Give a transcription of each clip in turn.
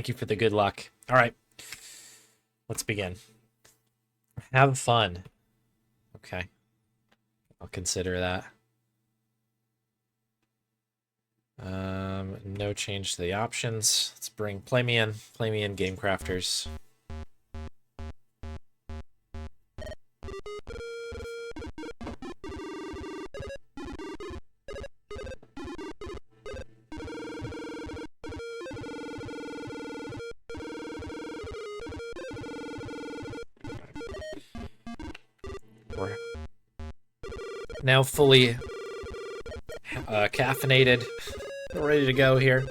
Thank you for the good luck. All right, let's begin. Have fun. Okay, I'll consider that. No change to the options. Let's bring play me in, game crafters. We're now fully caffeinated, ready to go here.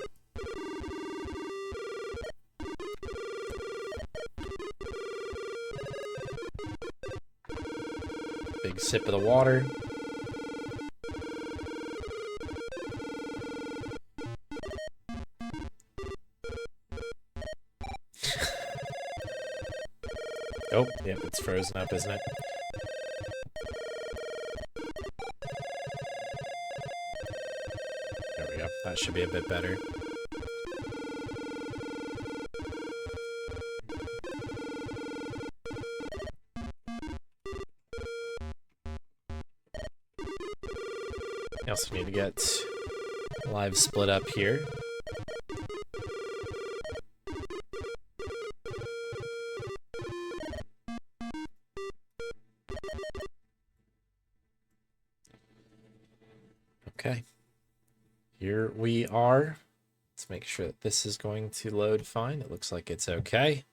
Big sip of the water. Oh, yep, it's frozen up, isn't it? There we go. That should be a bit better. I also need to get live split up here. Okay. Here we are. Let's make sure that this is going to load fine. It looks like it's okay.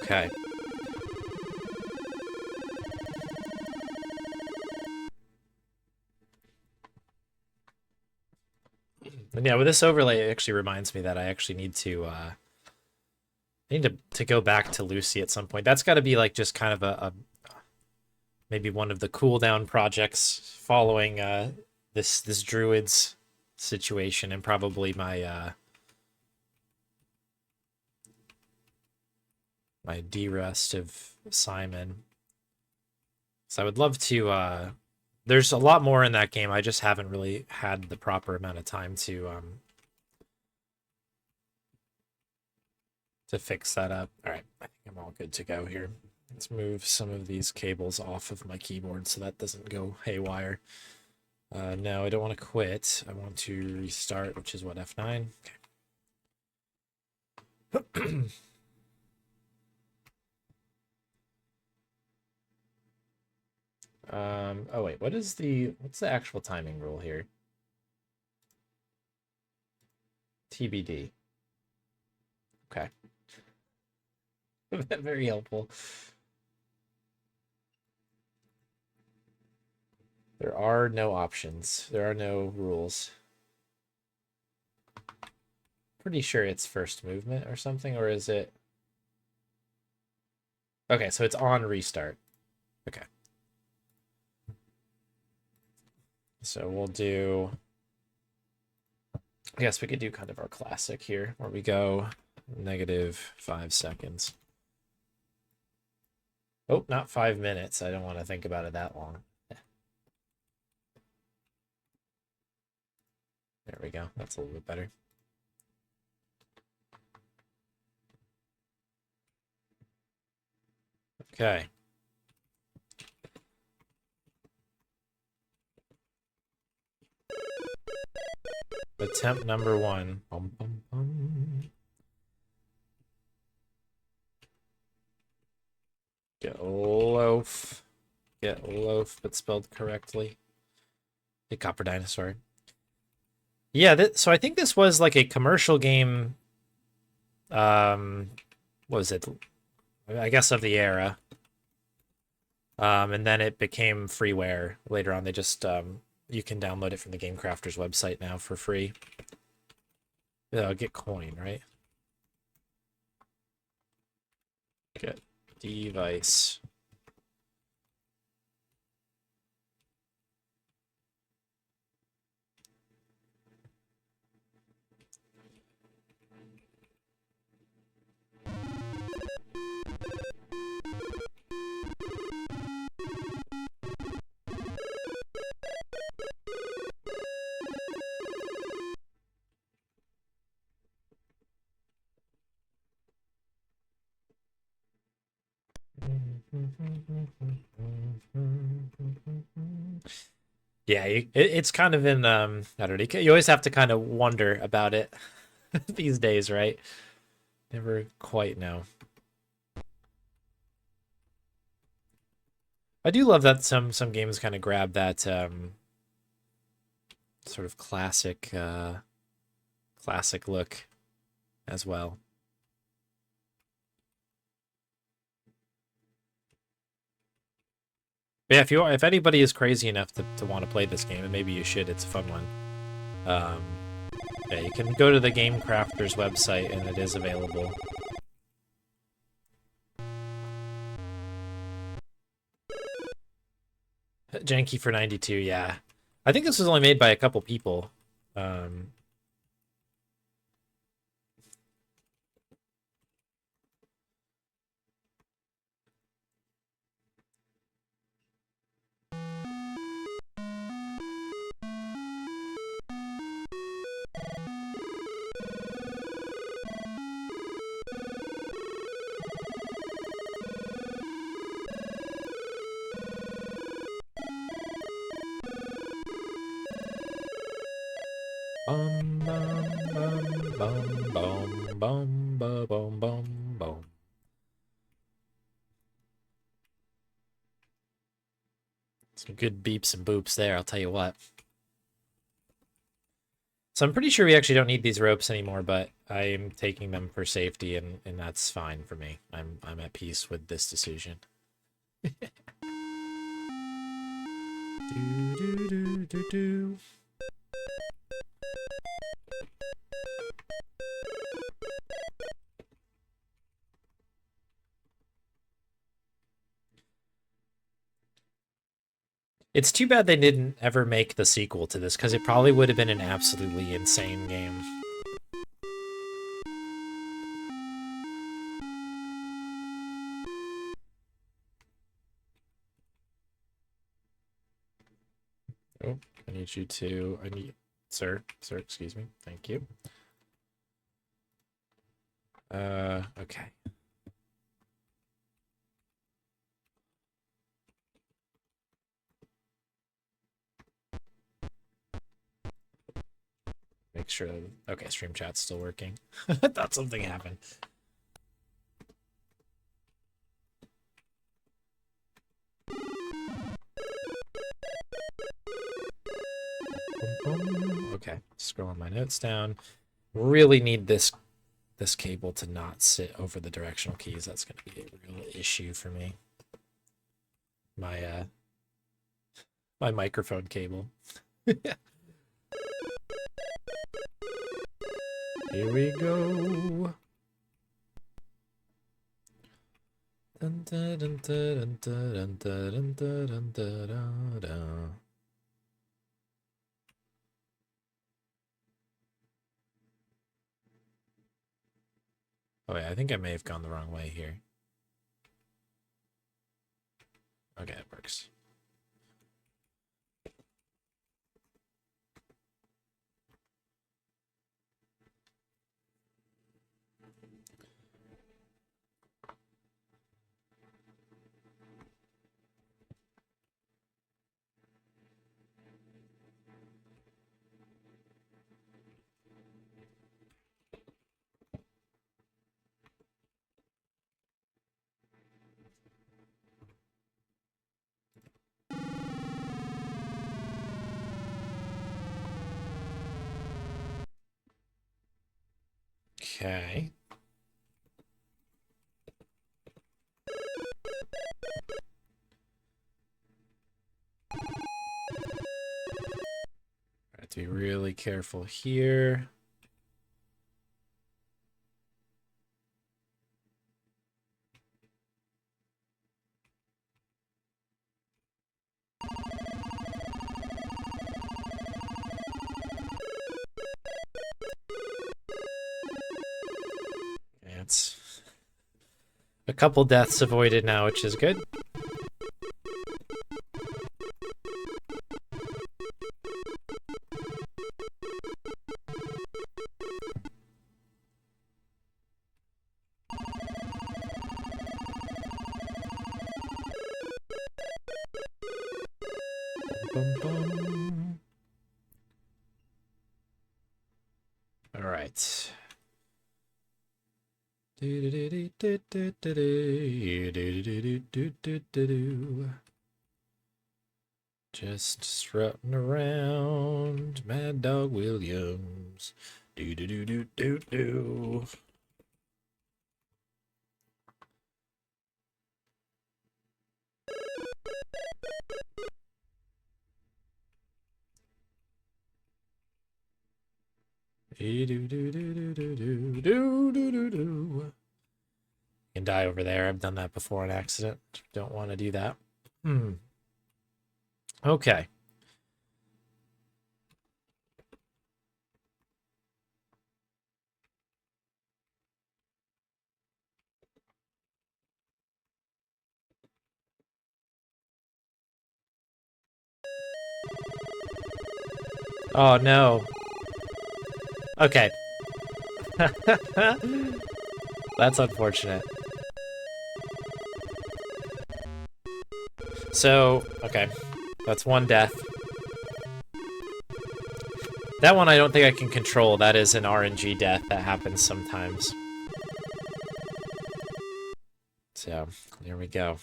Okay. And yeah, with this overlay, it actually reminds me that I actually need to go back to Lucy at some point. That's got to be like just kind of a maybe one of the cooldown projects following this druids situation, and probably my my derust of Simon. So I would love to there's a lot more in that game. I just haven't really had the proper amount of time to fix that up. All right, I think I'm all good to go here. Let's move some of these cables off of my keyboard so that doesn't go haywire. No, I don't want to quit. I want to restart, which is what, F9? Okay. Oh wait, what's the actual timing rule here? TBD. Okay. Very helpful. There are no options. There are no rules. Pretty sure it's first movement or something, or is it? Okay, so it's on restart. Okay. So we'll do, I guess we could do kind of our classic here, where we go -5 seconds. Oh, not 5 minutes. I don't want to think about it that long. There we go. That's a little bit better. Okay. Attempt number 1. Bum, bum, bum. Get loaf. Get loaf, but spelled correctly. The copper dinosaur. Yeah, so I think this was like a commercial game. What was it? I guess of the era. And then it became freeware later on. They just you can download it from the Game Crafters website now for free. Get coin, right? Get device. Yeah, it's kind of in I don't know. You always have to kind of wonder about it these days, right? Never quite know. I do love that some games kind of grab that sort of classic look as well. But yeah, if anybody is crazy enough to want to play this game, and maybe you should, it's a fun one. Um, yeah, you can go to the Game Crafters website, and it is available. Janky for 92, yeah. I think this was only made by a couple people. Um, bum bum bum bum bum bum bum bum bum bum. Some good beeps and boops there, I'll tell you what. So I'm pretty sure we actually don't need these ropes anymore, but I'm taking them for safety, and that's fine for me. I'm at peace with this decision. Do, do, do, do, do. It's too bad they didn't ever make the sequel to this, because it probably would have been an absolutely insane game. Oh, I need you to... Sir, excuse me. Thank you. Okay. Make sure... Okay, stream chat's still working. I thought something happened. Okay, scrolling my notes down. Really need this cable to not sit over the directional keys. That's going to be a real issue for me. My my microphone cable. Here we go. Dun, dun, dun, dun, dun, dun, dun, dun, dun, dun, dun. Oh yeah, I think I may have gone the wrong way here. Okay, it works. Okay. Have to be really careful here. It's a couple deaths avoided now, which is good. Bum, bum. right. Just strutting around, Maddog Williams. Do do do do do do. Do do do do do do do do do. You can die over there. I've done that before on accident. Don't want to do that. Okay. Oh no. Okay. That's unfortunate. So, okay. That's one death. That one I don't think I can control. That is an RNG death that happens sometimes. So, there we go.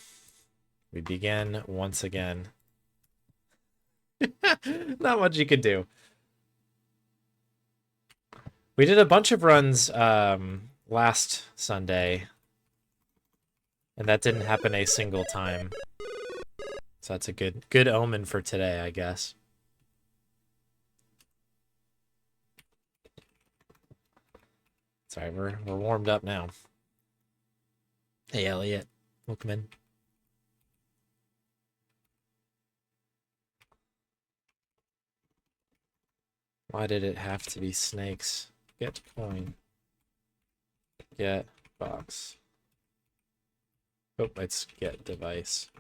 We begin once again. Not much you could do. We did a bunch of runs last Sunday, and that didn't happen a single time. So that's a good omen for today, I guess. Sorry, we're warmed up now. Hey, Elliot. Welcome in. Why did it have to be snakes? Get coin. Get box. Oh, let's get device.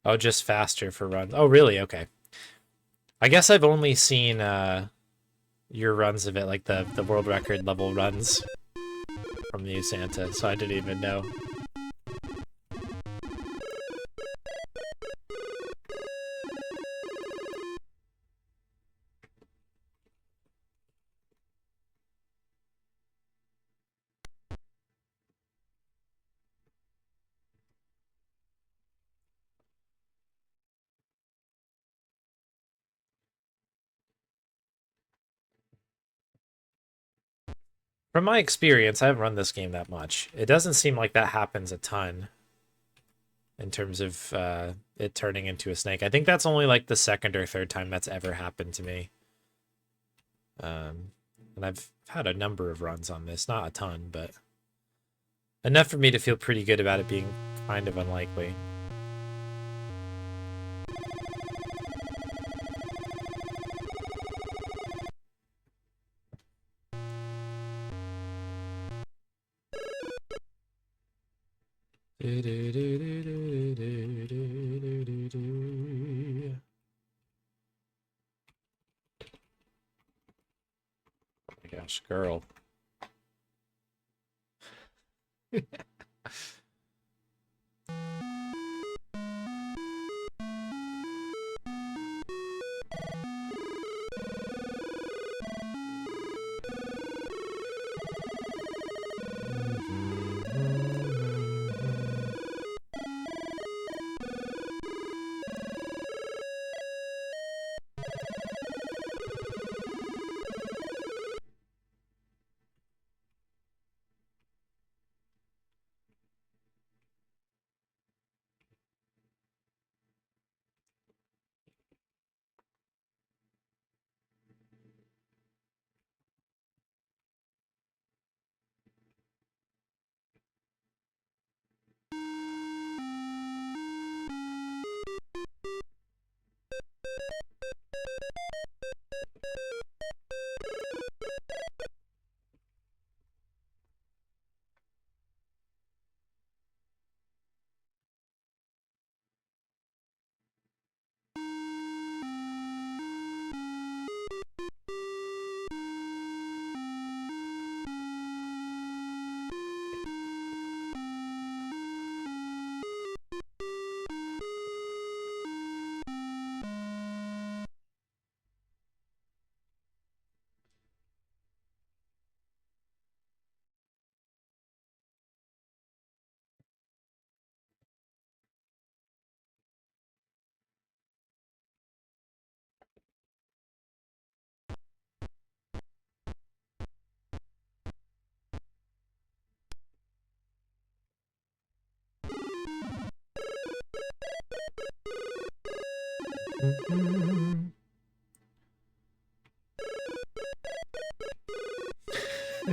Oh, just faster for runs. Oh, really? Okay. I guess I've only seen your runs of it, like the world record level runs from you, Santa, so I didn't even know. From my experience, I haven't run this game that much. It doesn't seem like that happens a ton in terms of it turning into a snake. I think that's only like the second or third time that's ever happened to me. And I've had a number of runs on this, not a ton, but enough for me to feel pretty good about it being kind of unlikely. Oh my gosh, girl.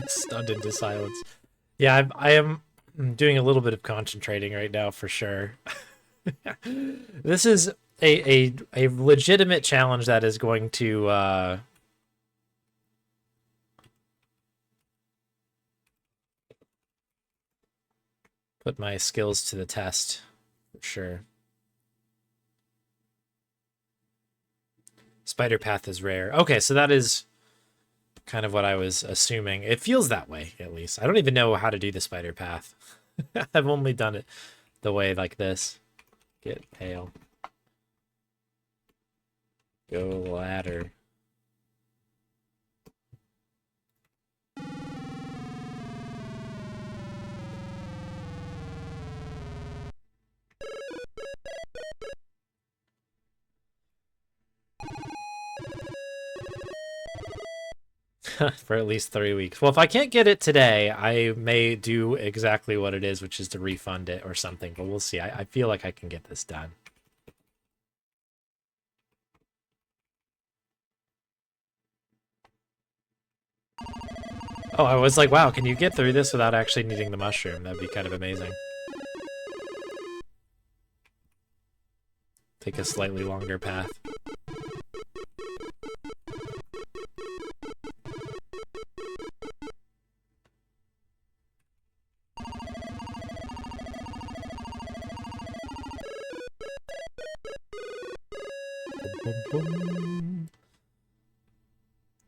Stunned into silence. Yeah, I am doing a little bit of concentrating right now for sure. This is a legitimate challenge that is going to put my skills to the test for sure. Spider path is rare. Okay, so that is kind of what I was assuming. It feels that way, at least. I don't even know how to do the spider path. I've only done it the way like this. Get pale. Go ladder. For at least 3 weeks. Well, if I can't get it today, I may do exactly what it is, which is to refund it or something, but we'll see. I feel like I can get this done. Oh, I was like, wow, can you get through this without actually needing the mushroom? That'd be kind of amazing. Take a slightly longer path.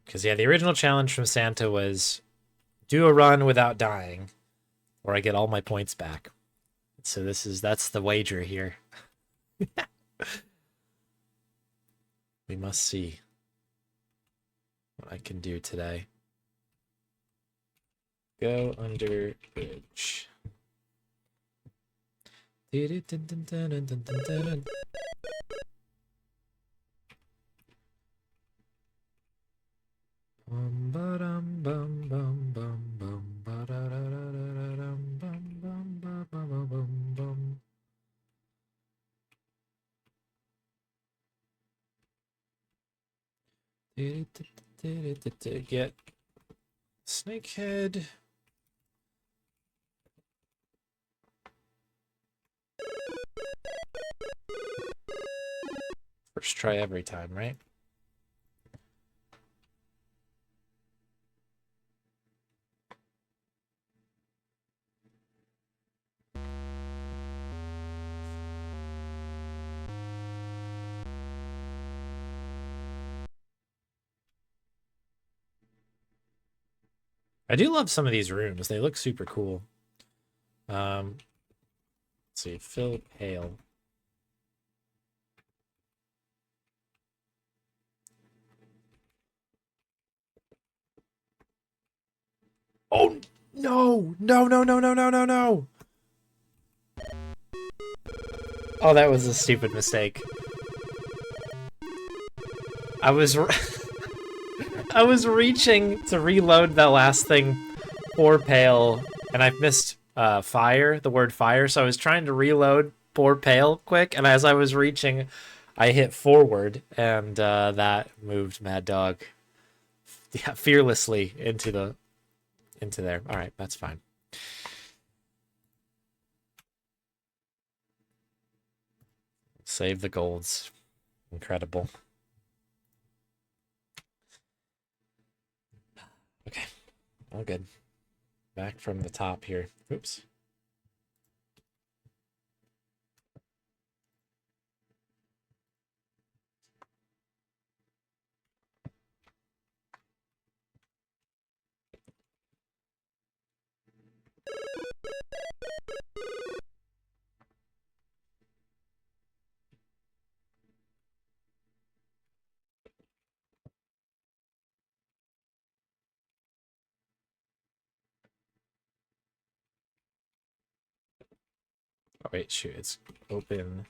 Because, yeah, the original challenge from Santa was do a run without dying, or I get all my points back. So that's the wager here. We must see what I can do today. Go under bridge. Get Snakehead. First try every time, right? I do love some of these rooms. They look super cool. Let's see, fill pale. Oh no! No, no, no, no, no, no, no! Oh, that was a stupid mistake. I was I was reaching to reload the last thing for pale, and I missed fire, the word fire, so I was trying to reload poor pale quick, and as I was reaching, I hit forward, and that moved Maddog fearlessly into there. All right, that's fine. Save the golds. Incredible. Okay, all good. Back from the top here. Oops. Oh, wait, shoot, it's open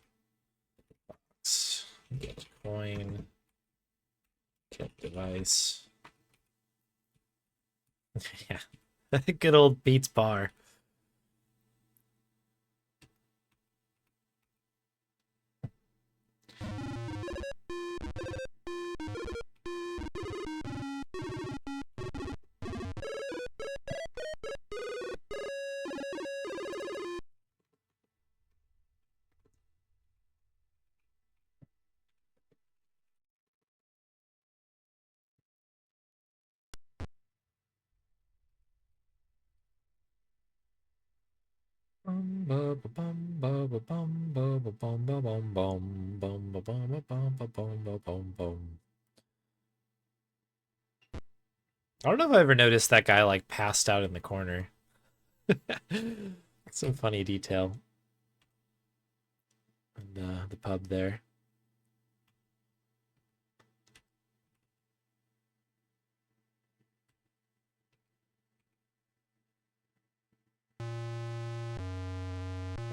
box. Get coin. Get device. Yeah. Good old Beats bar. I don't know if I ever noticed that guy like passed out in the corner. Some funny detail. And the pub there.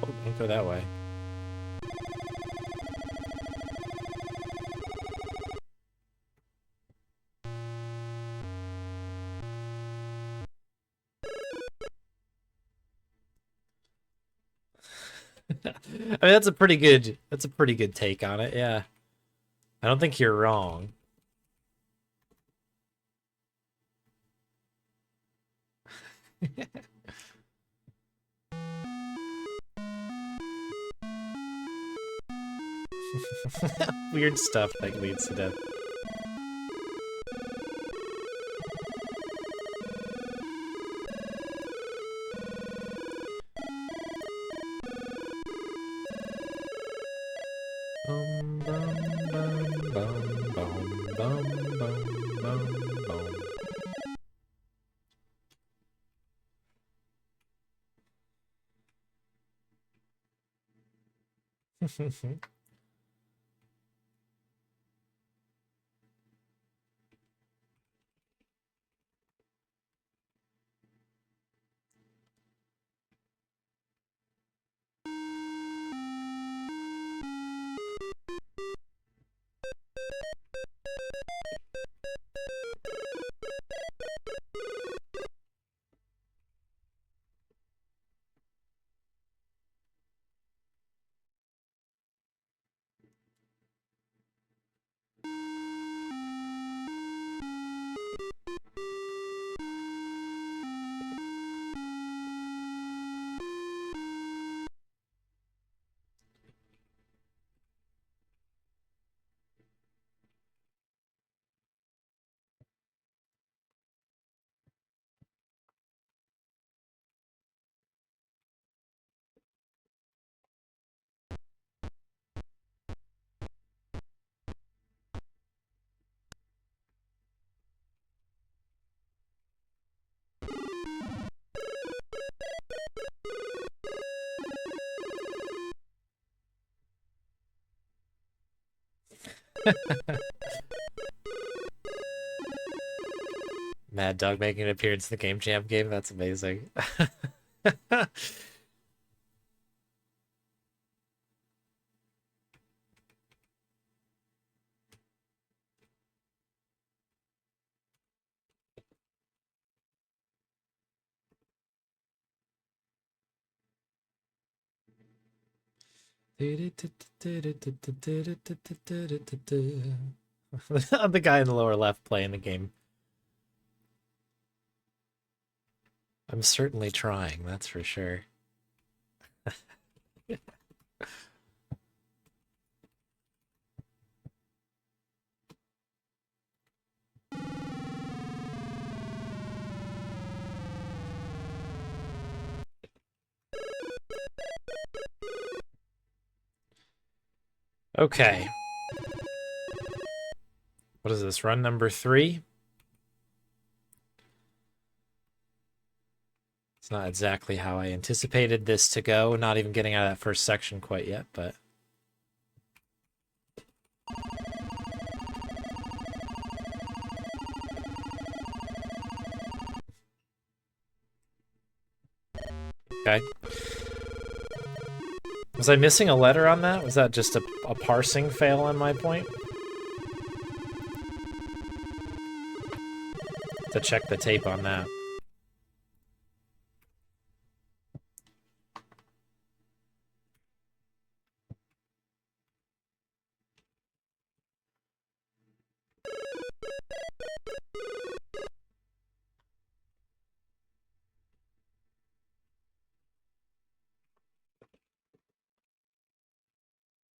Oh, don't go that way. I mean, that's a pretty good take on it, yeah. I don't think you're wrong. Weird stuff that leads to death. Maddog making an appearance in the Game Jam game, that's amazing. I'm the guy in the lower left playing the game. I'm certainly trying, that's for sure. Okay. What is this, run number 3? It's not exactly how I anticipated this to go, not even getting out of that first section quite yet, but... Okay. Was I missing a letter on that? Was that just a parsing fail on my point? To check the tape on that.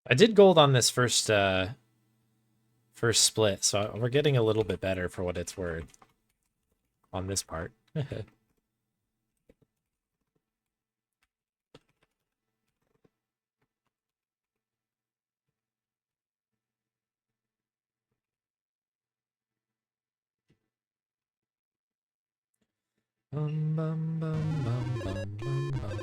I did gold on this first split, so we're getting a little bit better for what it's worth on this part. Bum, bum, bum, bum, bum, bum, bum.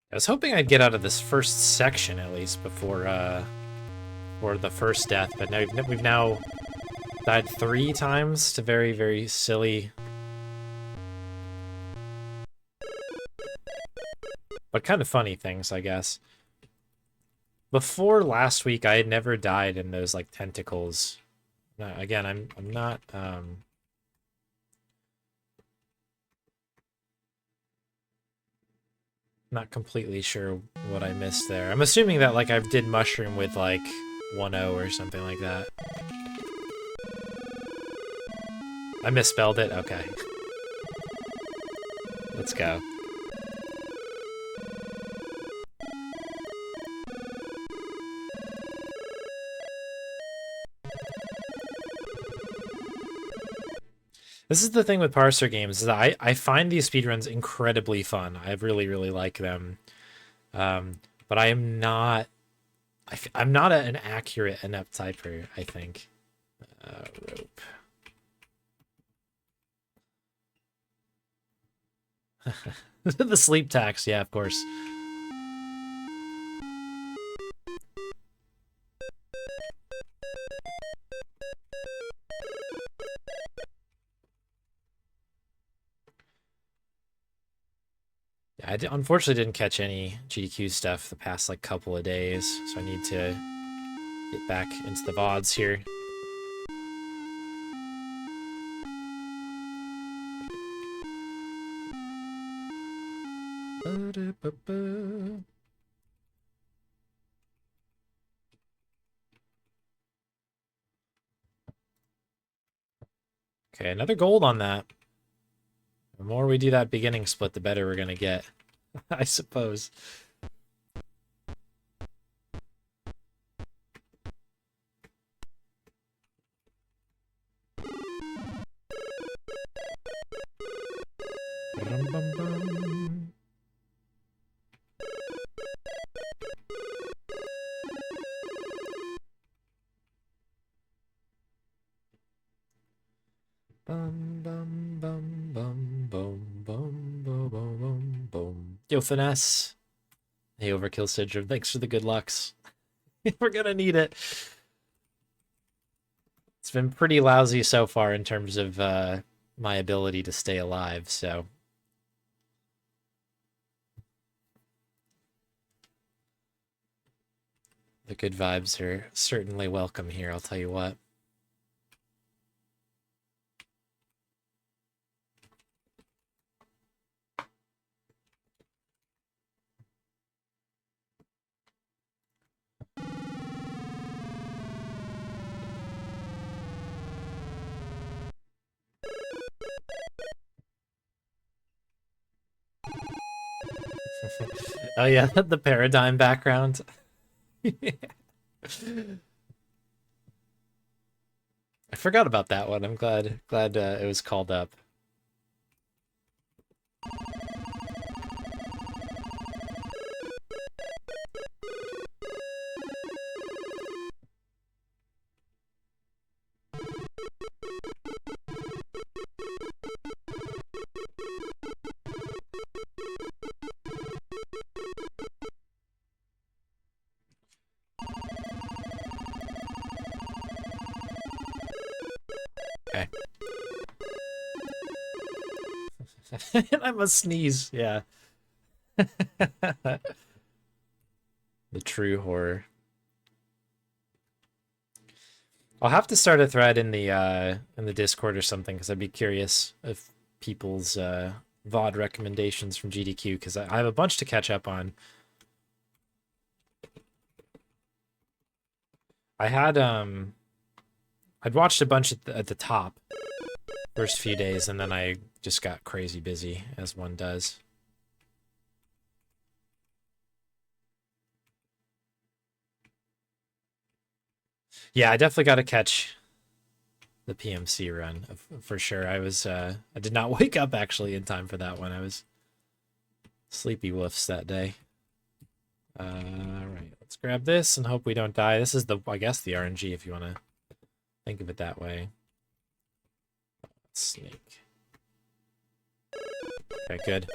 I was hoping I'd get out of this first section at least before or the first death, but now we've now died 3 times to very, very silly but kind of funny things, I guess. Before last week, I had never died in those like tentacles. Again, I'm not completely sure what I missed there. I'm assuming that like I did mushroom with like 1-0 or something like that. I misspelled it? Okay. Let's go. This is the thing with parser games, is that I find these speedruns incredibly fun. I really, really like them. But I am not... I'm not an accurate enough typer, I think. Rope. The sleep tax, yeah, of course. I unfortunately didn't catch any GDQ stuff the past like couple of days, so I need to get back into the VODs here. Okay, another gold on that. The more we do that beginning split, the better we're gonna get, I suppose. Yo, Finesse. Hey, Overkill Syndrome. Thanks for the good lucks. We're gonna need it. It's been pretty lousy so far in terms of my ability to stay alive, so... The good vibes are certainly welcome here, I'll tell you what. Oh yeah, the paradigm background. I forgot about that one. I'm glad it was called up. Okay. I must sneeze, yeah. The true horror. I'll have to start a thread in the Discord or something because I'd be curious of people's VOD recommendations from GDQ because I have a bunch to catch up on. I had I'd watched a bunch at the top first few days, and then I just got crazy busy, as one does. Yeah, I definitely got to catch the PMC run for sure. I did not wake up actually in time for that one. I was sleepy woofs that day. All right, let's grab this and hope we don't die. This is I guess the RNG if you want to think of it that way. Snake. Okay, good.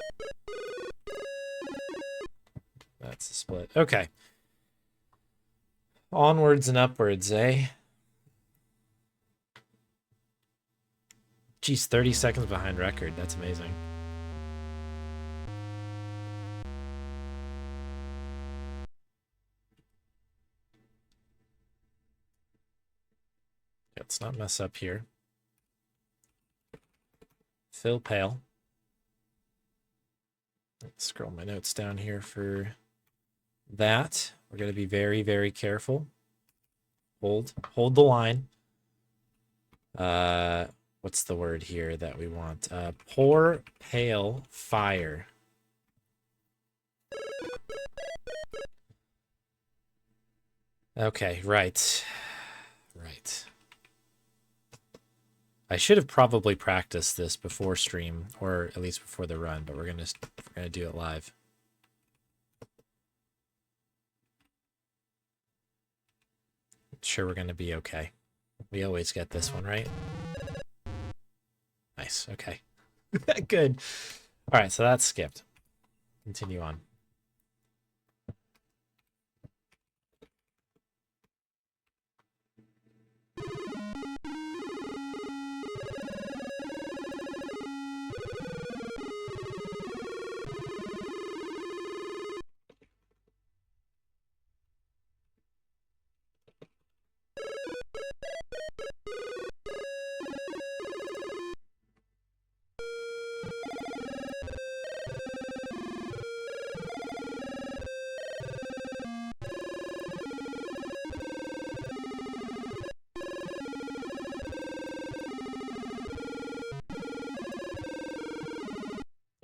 That's a split. Okay. Onwards and upwards, eh? Geez, 30 seconds behind record. That's amazing. Let's not mess up here. Fill pale. Let's scroll my notes down here for that. We're going to be very, very careful. Hold the line. What's the word here that we want? Pour pale fire. Okay, right. Right. I should have probably practiced this before stream, or at least before the run, but we're gonna do it live. Sure, we're gonna be okay. We always get this one right. Nice. Okay. Good. All right, so that's skipped. Continue on.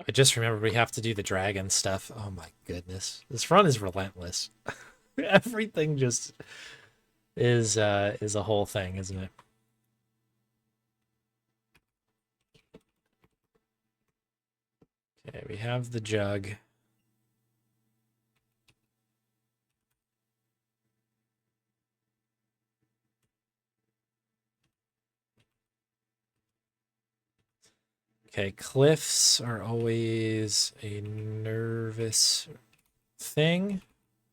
I just remembered we have to do the dragon stuff. Oh my goodness. This run is relentless. Everything just is a whole thing, isn't it? Okay, we have the jug. Okay, cliffs are always a nervous thing.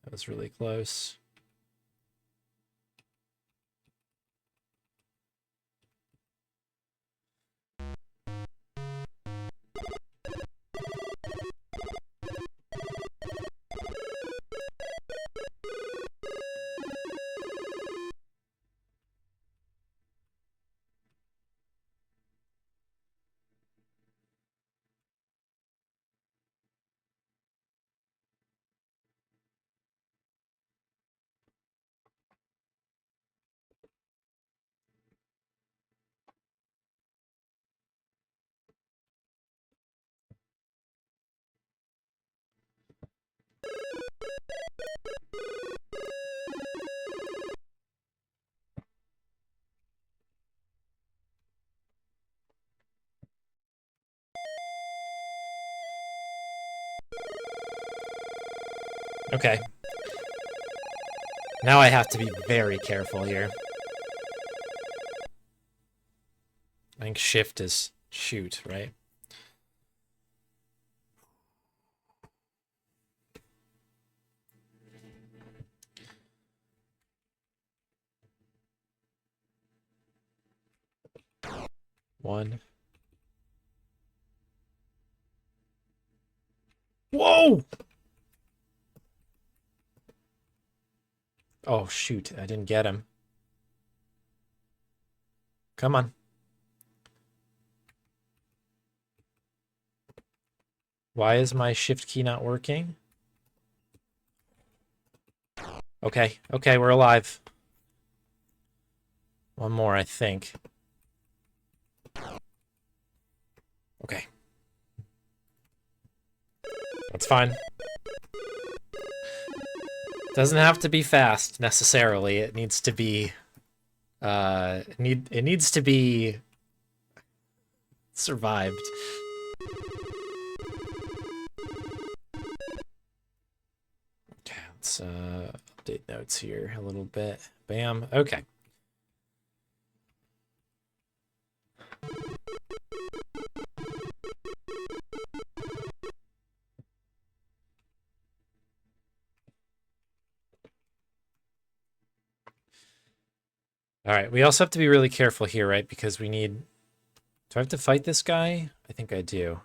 That was really close. Okay. Now I have to be very careful here. I think shift is shoot, right? One. Whoa! Oh, shoot. I didn't get him. Come on. Why is my shift key not working? Okay, okay, we're alive. One more, I think. Okay. That's fine. Doesn't have to be fast, necessarily. It needs to be... it needs to be... survived. Okay, let's update notes here a little bit. Bam. Okay. All right, we also have to be really careful here, right? Because we need... Do I have to fight this guy? I think I do.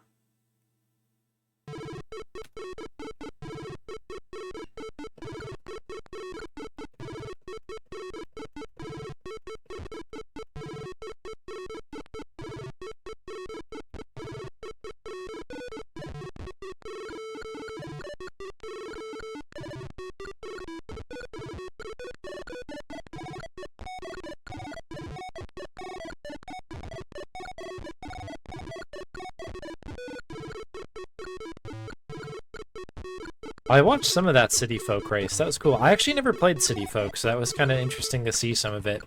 I watched some of that City Folk race. That was cool. I actually never played City Folk, so that was kind of interesting to see some of it.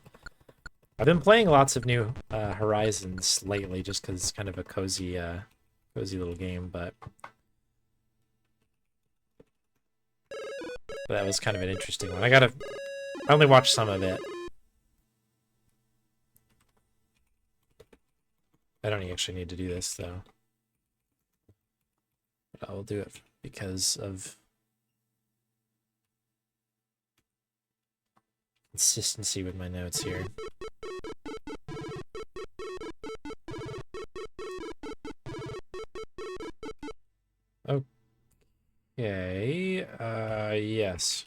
I've been playing lots of new Horizons lately, just because it's kind of a cozy little game, but that was kind of an interesting one. I only watched some of it. I don't actually need to do this, though. But I will do it because of consistency with my notes here. Okay, yes.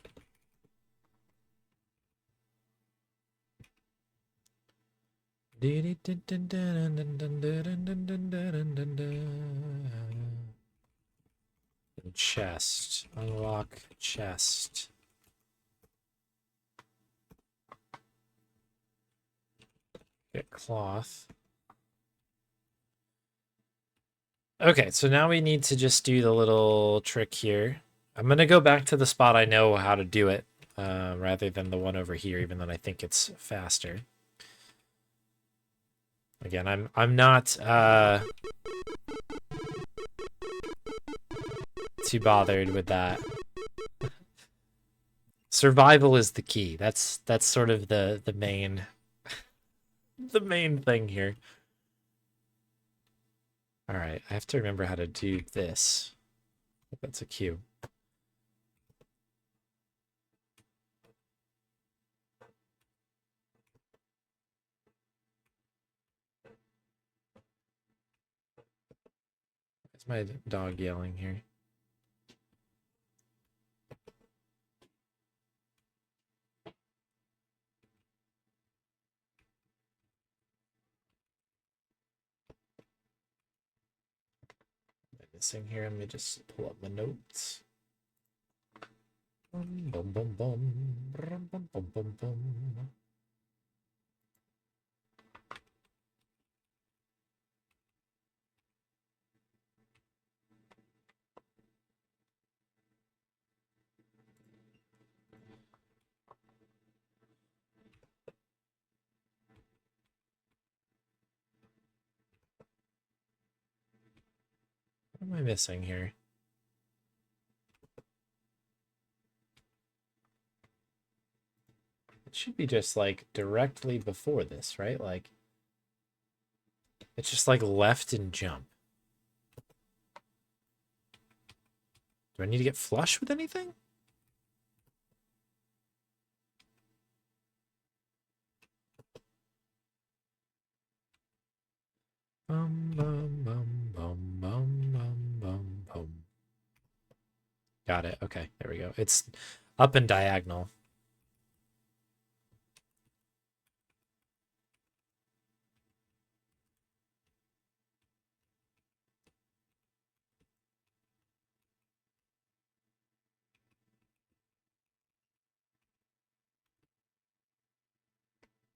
Chest. Unlock chest. Get cloth. Okay, so now we need to just do the little trick here. I'm gonna go back to the spot I know how to do it, rather than the one over here, even though I think it's faster. Again, I'm not too bothered with that. Survival is the key. That's sort of the main the main thing here. All right, I have to remember how to do this. That's a cue. Why's my dog yelling here? Missing here. Let me just pull up my notes. Bum, bum, bum, bum, bum, bum, bum, bum, bum. What am I missing here? It should be just like directly before this, right? Like it's just like left and jump. Do I need to get flush with anything? Bum, bum, bum, bum, bum, bum, bum, bum. Got it. Okay, there we go. It's up and diagonal.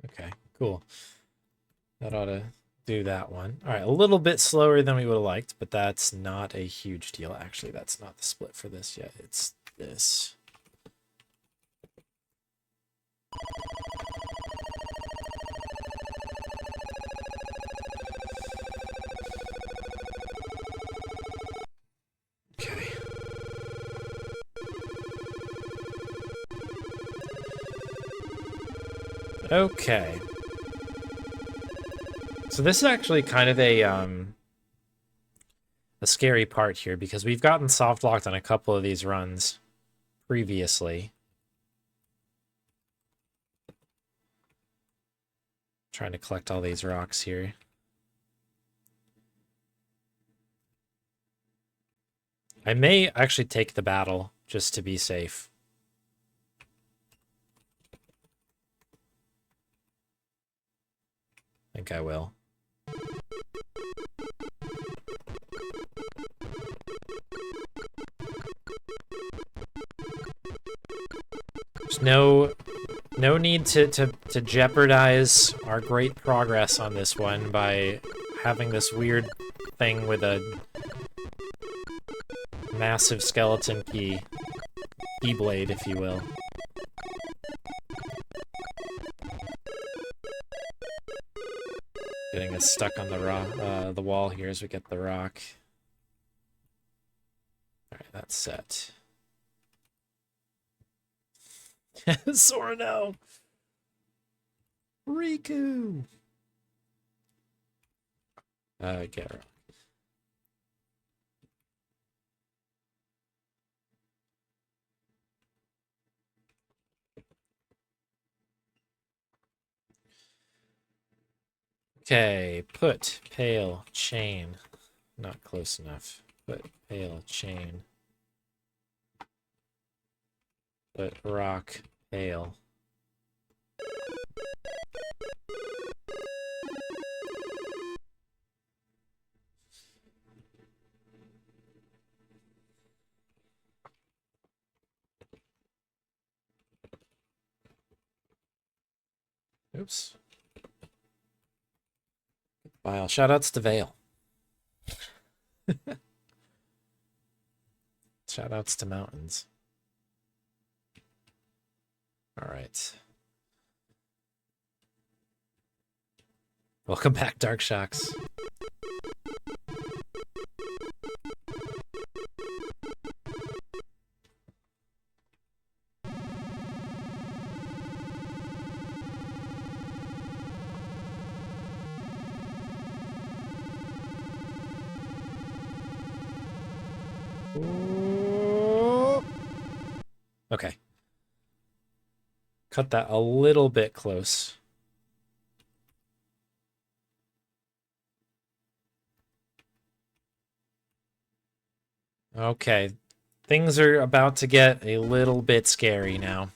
Okay, cool. That ought to do that one. All right, a little bit slower than we would have liked, but that's not a huge deal. Actually, that's not the split for this yet. It's this. Okay. Okay. So this is actually kind of a scary part here because we've gotten soft locked on a couple of these runs previously. Trying to collect all these rocks here. I may actually take the battle just to be safe. I think I will. There's no need to jeopardize our great progress on this one by having this weird thing with a massive skeleton keyblade, if you will. Getting us stuck on the wall here as we get the rock. All right, that's set. Sorno! Riku! Get rock. Okay, put pale chain. Not close enough. Put pale chain. Put rock pale. Oops. Wow, shoutouts to Vale. Shoutouts to mountains. All right. Welcome back, Dark Shocks. Okay. Cut that a little bit close. Okay. Things are about to get a little bit scary now.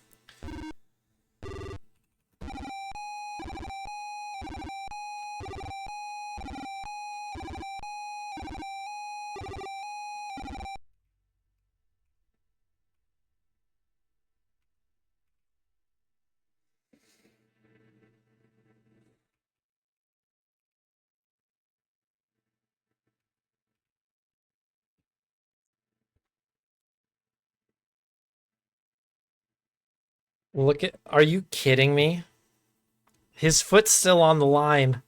Look at, are you kidding me? His foot's still on the line.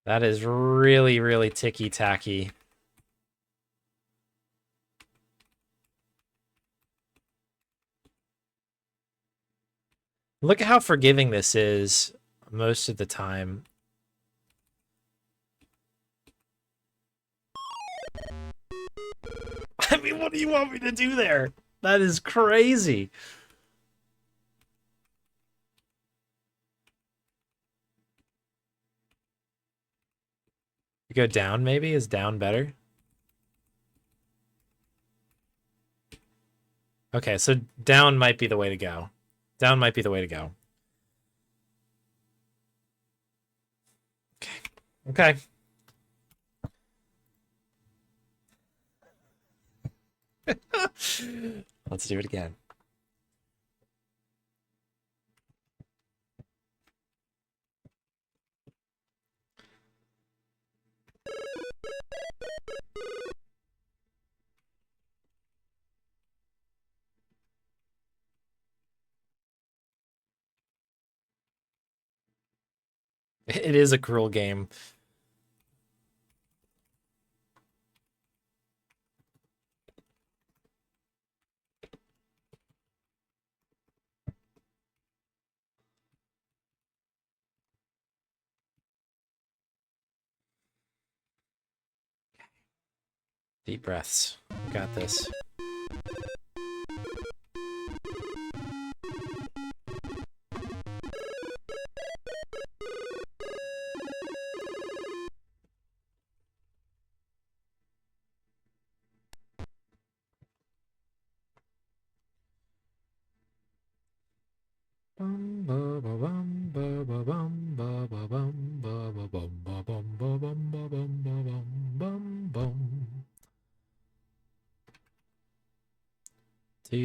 That is really, really ticky-tacky. Look at how forgiving this is most of the time. I mean, what do you want me to do there? That is crazy. You go down, maybe? Is down better? Okay, so down might be the way to go. Down might be the way to go. Okay. Let's do it again. It is a cruel game. Deep breaths. Got this. Do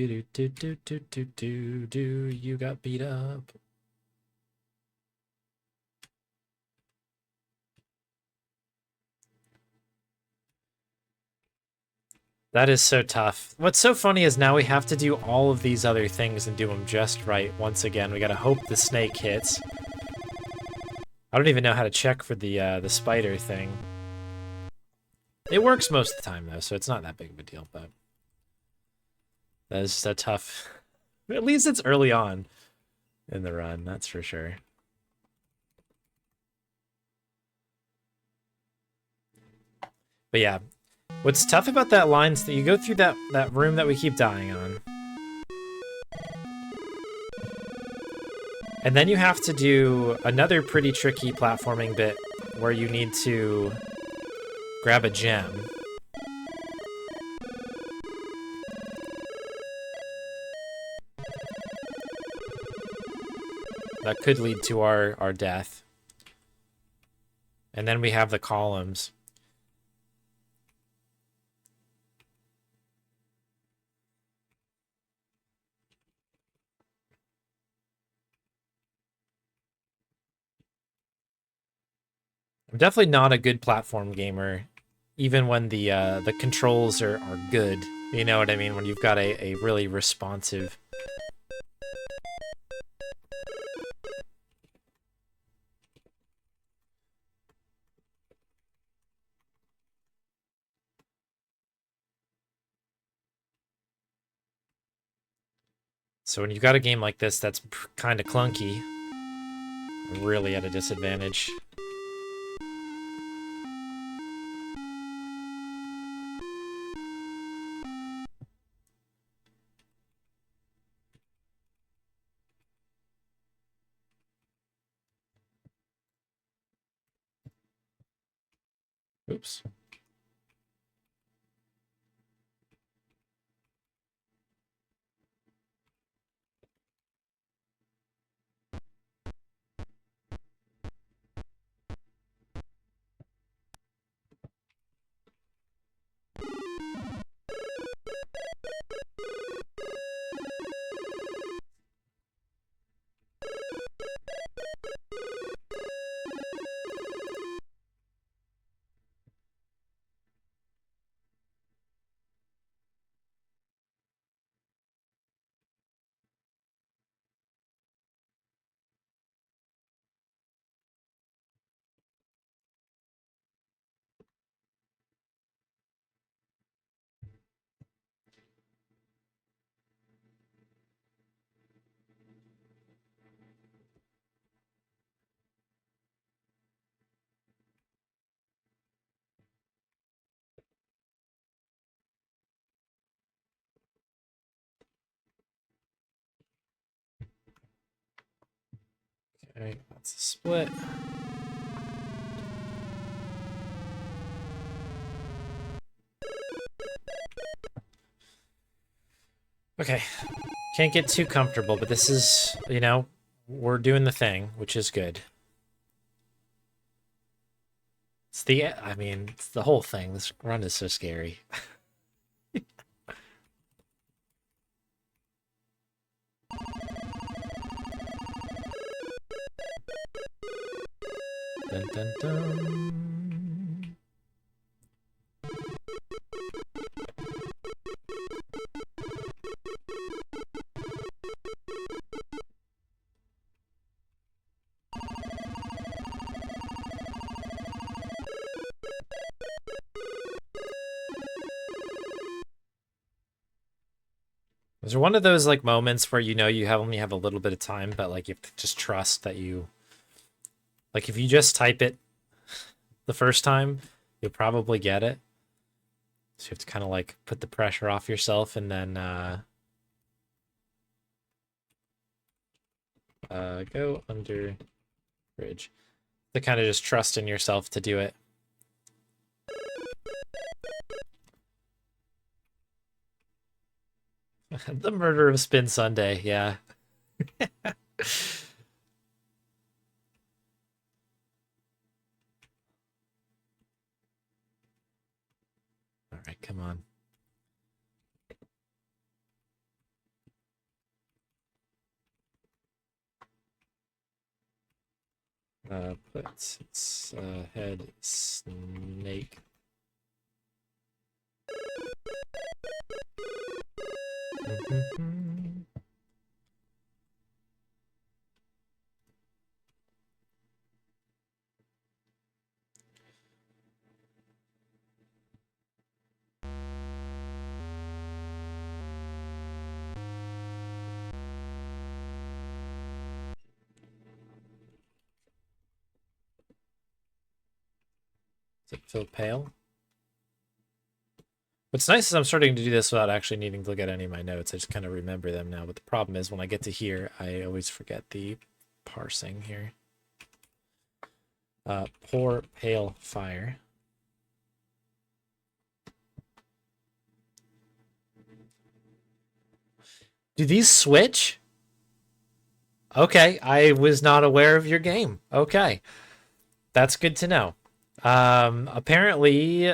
you got beat up? That is so tough. What's so funny is now we have to do all of these other things and do them just right once again. We gotta hope the snake hits. I don't even know how to check for the spider thing. It works most of the time though, so it's not that big of a deal, but that is so tough. At least it's early on in the run, that's for sure. But yeah, what's tough about that line is that you go through that room that we keep dying on. And then you have to do another pretty tricky platforming bit where you need to grab a gem. That could lead to our death. And then we have the columns. I'm definitely not a good platform gamer, even when the controls are good. You know what I mean? When you've got a really responsive. So when you've got a game like this that's kind of clunky, really at a disadvantage. Oops. Okay, that's a split. Okay, Can't get too comfortable, but this is, you know, we're doing the thing, which is good. It's I mean, it's the whole thing. This run is so scary. Dun, dun, dun. Is there one of those like moments where you know you only have a little bit of time, but like you have to just trust that you, like if you just type it the first time, you'll probably get it. So you have to kind of like put the pressure off yourself and then go under bridge. To kind of just trust in yourself to do it. The murder of Spin Sunday, yeah. All right, come on. Put its head snake. Does it feel pale? What's nice is I'm starting to do this without actually needing to look at any of my notes. I just kind of remember them now. But the problem is when I get to here, I always forget the parsing here. Pour pale fire. Do these switch? Okay, I was not aware of your game. Okay, that's good to know. Apparently,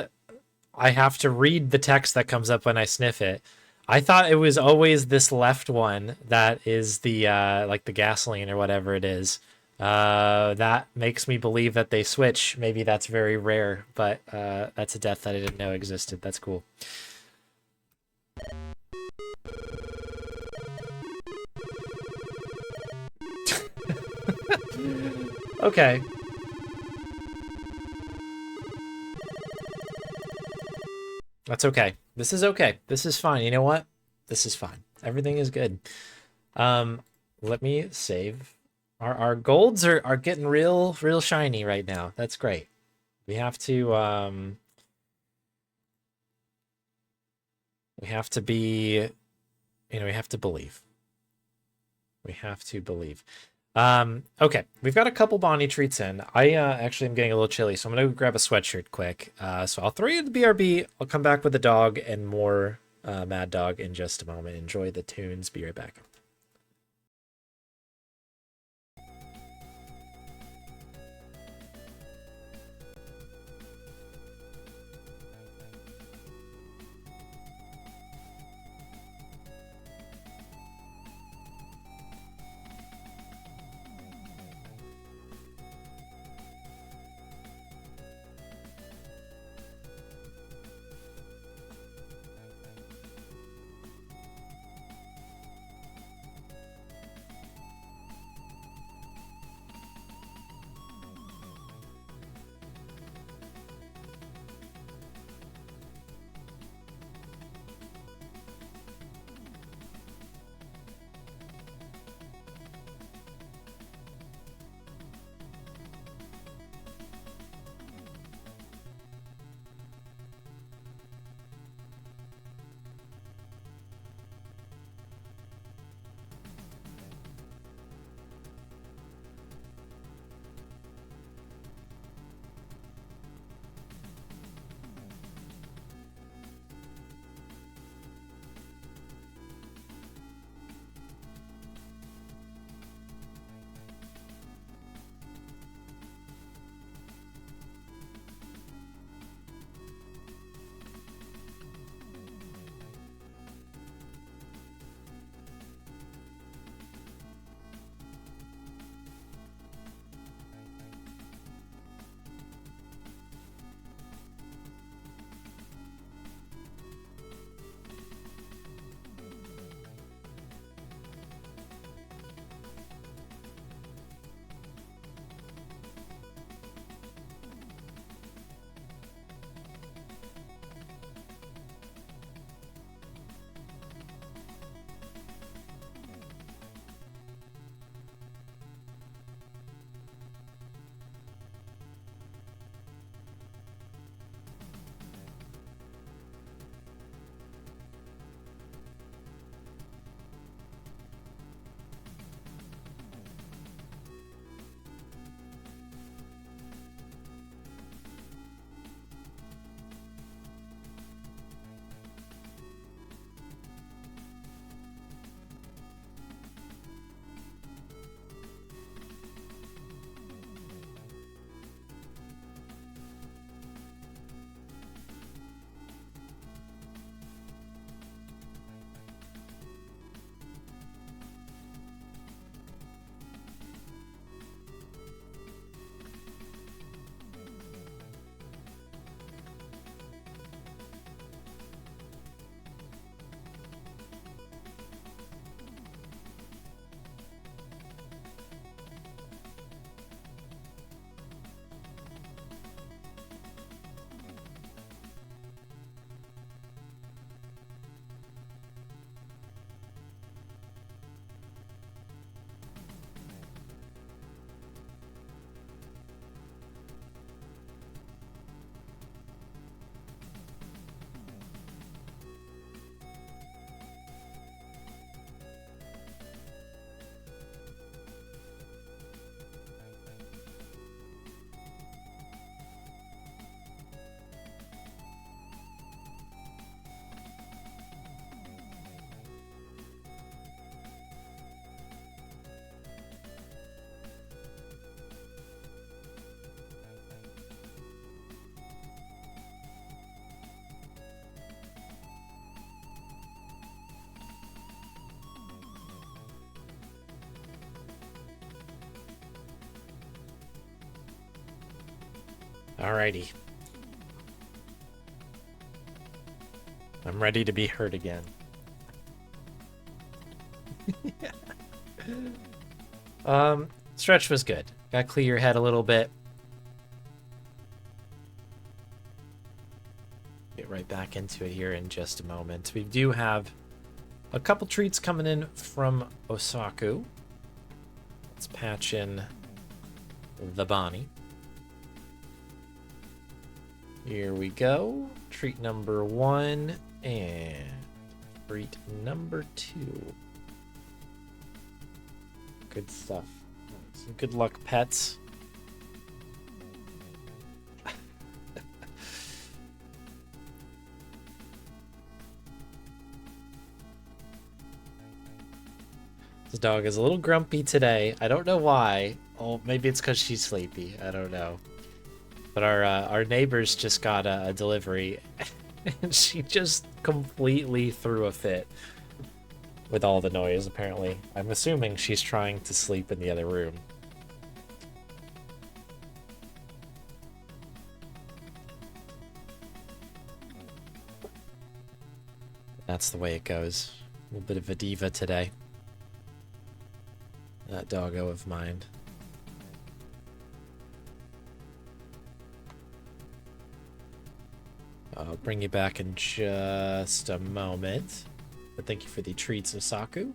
I have to read the text that comes up when I sniff it. I thought it was always this left one that is the like the gasoline or whatever it is. That makes me believe that they switch. Maybe that's very rare, but that's a death that I didn't know existed. That's cool. Okay. That's okay. This is okay. This is fine. You know what? This is fine. Everything is good. Let me save. Our golds are getting real shiny right now. That's great. We have to be, you know, we have to believe. We have to believe. Okay, we've got a couple Bonnie treats in. I actually am getting a little chilly, so I'm gonna go grab a sweatshirt quick. So I'll throw you the BRB. I'll come back with the dog and more Mad Dog in just a moment. Enjoy the tunes. Be right back. Alrighty. I'm ready to be hurt again. Stretch was good. Gotta clear your head a little bit. Get right back into it here in just a moment. We do have a couple treats coming in from Osaku. Let's patch in the Bonnie. Here we go. Treat number 1 and treat number 2. Good stuff. Some good luck, pets. This dog is a little grumpy today. I don't know why. Oh, maybe it's because she's sleepy. I don't know. But our neighbors just got a delivery, and she just completely threw a fit with all the noise, apparently. I'm assuming she's trying to sleep in the other room. That's the way it goes. A little bit of a diva today. That doggo of mine. I'll bring you back in just a moment. But thank you for the treats, Osaku.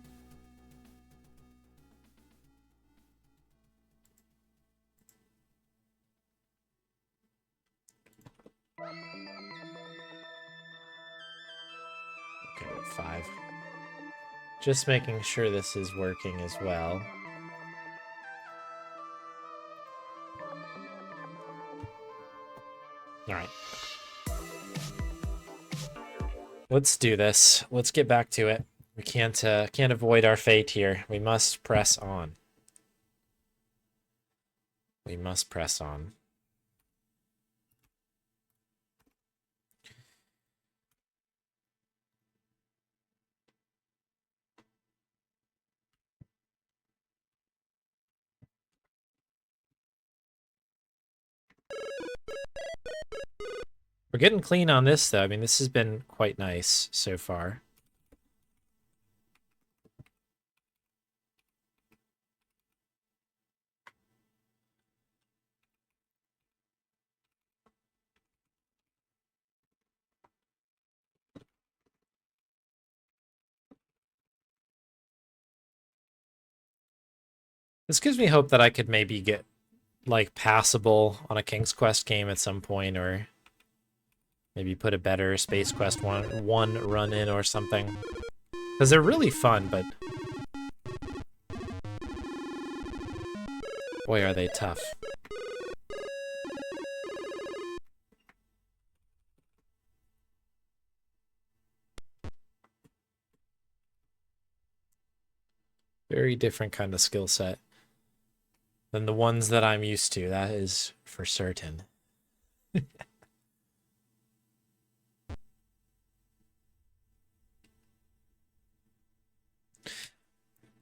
Okay, 5. Just making sure this is working as well. All right. Let's do this. Let's get back to it. We can't avoid our fate here. We must press on. We must press on. We're getting clean on this, though. I mean, this has been quite nice so far. This gives me hope that I could maybe get, like, passable on a King's Quest game at some point, or maybe put a better Space Quest one run in or something. Because they're really fun, but boy, are they tough. Very different kind of skill set than the ones that I'm used to, that is for certain.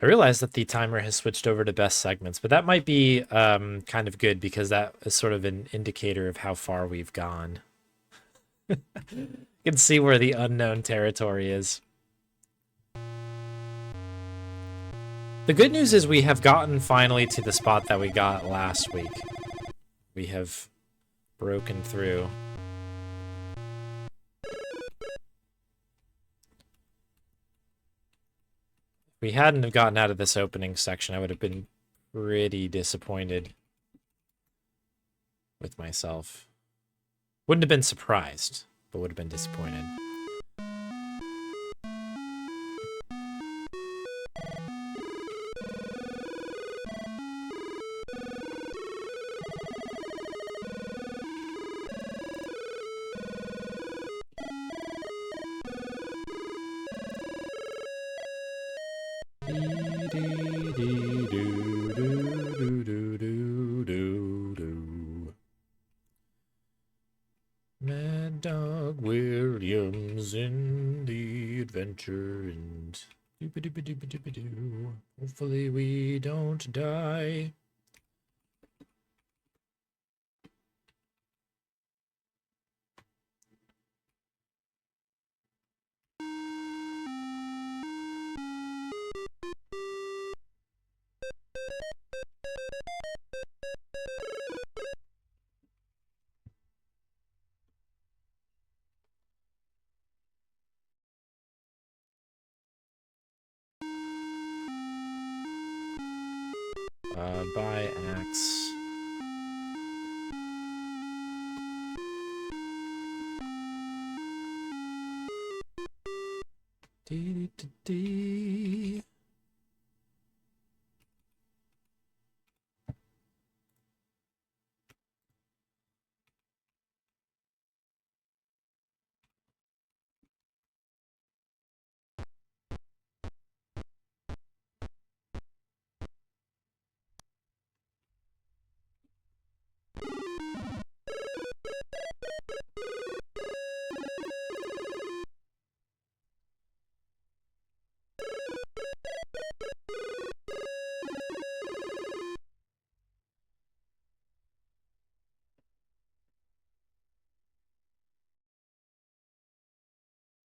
I realize that the timer has switched over to best segments, but that might be kind of good because that is sort of an indicator of how far we've gone. You can see where the unknown territory is. The good news is we have gotten finally to the spot that we got last week. We have broken through. If we hadn't have gotten out of this opening section, I would have been pretty disappointed with myself. Wouldn't have been surprised, but would have been disappointed. Maddog Williams in the adventure, and hopefully we don't die. Buy axe. Dee, dee, dee.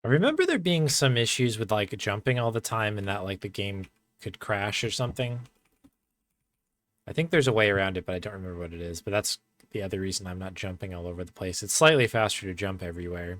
I remember there being some issues with like jumping all the time and that like the game could crash or something. I think there's a way around it, but I don't remember what it is. But that's the other reason I'm not jumping all over the place. It's slightly faster to jump everywhere.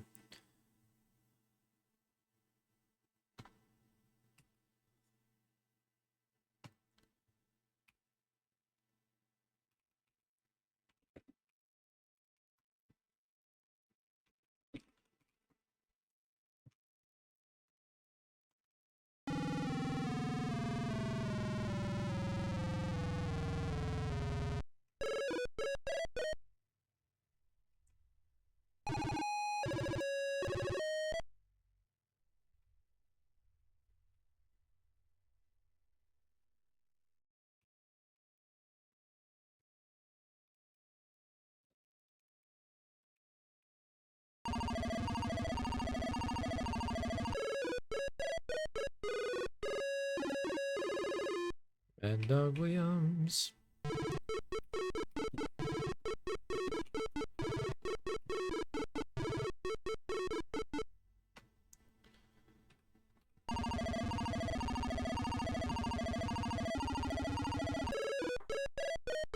Maddog Williams.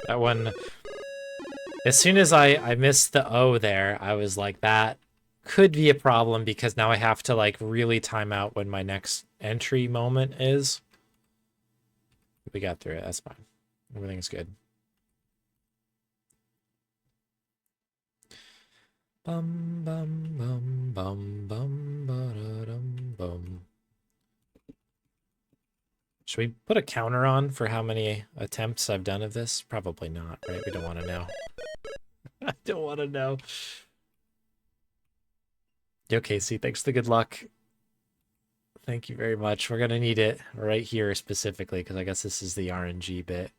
That one, as soon as I missed the O there, I was like, that could be a problem because now I have to like really time out when my next entry moment is. We got through it. That's fine. Everything's good. Bum bum bum bum bum ba-da-dum bum. Should we put a counter on for how many attempts I've done of this? Probably not, right? We don't want to know. I don't want to know. Yo, Casey, thanks for the good luck. Thank you very much. We're going to need it right here specifically because I guess this is the RNG bit.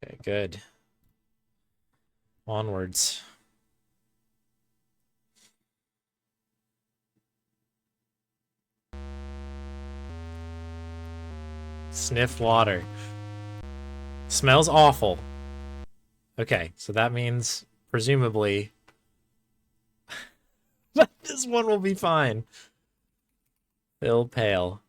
Okay, good. Onwards. Sniff water. Smells awful. Okay, so that means, presumably, this one will be fine. Fill pail.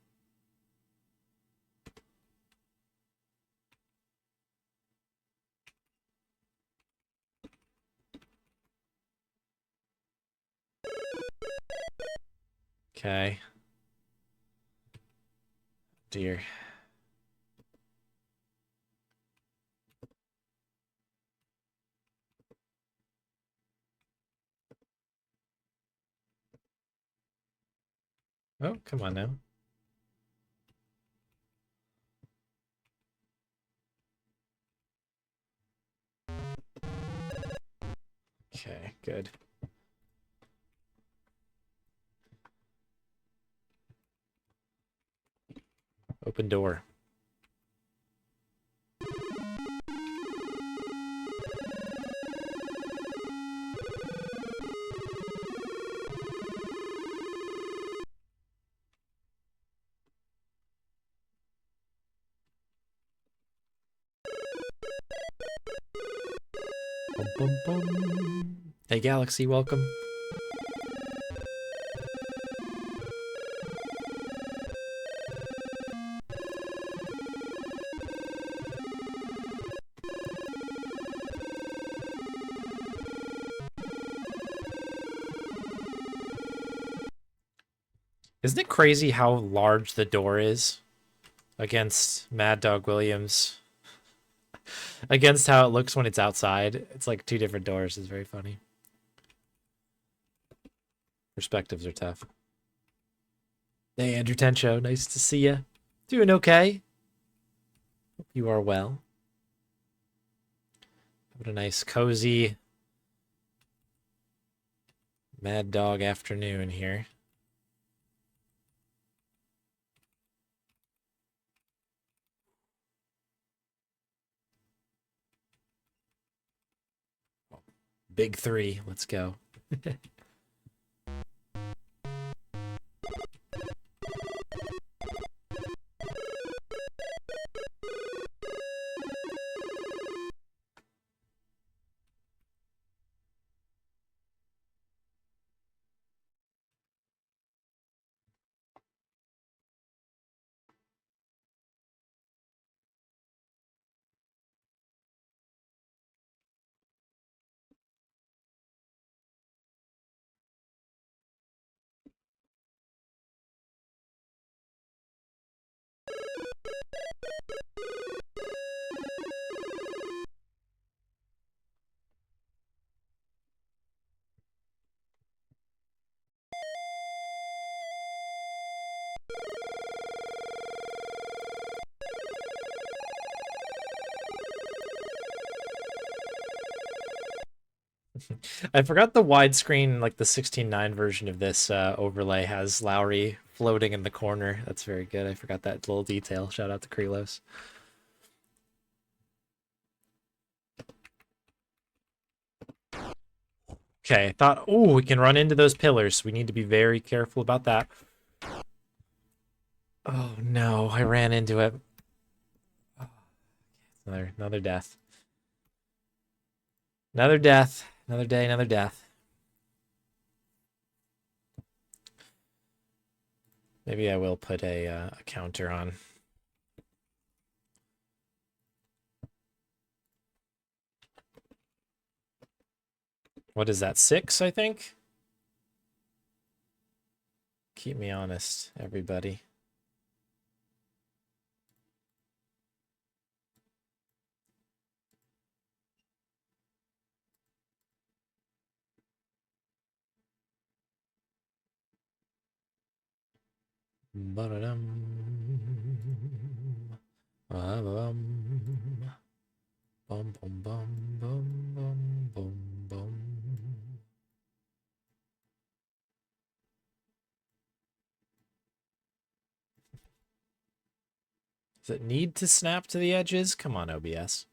Okay. Dear. Oh, come on now. Okay, good. Open door. Bum, bum, bum. Hey, Galaxy, welcome. Isn't it crazy how large the door is against Maddog Williams? Against how it looks when it's outside. It's like two different doors. It's very funny. Perspectives are tough. Hey, Andrew Tencho. Nice to see you. Doing okay. Hope you are well. What a nice, cozy Mad Dog afternoon here. Big three. Let's go. I forgot the widescreen, like the 16:9 version of this overlay has Lowry floating in the corner. That's very good. I forgot that little detail. Shout out to Krelos. Okay, I thought, oh, we can run into those pillars. We need to be very careful about that. Oh no, I ran into it. Another death. Another death. Another day, another death. Maybe I will put a counter on. What is that, 6, I think? Keep me honest, everybody. Ba-da-dum. Ba-bum. Bum, bum, bum, bum, bum, bum, bum. Does it need to snap to the edges? Come on, OBS.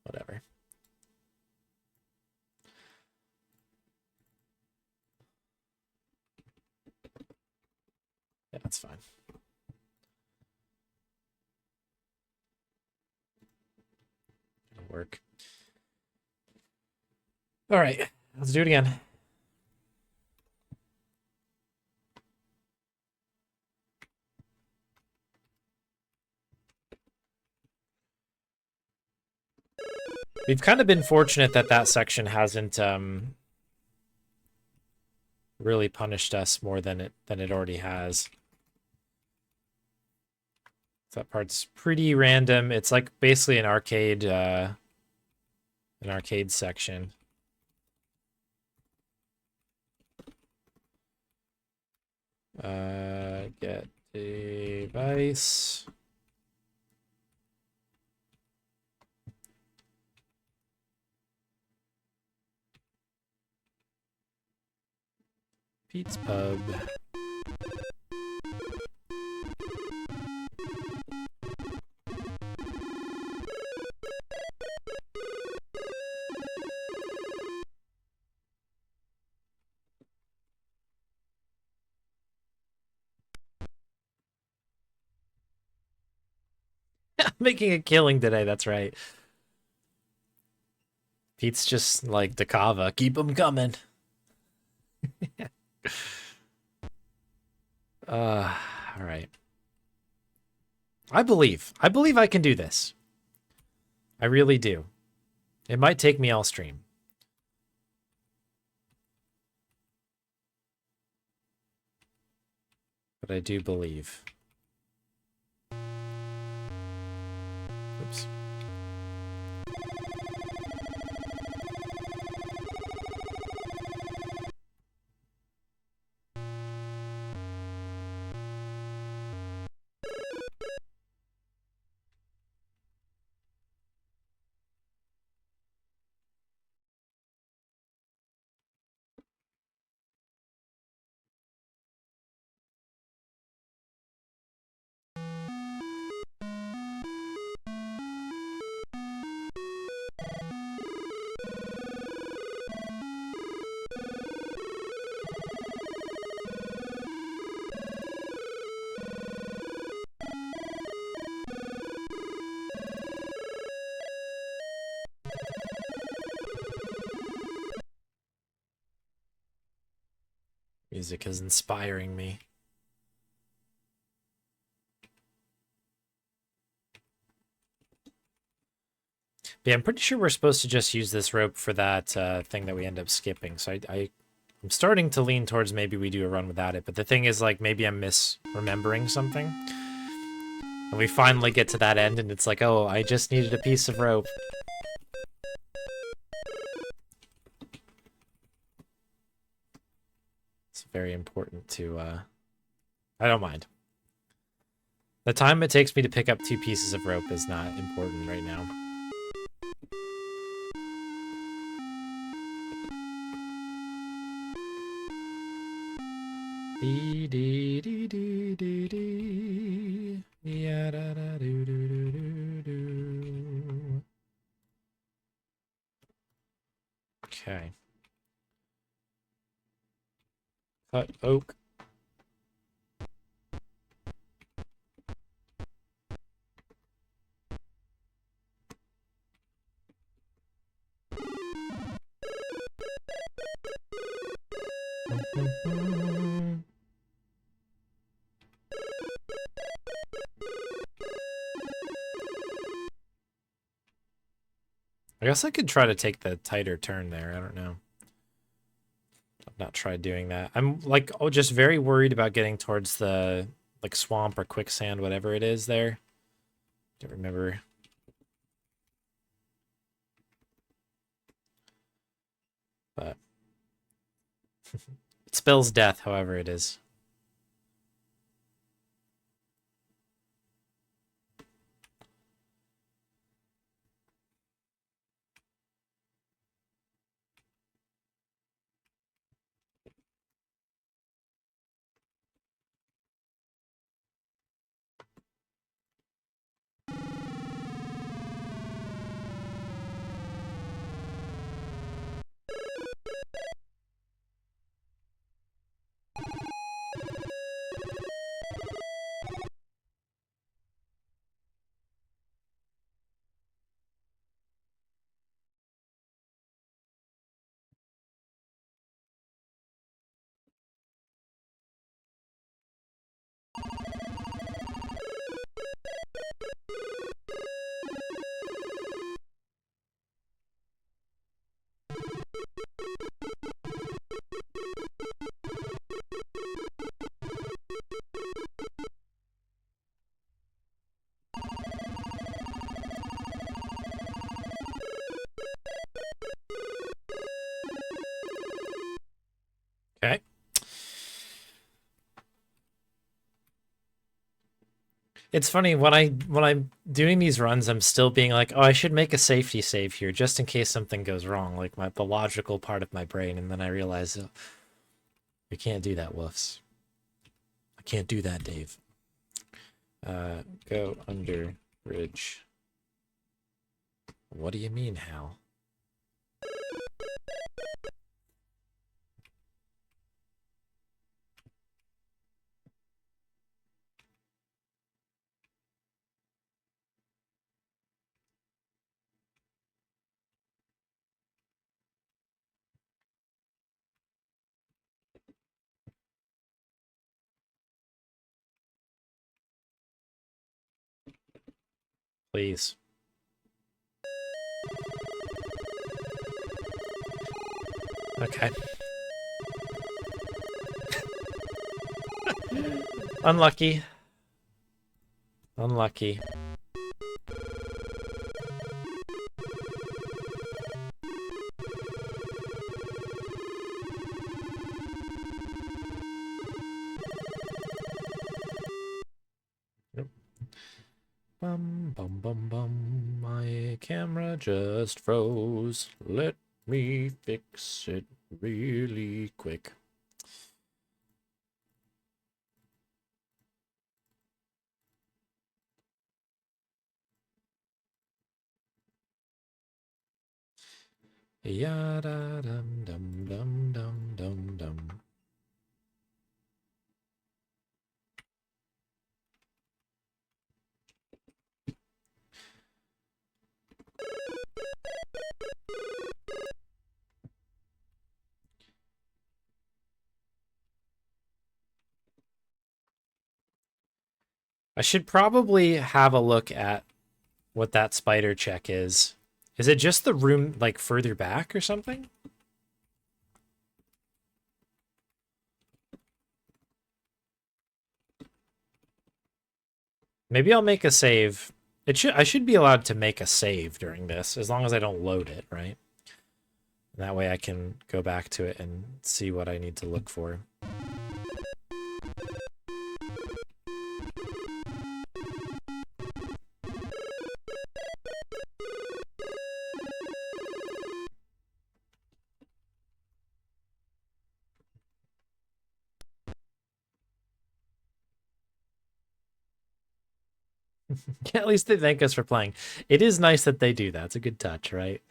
Whatever. Yeah, that's fine. It'll work. All right, let's do it again. We've kind of been fortunate that that section hasn't really punished us more than it already has. That part's pretty random. It's like basically an arcade section. Get device. Pete's Pub. Making a killing today, that's right. Pete's just like Dakava. Keep them coming. All right. I believe I can do this. I really do. It might take me all stream. but I do believe. Oops. Music is inspiring me. But yeah, I'm pretty sure we're supposed to just use this rope for that thing that we end up skipping. So I'm starting to lean towards maybe we do a run without it. But the thing is, like, maybe I'm misremembering something. And we finally get to that end, and it's like, oh, I just needed a piece of rope. It's very important to, I don't mind. The time it takes me to pick up 2 pieces of rope is not important right now. Dee dee dee dee dee dee. Yeah, da, da, do, do, do, do, do. Okay. Cut oak. I guess I could try to take the tighter turn there. I don't know. I've not tried doing that. I'm like, oh, just very worried about getting towards the like swamp or quicksand, whatever it is there. Don't remember. But it spells death, however it is. Okay. It's funny when I'm doing these runs, I'm still being like, oh, I should make a safety save here just in case something goes wrong, like the logical part of my brain, and then I realize, oh, we can't do that, woofs. I can't do that, Dave. Go under bridge. What do you mean, Hal? Please. Okay. Unlucky. Unlucky. Nope. Bum, bum, bum, bum. My camera just froze. Let me fix it really quick. Ya da dum dum dum dum dum dum. I should probably have a look at what that spider check is. Is it just the room like further back or something? Maybe I'll make a save. I should be allowed to make a save during this as long as I don't load it, right? That way I can go back to it and see what I need to look for. At least they thank us for playing. It is nice that they do that. It's a good touch, right?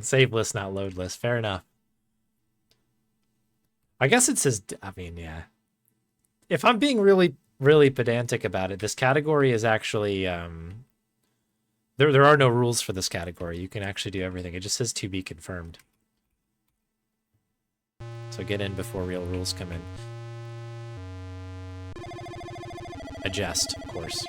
Save list, not load list. Fair enough. I guess it says, I mean, yeah. If I'm being really, really pedantic about it, this category is actually, there are no rules for this category. You can actually do everything. It just says to be confirmed. So get in before real rules come in. A jest, of course.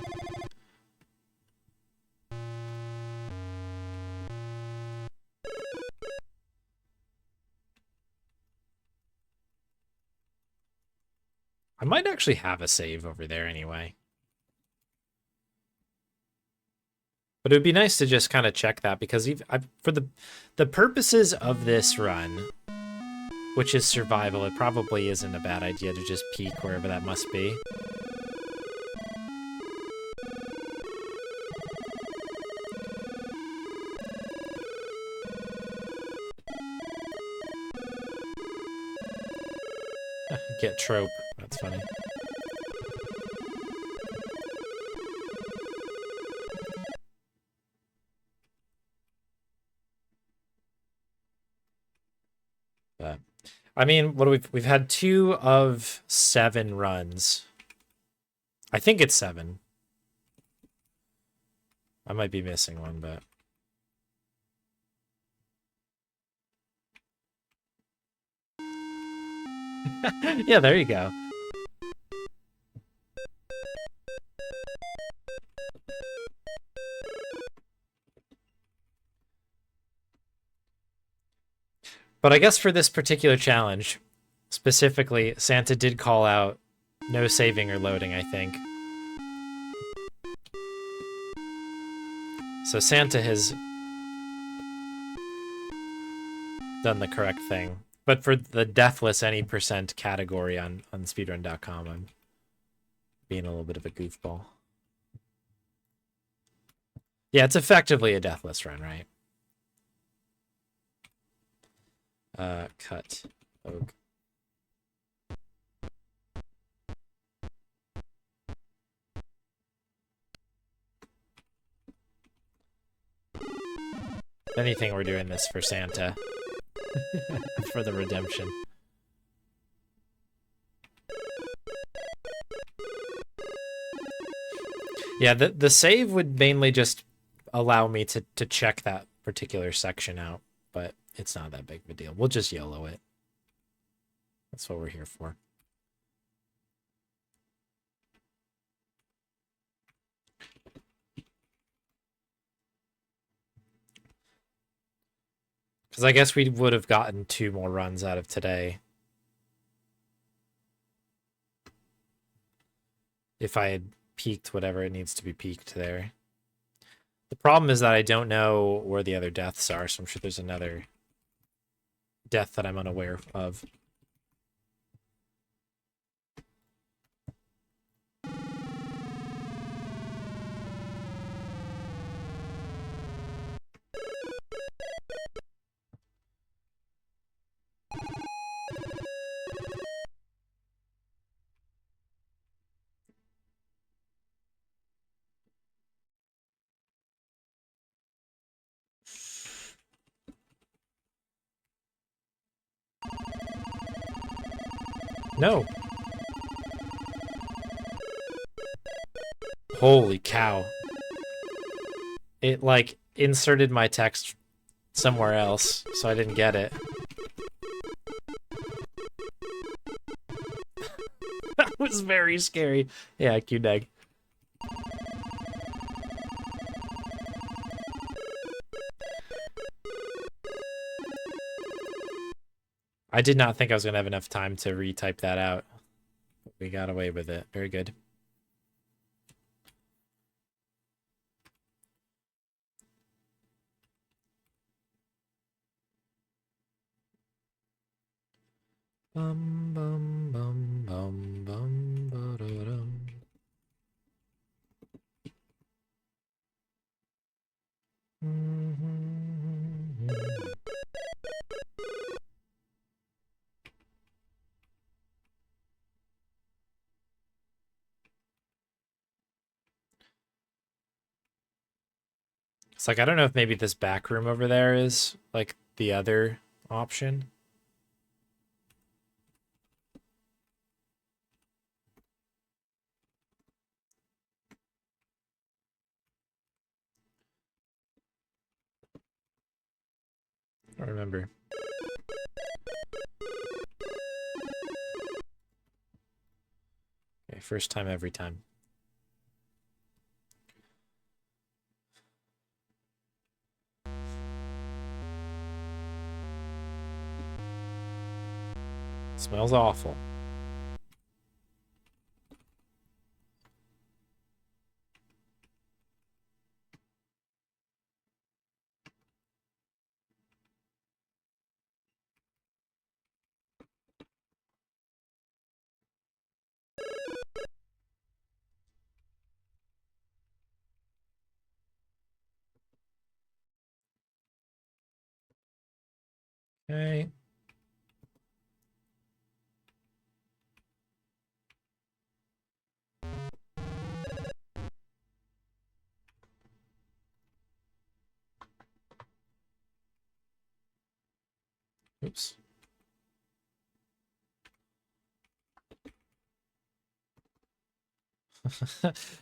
I might actually have a save over there anyway. But it would be nice to just kind of check that because for the purposes of this run, which is survival, it probably isn't a bad idea to just peek wherever that must be. Get trope. That's funny. But I mean, what we've had 2 of 7 runs. I think it's 7. I might be missing one, but yeah, there you go. But I guess for this particular challenge, specifically, Santa did call out no saving or loading, I think. So Santa has done the correct thing. But for the deathless any % category on speedrun.com, I'm being a little bit of a goofball. Yeah, it's effectively a deathless run, right? Cut. Oak. If anything, we're doing this for Santa. For the redemption. Yeah, the save would mainly just allow me to check that particular section out, but it's not that big of a deal. We'll just YOLO it. That's what we're here for. Because I guess we would have gotten 2 more runs out of today. If I had peaked whatever it needs to be peaked there. The problem is that I don't know where the other deaths are, so I'm sure there's another death that I'm unaware of. No. Holy cow. It, like, inserted my text somewhere else, so I didn't get it. That was very scary. Yeah, Q-Neg. I did not think I was going to have enough time to retype that out. We got away with it. Very good. Bum bum bum bum bum ba-da-dum. It's like, I don't know if maybe this back room over there is like the other option. I don't remember. Okay, first time every time. Smells awful. Okay. Oops.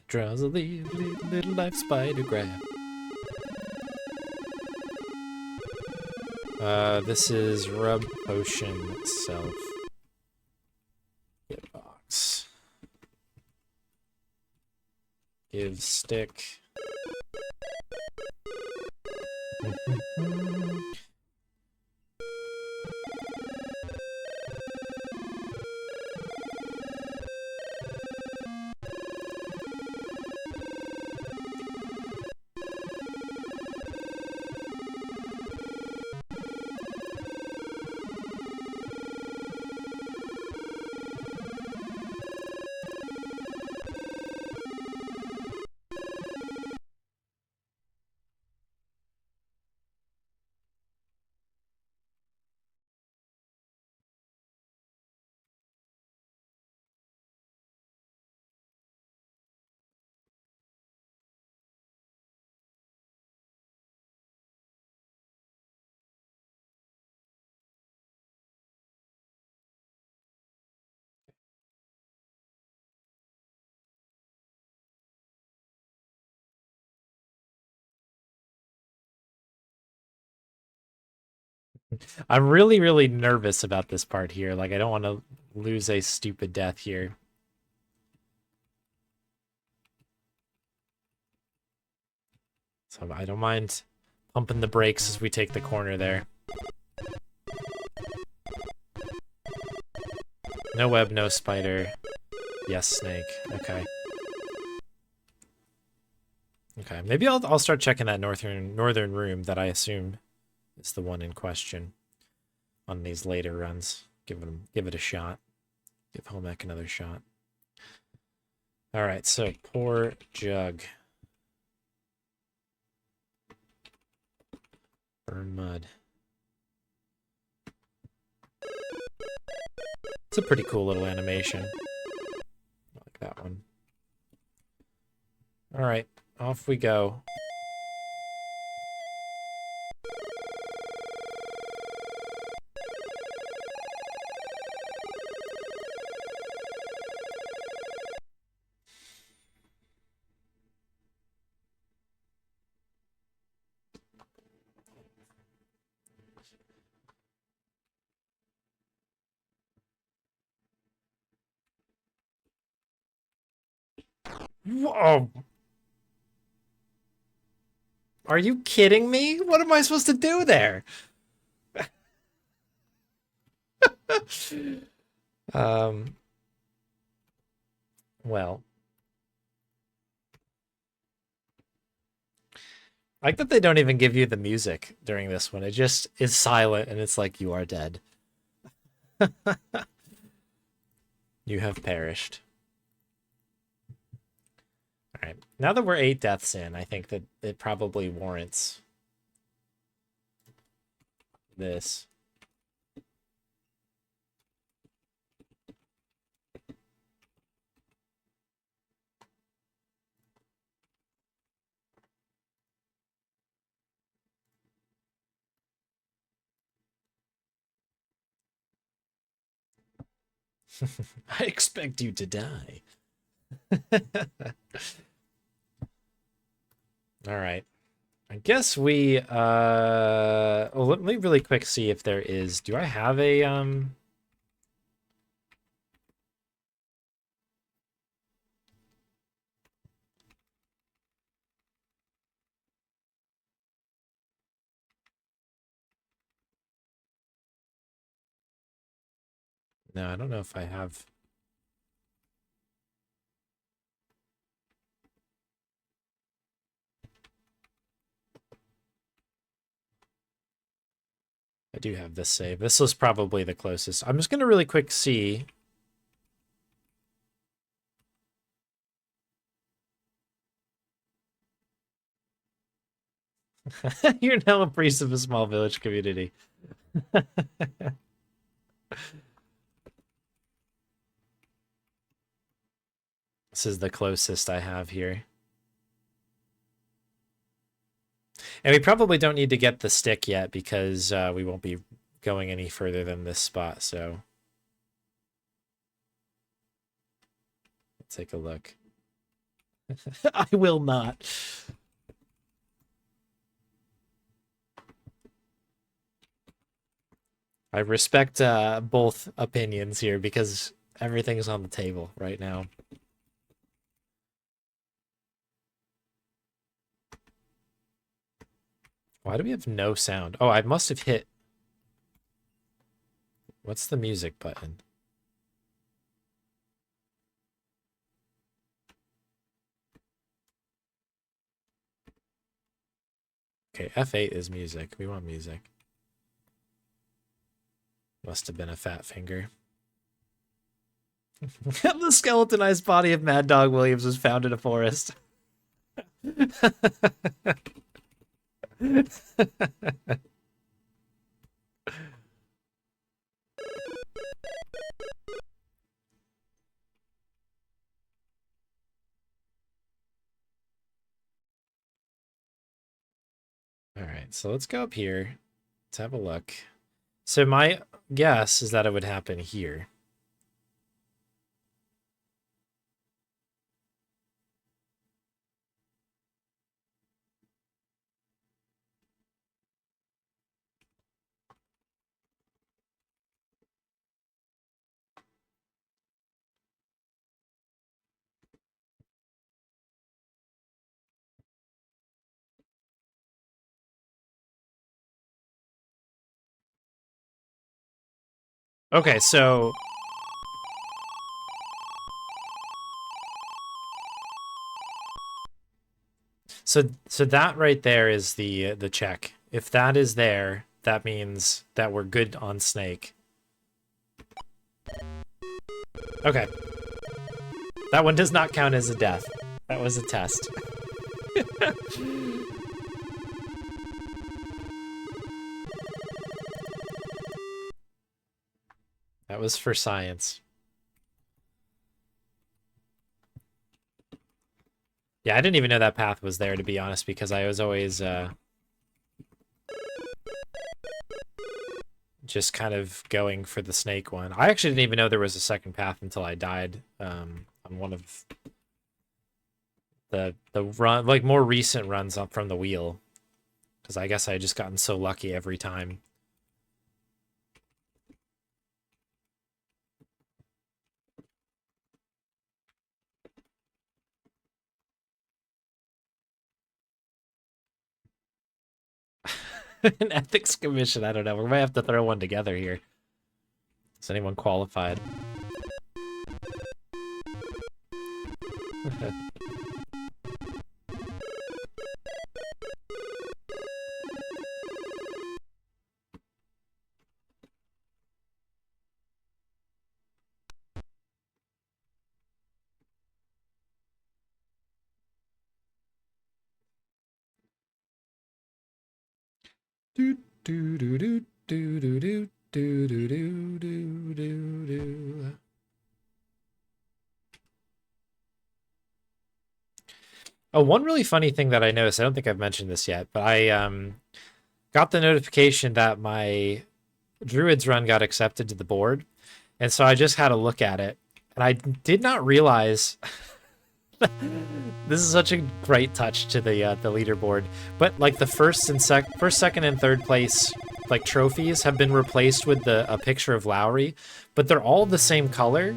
Drowsily, little life spider grab. This is rub potion itself. Get box. Give stick. I'm really, really nervous about this part here. Like, I don't want to lose a stupid death here. So I don't mind pumping the brakes as we take the corner there. No web, no spider. Yes, snake. Okay. Okay. Maybe I'll start checking that northern room that I assume is the one in question on these later runs. Give it a shot. Give home ec another shot. All right. So poor Jug. Burn mud. It's a pretty cool little animation. I like that one. All right, off we go. Whoa! Are you kidding me? What am I supposed to do there? um. Well, I like that they don't even give you the music during this one. It just is silent, and it's like you are dead. You have perished. All right. Now that we're 8 deaths in, I think that it probably warrants this. I expect you to die. All right. I guess we well, let me really quick see if there is. Do I have a No, I don't know if I have. I do have this save. This was probably the closest. I'm just gonna really quick see. You're now a priest of a small village community. This is the closest I have here. And we probably don't need to get the stick yet because we won't be going any further than this spot, so let's take a look. I will not. I respect both opinions here because everything's on the table right now. Why do we have no sound? Oh, I must have hit. What's the music button? Okay, F8 is music. We want music. Must have been a fat finger. The skeletonized body of Maddog Williams was found in a forest. All right, so let's go up here. Let's have a look. So my guess is that it would happen here. Okay, so so that right there is the check. If that is there, that means that we're good on Snake. Okay. That one does not count as a death. That was a test. That was for science. Yeah, I didn't even know that path was there, to be honest, because I was always just kind of going for the snake one. I actually didn't even know there was a second path until I died on one of the run, like more recent runs up from the wheel, because I guess I had just gotten so lucky every time. An ethics commission, I don't know. We might have to throw one together here. Is anyone qualified? Do do do do do do do do do do do do do. Oh, one really funny thing that I noticed, I don't think I've mentioned this yet, but I got the notification that my Druid's run got accepted to the board, and so I just had a look at it, and I did not realize this is such a great touch to the leaderboard, but like the first, second, and third place like trophies have been replaced with a picture of Lowry, but they're all the same color.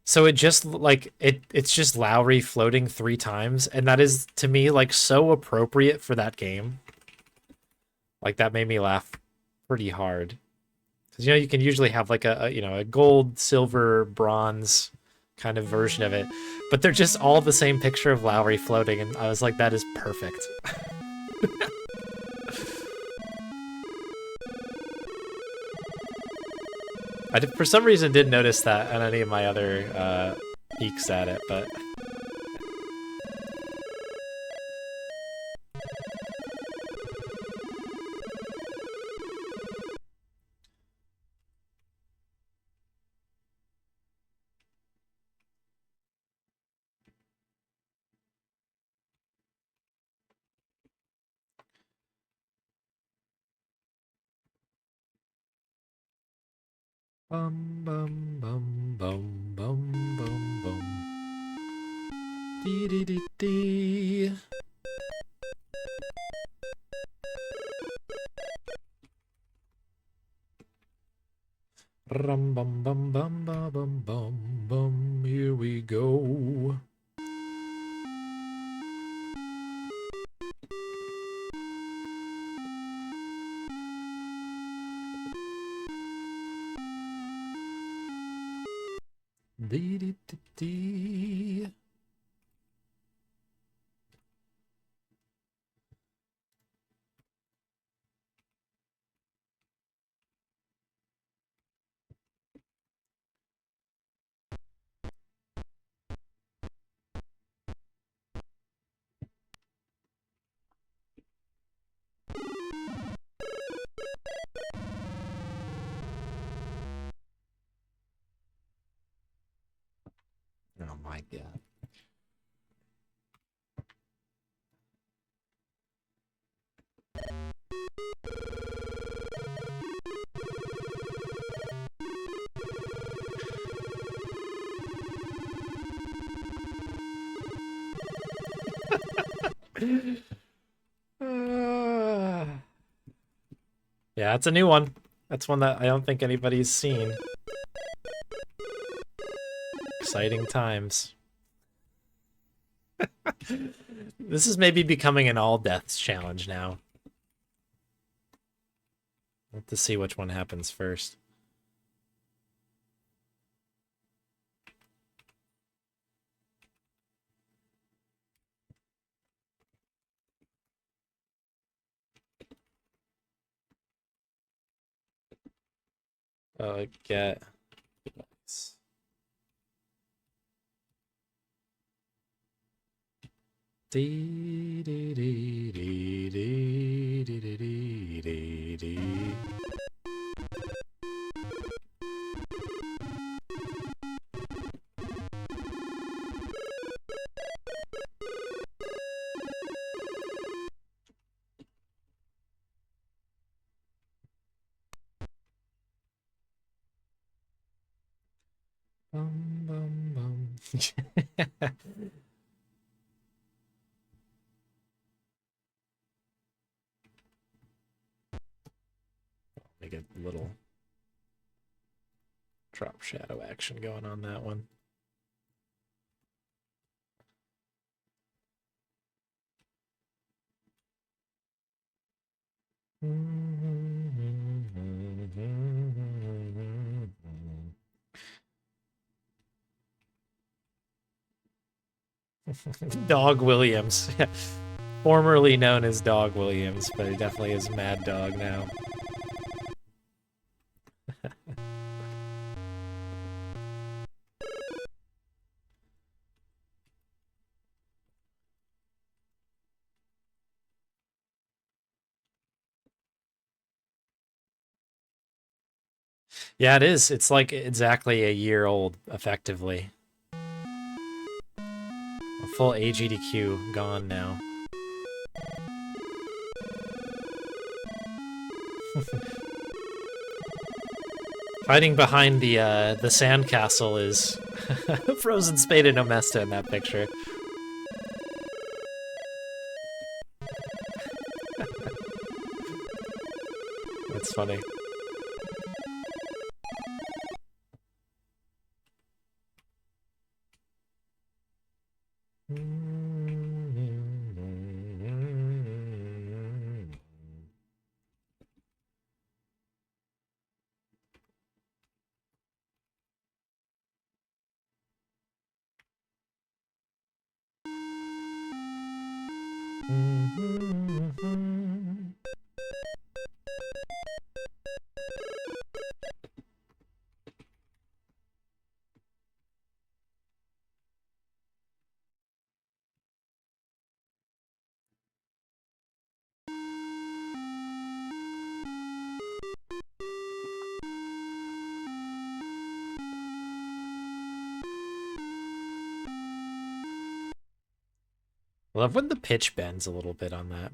So it just like it's just Lowry floating 3 times, and that is to me like so appropriate for that game. Like that made me laugh pretty hard. Because you can usually have like a gold, silver, bronze kind of version of it, but they're just all the same picture of Lowry floating, and I was like, that is perfect. For some reason didn't notice that on any of my other peeks at it, but bum bum bum bum bum bum bum. Dee dee dee dee. Rum bum bum bum bum bum bum bum. Here we go. Dee dee dee dee. Oh my god. Yeah, it's a new one. That's one that I don't think anybody's seen. Exciting times. This is maybe becoming an all deaths challenge now. to see which one happens first. Get device. Dee dee dee dee dee dee dee dee dee. Bum bum bum. Make a little drop shadow action going on that one. Dog Williams. Formerly known as Dog Williams, but it definitely is Mad Dog now. Yeah, it is. It's like exactly a year old, effectively. A full AGDQ gone now. Hiding behind the sandcastle is Frozen Spade and Omesta in that picture. That's funny. I love when the pitch bends a little bit on that.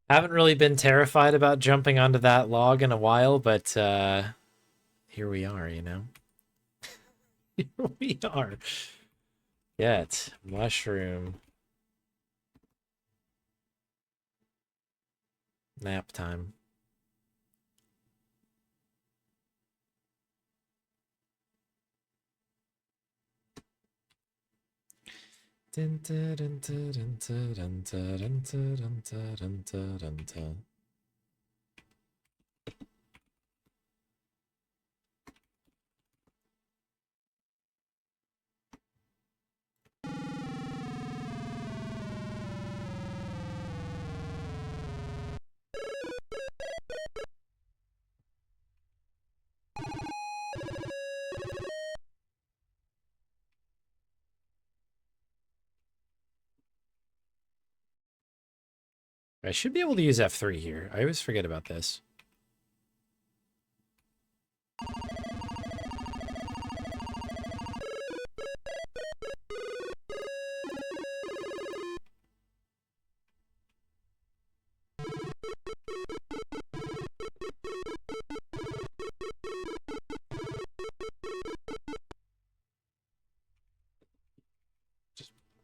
Haven't really been terrified about jumping onto that log in a while, but here we are, you know? Here we are. Get mushroom. Nap time. I should be able to use F3 here. I always forget about this.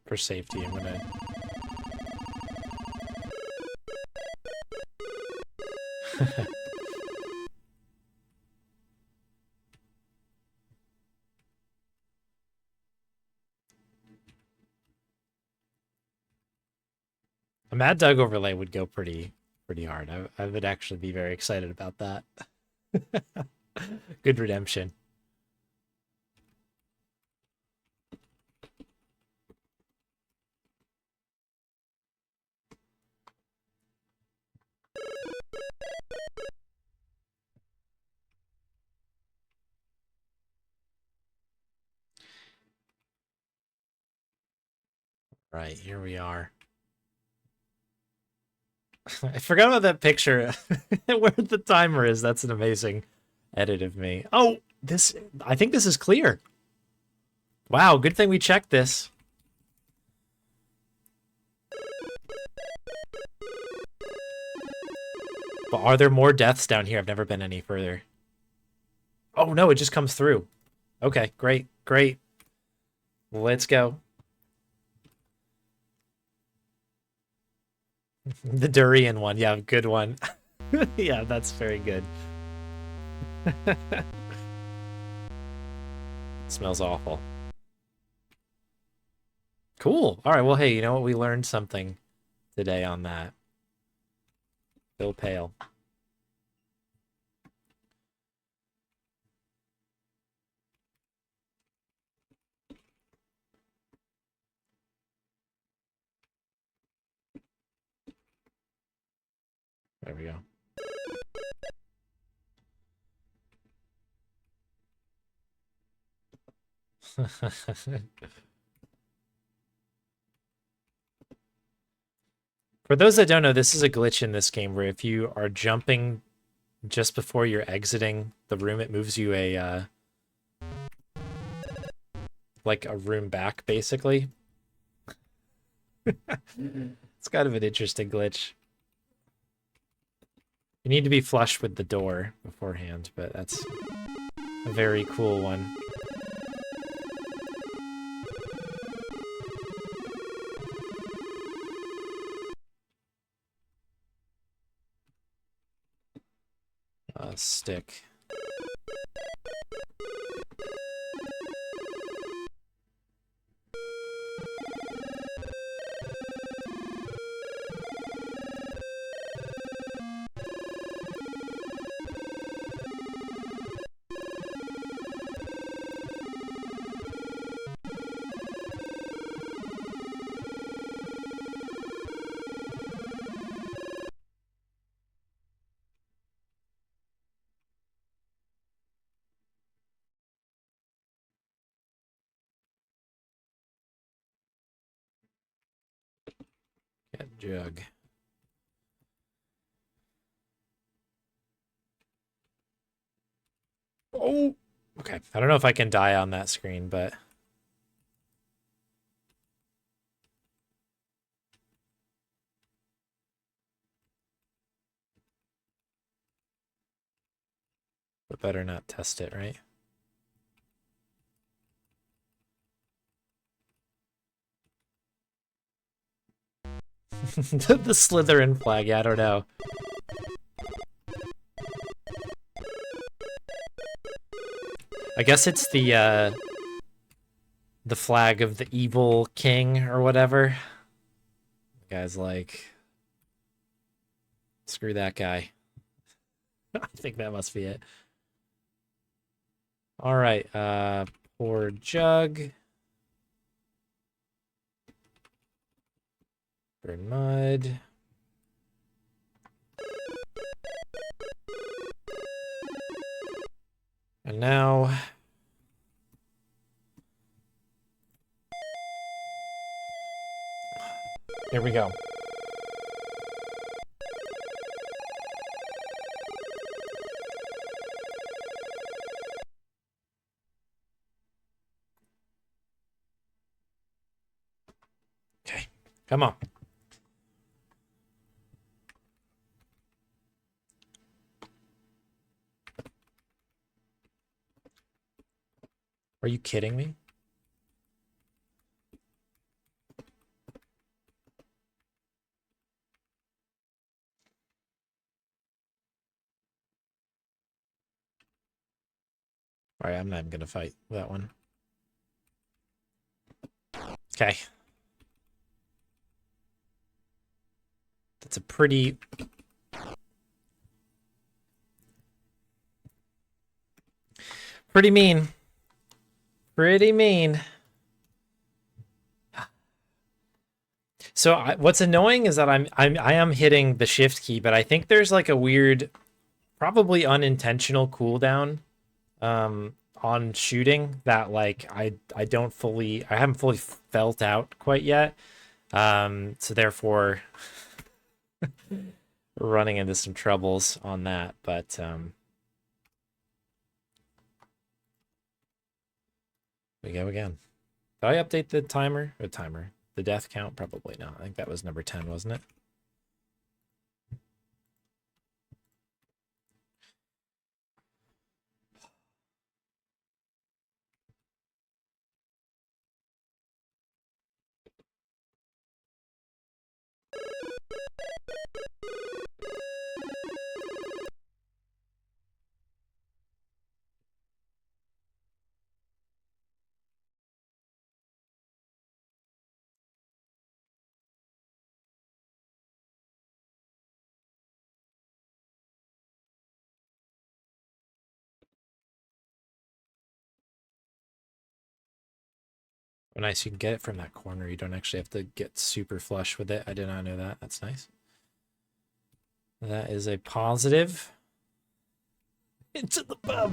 for safety, I'm gonna... A Mad Dog overlay would go pretty hard. I would actually be very excited about that. Good redemption. Right, here we are. I forgot about that picture where the timer is. That's an amazing edit of me. Oh, I think this is clear. Wow, good thing we checked this. But are there more deaths down here? I've never been any further. Oh no, it just comes through. Okay, great, great. Let's go. The durian one, yeah, good one. Yeah, that's very good. Smells awful. Cool. All right, well, hey, you know what? We learned something today on that. Bill Pale. There we go. For those that don't know, this is a glitch in this game where if you are jumping just before you're exiting the room, it moves you like a room back, basically. It's kind of an interesting glitch. You need to be flush with the door beforehand, but that's a very cool one. Stick. Get jug. Oh! Okay, I don't know if I can die on that screen, but... But better not test it, right? The Slytherin flag, yeah, I don't know. I guess it's the flag of the evil king or whatever. The guy's like, screw that guy. I think that must be it. All right, pour jug. Burn mud. And now... Here we go. Okay, come on. Are you kidding me? Alright, I'm not even gonna fight that one. Okay. That's a pretty... Pretty mean. Pretty mean. So what's annoying is that I am hitting the shift key, but I think there's like a weird, probably unintentional cooldown on shooting that like I haven't fully felt out quite yet. So therefore running into some troubles on that, but we go again. Did I update the timer? The death count? Probably not. I think that was number 10, wasn't it? Oh, nice. You can get it from that corner. You don't actually have to get super flush with it. I did not know that. That's nice. That is a positive. Into the pub.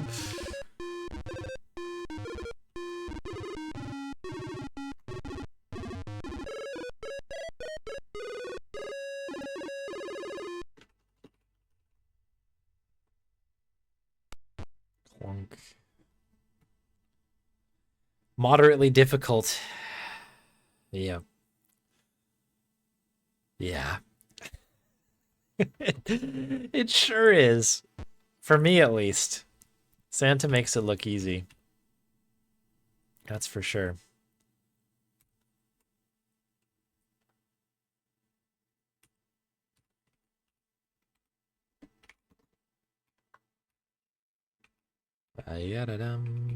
Clunk. Moderately difficult. Yeah. Yeah. It sure is. For me, at least. Santa makes it look easy. That's for sure. Ba-ya-da-dum.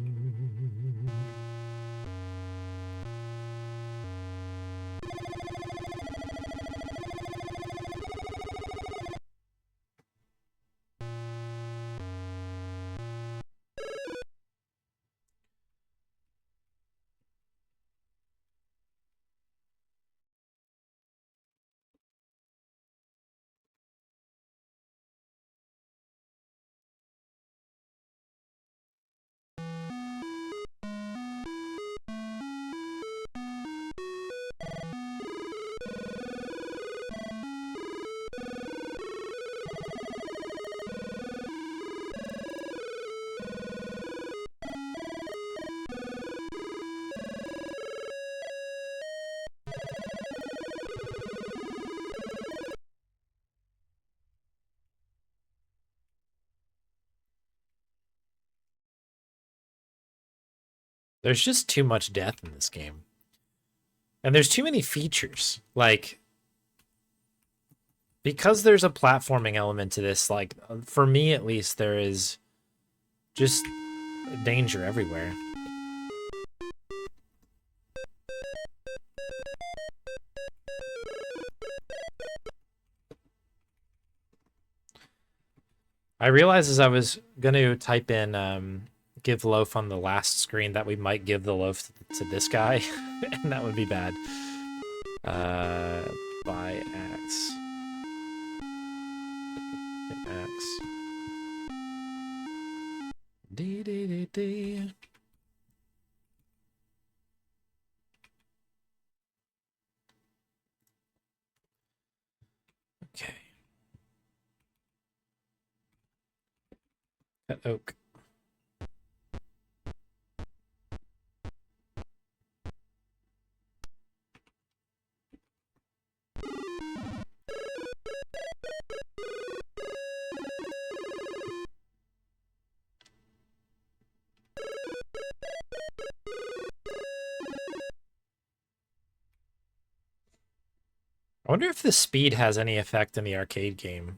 There's just too much death in this game. And there's too many features. Like, because there's a platforming element to this, like, for me at least, there is just danger everywhere. I realized as I was going to type in give loaf on the last screen that we might give the loaf to this guy, and that would be bad. Buy axe. Axe. D. Okay. Cut oak. I wonder if the speed has any effect in the arcade game.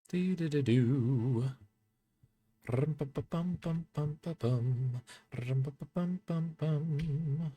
Do do do do. Rum pa pa bum bum bum ba bum. Rum pa pa bum bum bum.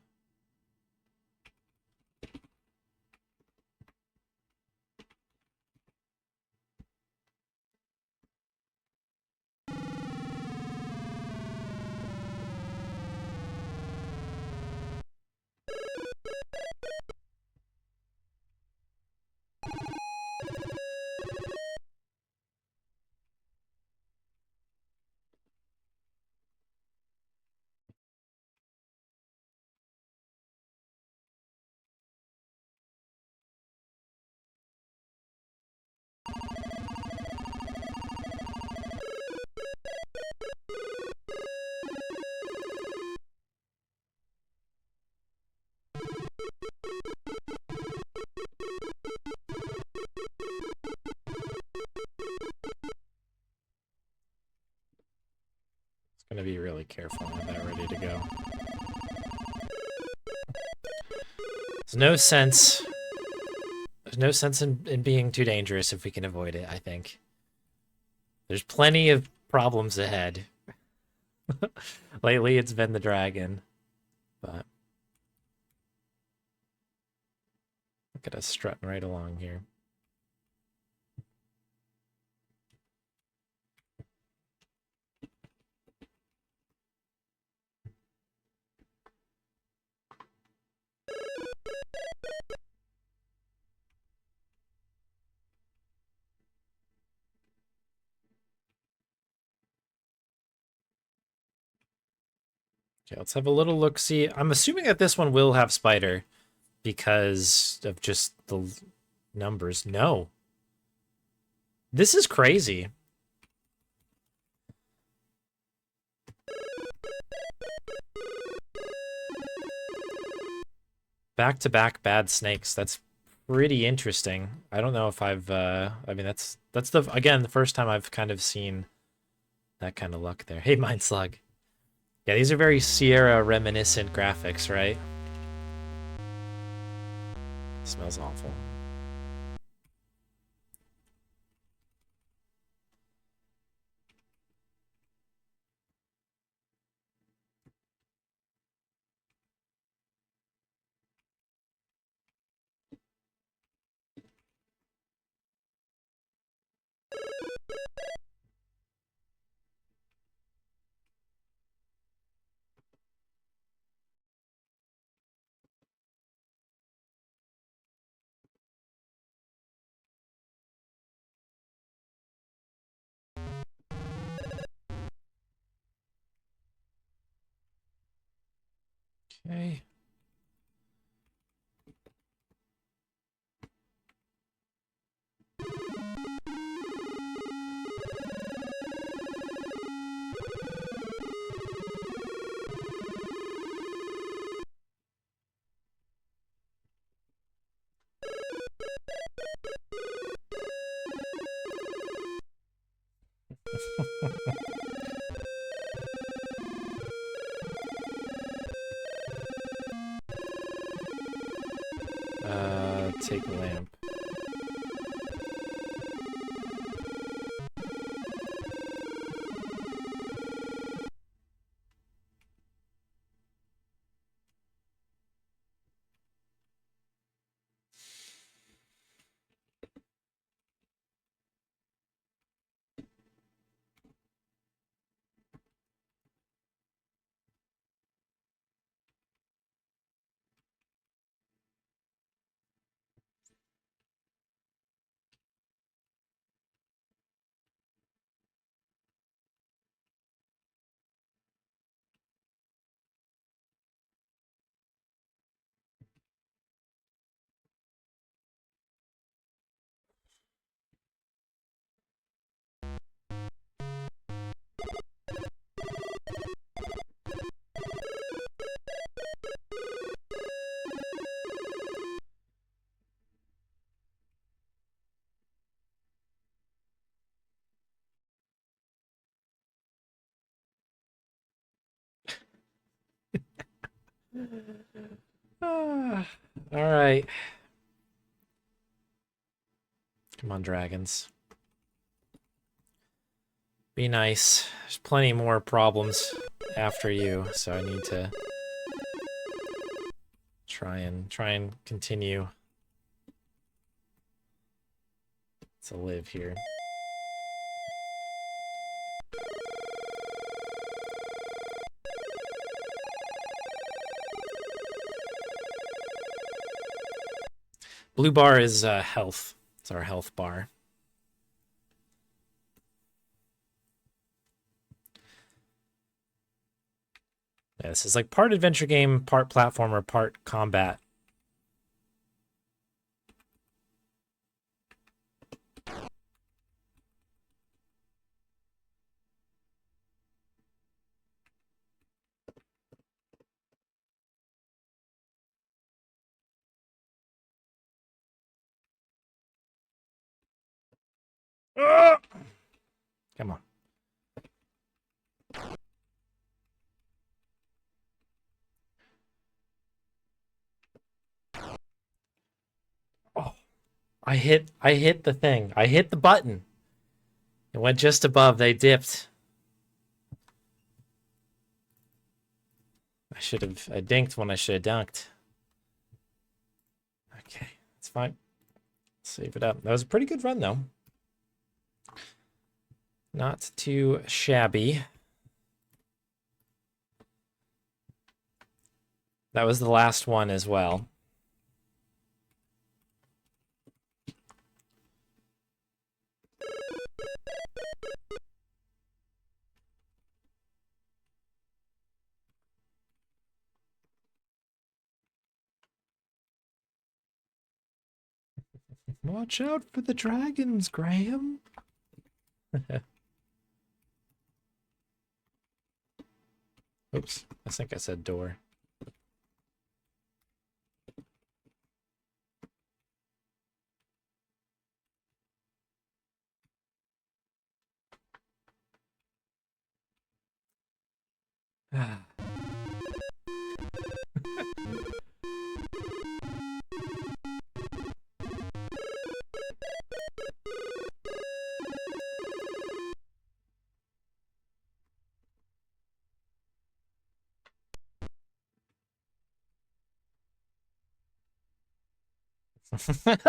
Gonna be really careful when they're ready to go. There's no sense. There's no sense in being too dangerous if we can avoid it, I think. There's plenty of problems ahead. Lately it's been the dragon. But look at us strutting right along here. Okay, let's have a little look-see. I'm assuming that this one will have spider because of just the numbers. No. This is crazy. Back-to-back bad snakes. That's pretty interesting. I don't know if I've I mean that's the first time I've kind of seen that kind of luck there. Hey, Mind Slug. Yeah, these are very Sierra reminiscent graphics, right? Smells awful. Okay. Take lamp. All right. Come on, dragons. Be nice. There's plenty more problems after you, so I need to try and continue to live here. Blue bar is health. It's our health bar. Yeah, this is like part adventure game, part platformer, part combat. Come on. Oh, I hit the thing. I hit the button. It went just above. They dipped. I dinked when I should have dunked. Okay, it's fine. Save it up. That was a pretty good run, though. Not too shabby. That was the last one as well. Watch out for the dragons, Graham. Oops, I think I said door.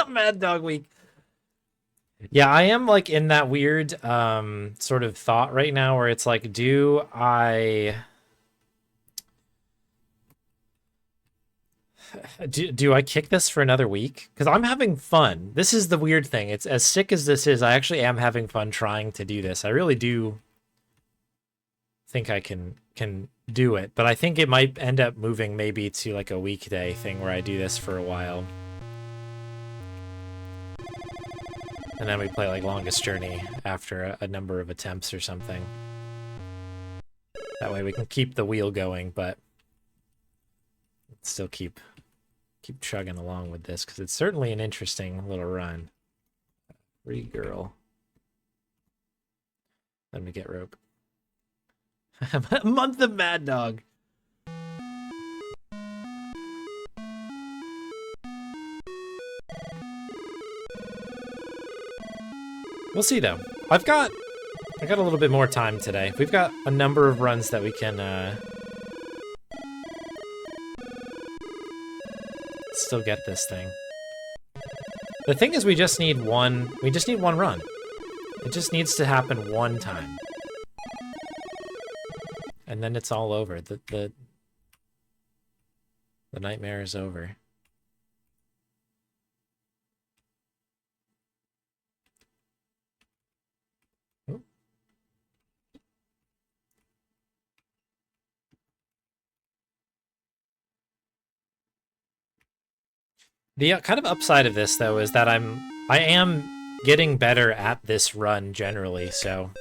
Maddog Week. Yeah, I am like in that weird sort of thought right now where it's like, do I kick this for another week? Because I'm having fun. This is the weird thing. It's as sick as this is, I actually am having fun trying to do this. I really do think I can do it, but I think it might end up moving maybe to like a weekday thing where I do this for a while. And then we play like Longest Journey after a number of attempts or something. That way we can keep the wheel going, but still keep chugging along with this, because it's certainly an interesting little run. Free girl. Let me get rope. Month of Maddog. We'll see though. I got a little bit more time today. We've got a number of runs that we can still get this thing. The thing is, we just need one run. It just needs to happen one time. And then it's all over. The nightmare is over. The kind of upside of this, though, is that I am getting better at this run generally, so...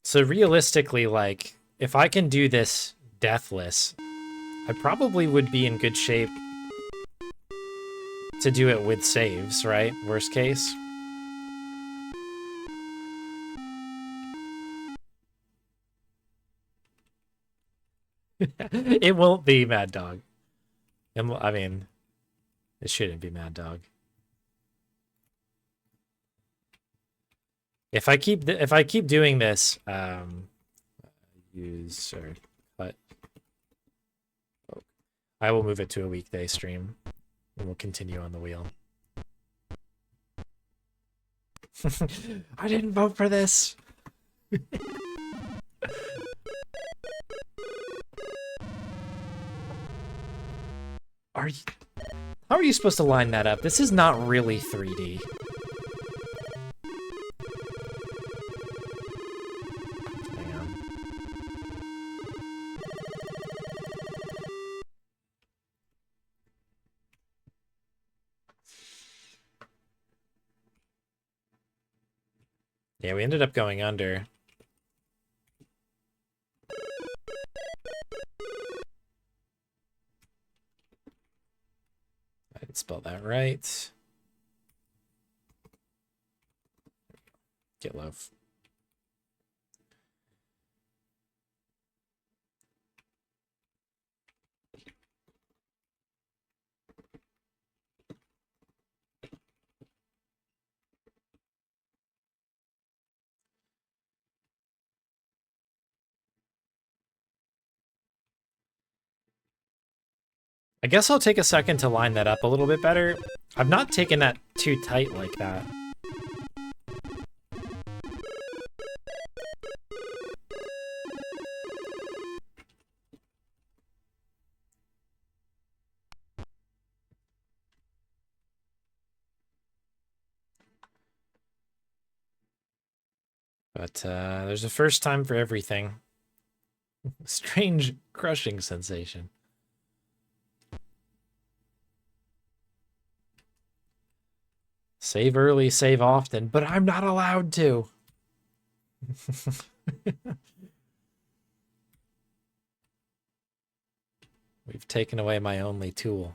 So realistically, like, if I can do this deathless, I probably would be in good shape to do it with saves, right? Worst case. It won't be Maddog. I mean, it shouldn't be Mad Dog. If I keep doing this, use or cut. Oh, I will move it to a weekday stream, and we'll continue on the wheel. I didn't vote for this. Are you? How are you supposed to line that up? This is not really 3D. Hang on. Yeah, we ended up going under. I didn't spell that right. Get loaf. I guess I'll take a second to line that up a little bit better. I've not taken that too tight like that. But there's a first time for everything. Strange crushing sensation. Save early, save often, but I'm not allowed to. We've taken away my only tool.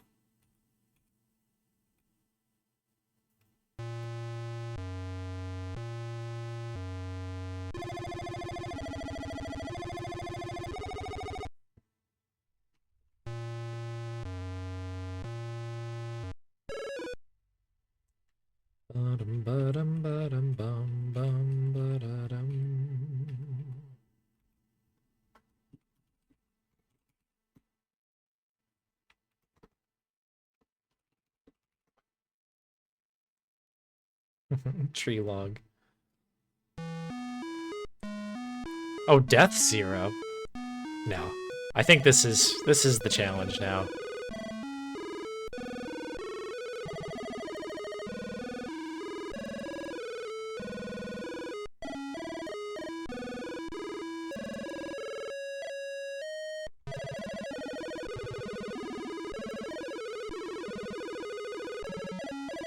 Tree log. Oh, death 0. No. I think this is the challenge now.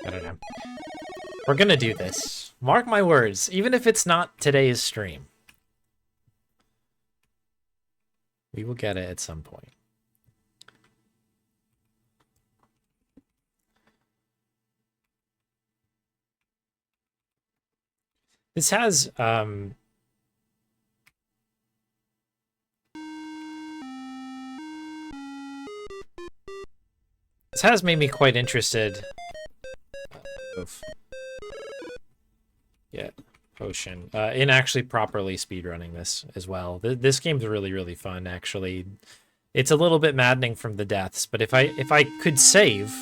I don't know. We're gonna do this. Mark my words, even if it's not today's stream. We will get it at some point. This has made me quite interested. Yeah, potion. In actually properly speedrunning this as well. This game's really, really fun, actually. It's a little bit maddening from the deaths, but if I could save,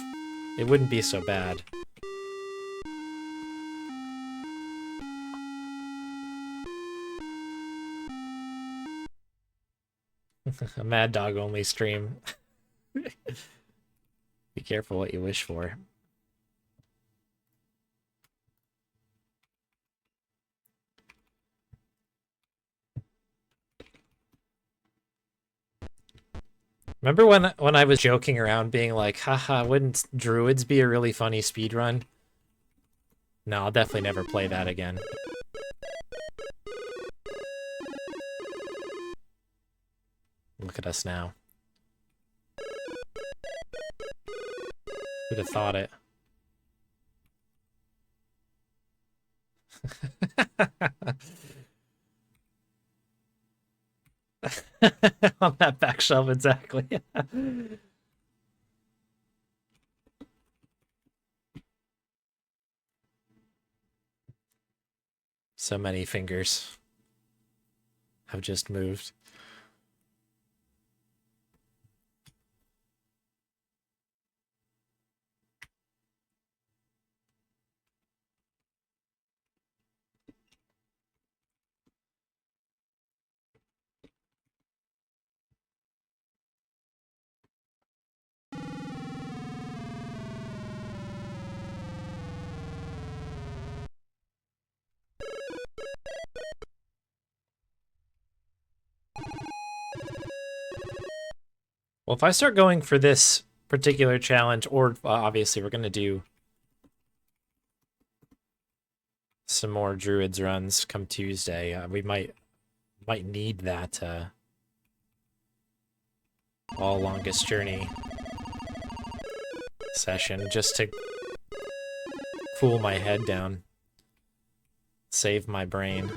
it wouldn't be so bad. A Mad Dog only stream. Be careful what you wish for. Remember when I was joking around being like, haha, wouldn't druids be a really funny speedrun? No, I'll definitely never play that again. Look at us now. Who'd have thought it? On that back shelf, exactly. So many fingers have just moved. Well, if I start going for this particular challenge, or obviously we're going to do some more Druids runs come Tuesday, we might need that all longest journey session just to cool my head down, save my brain.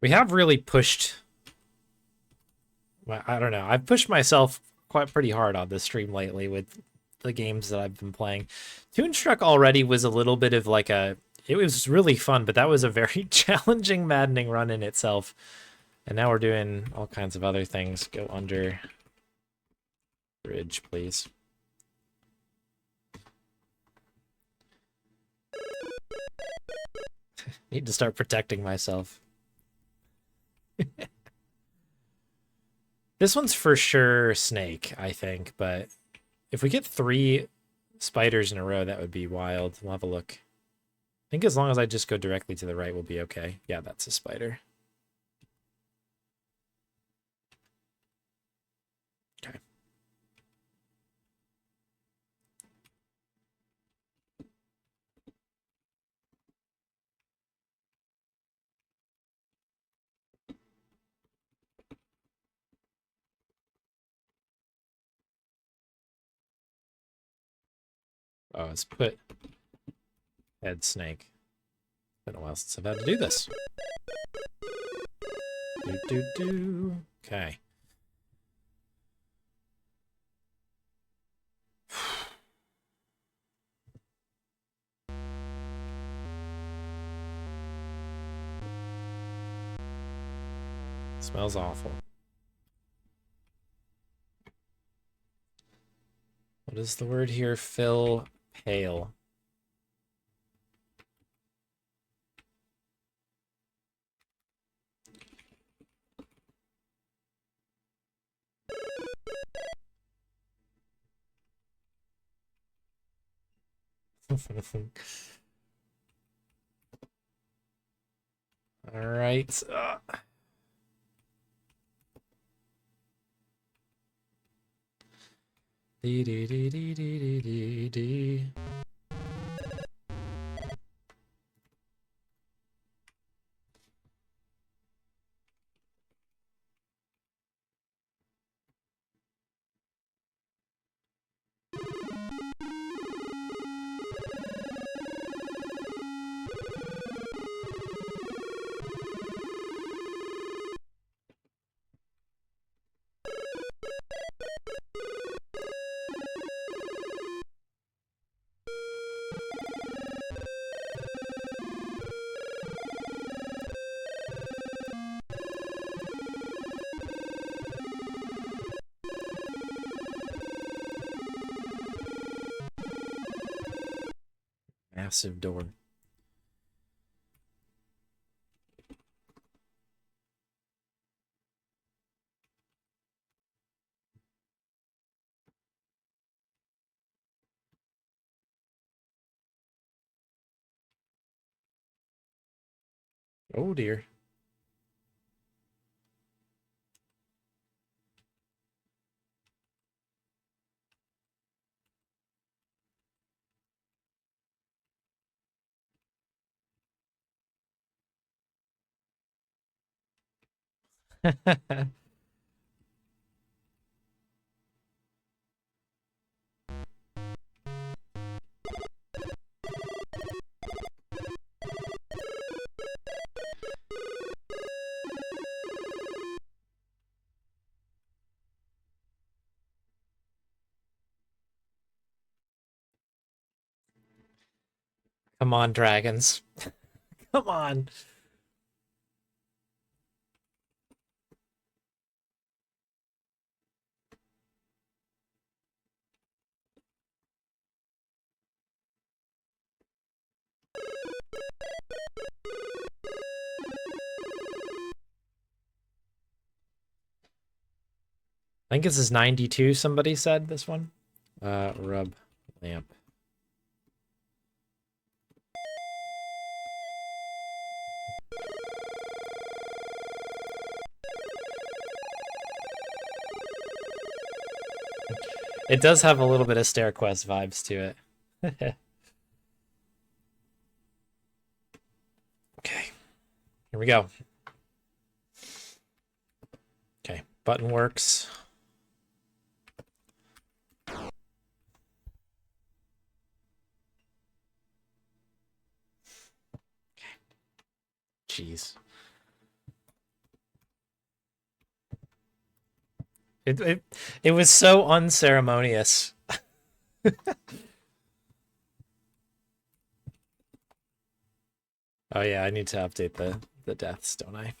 We have really pushed, I don't know, I've pushed myself quite pretty hard on this stream lately with the games that I've been playing. Toonstruck already was a little bit of like it was really fun, but that was a very challenging, maddening run in itself. And now we're doing all kinds of other things. Go under bridge, please. Need to start protecting myself. This one's for sure snake, I think, but if we get 3 spiders in a row, that would be wild. We'll have a look. I think as long as I just go directly to the right, we'll be okay. Yeah, that's a spider. Okay. Oh, let's put head snake. Been a while since I've had to do this. Okay. Smells awful. What is the word here? Fill pale. All right. Dee dee dee dee dee dee dee. Massive door. Oh dear. Come on, dragons. Come on. I think this is 92, somebody said, this one. Rub lamp. It does have a little bit of StairQuest vibes to it. Okay, here we go. Okay, button works. Jeez. It was so unceremonious. Oh yeah, I need to update the deaths, don't I?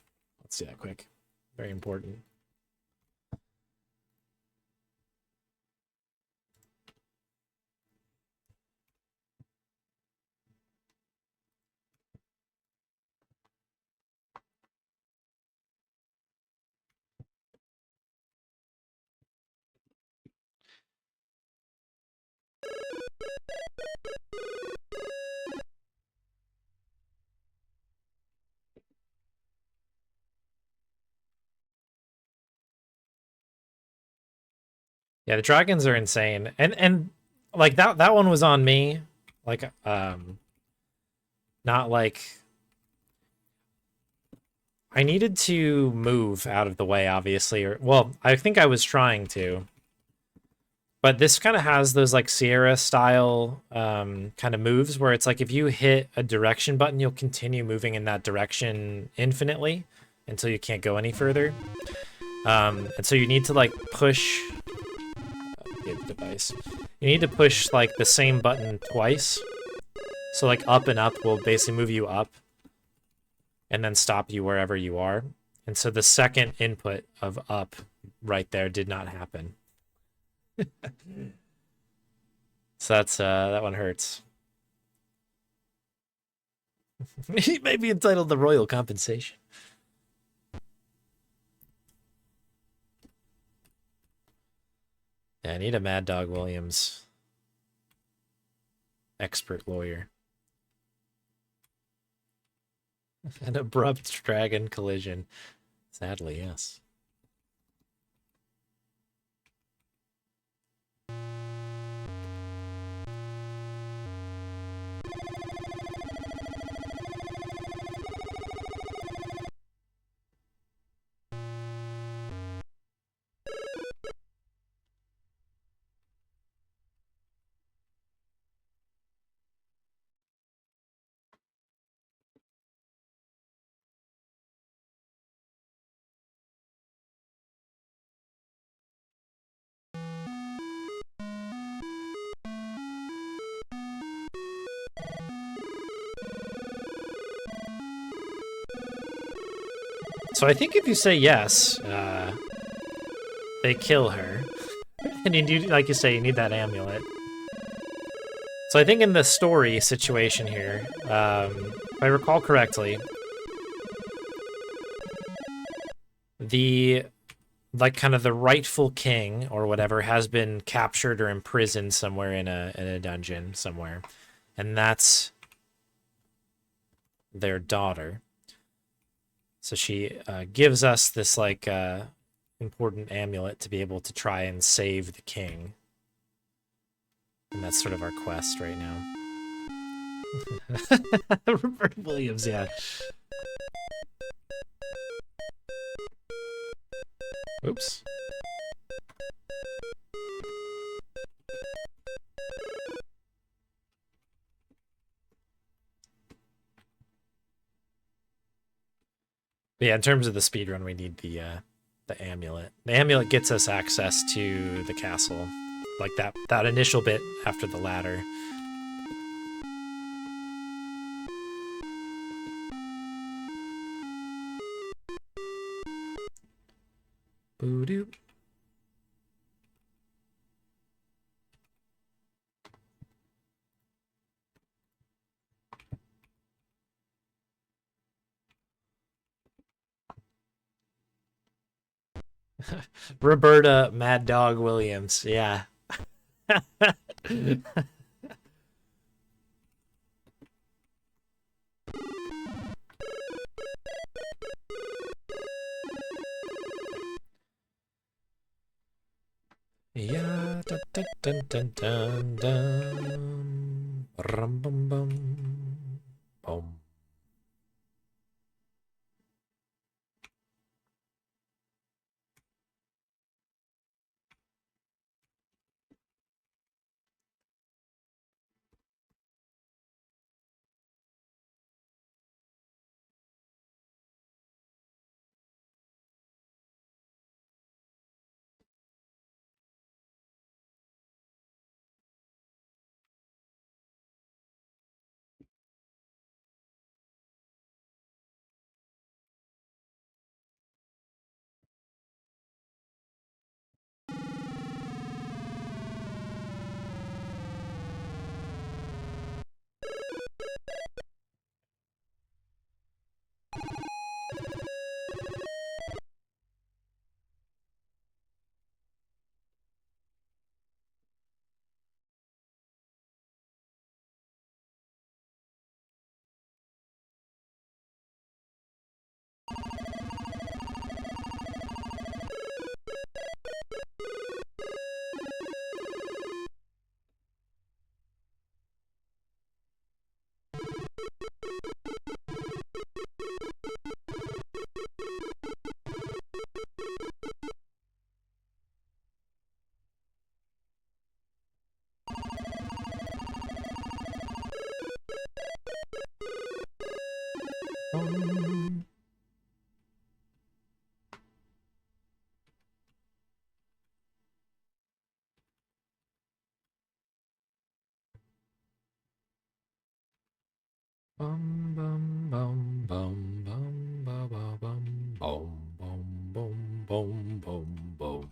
Let's do that quick. Very important. Yeah, the dragons are insane. And like that one was on me. Like not like I needed to move out of the way, obviously, or well, I think I was trying to. But this kind of has those like Sierra style kind of moves where it's like if you hit a direction button, you'll continue moving in that direction infinitely until you can't go any further. And so you need to like push device. You need to push like the same button twice. So like up and up will basically move you up and then stop you wherever you are. And so the second input of up right there did not happen. So that's that one hurts. He may be entitled to royal compensation. Yeah, I need a Maddog Williams expert lawyer. An abrupt dragon collision. Sadly, yes. So I think if you say yes, they kill her. And you do, like you say, you need that amulet. So I think in the story situation here, if I recall correctly, the like kind of the rightful king or whatever has been captured or imprisoned somewhere in a dungeon somewhere, and that's their daughter. So she gives us this like important amulet to be able to try and save the king. And that's sort of our quest right now. Robert Williams, yeah. Oops. But yeah, in terms of the speedrun, we need the amulet. The amulet gets us access to the castle. Like that initial bit after the ladder. Boo-doo. Roberta Maddog Williams, yeah. Yeah, dun dun dun dun dun dun. Rum bum bum. Boom. Bum bum bum bum bum bum bum bum bum bum bum bum bum.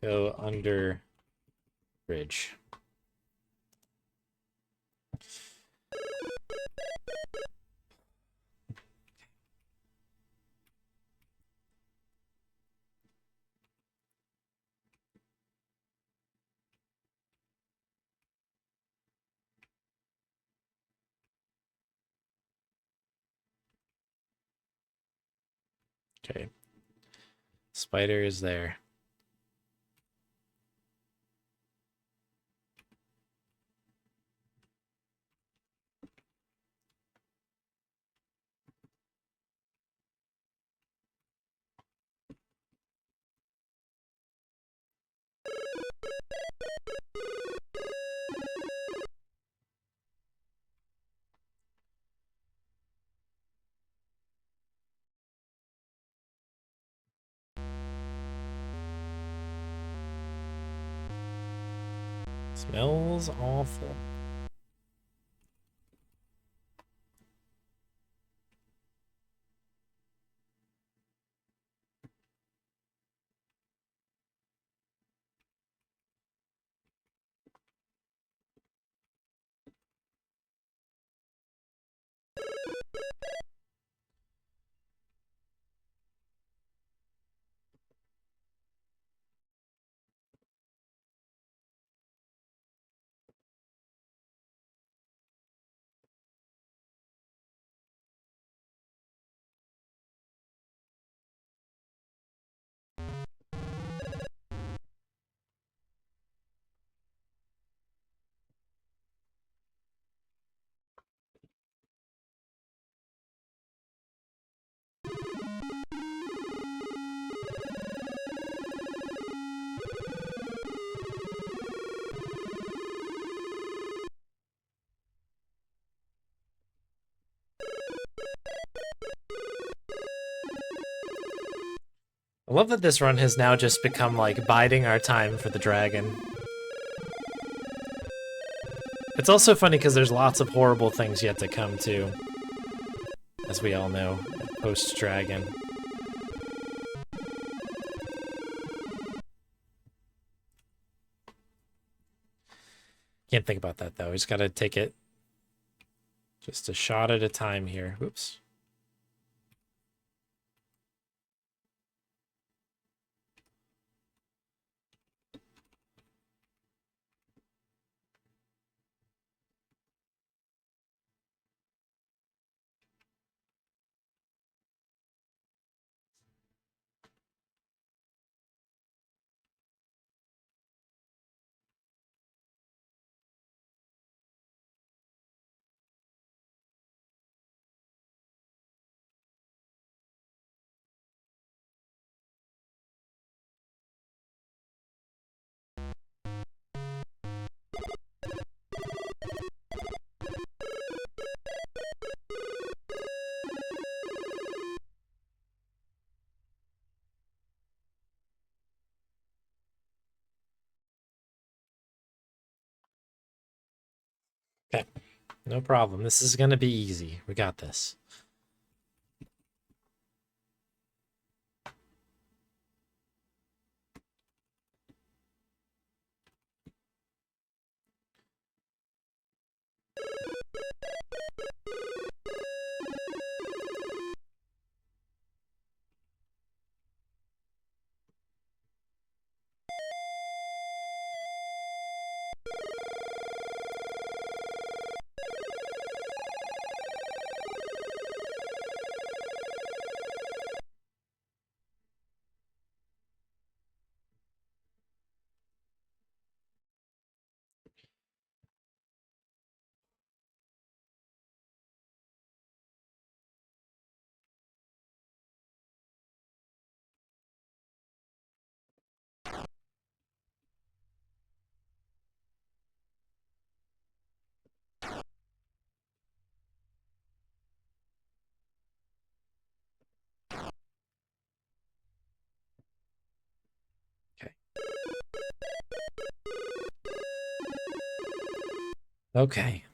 Go under bridge. Okay. Spider is there. Smells awful. I love that this run has now just become like biding our time for the dragon. It's also funny because there's lots of horrible things yet to come too, as we all know, post-dragon. Can't think about that, though. We just got to take it just a shot at a time here. Whoops. Okay, no problem. This is going to be easy. We got this. Okay. Okay.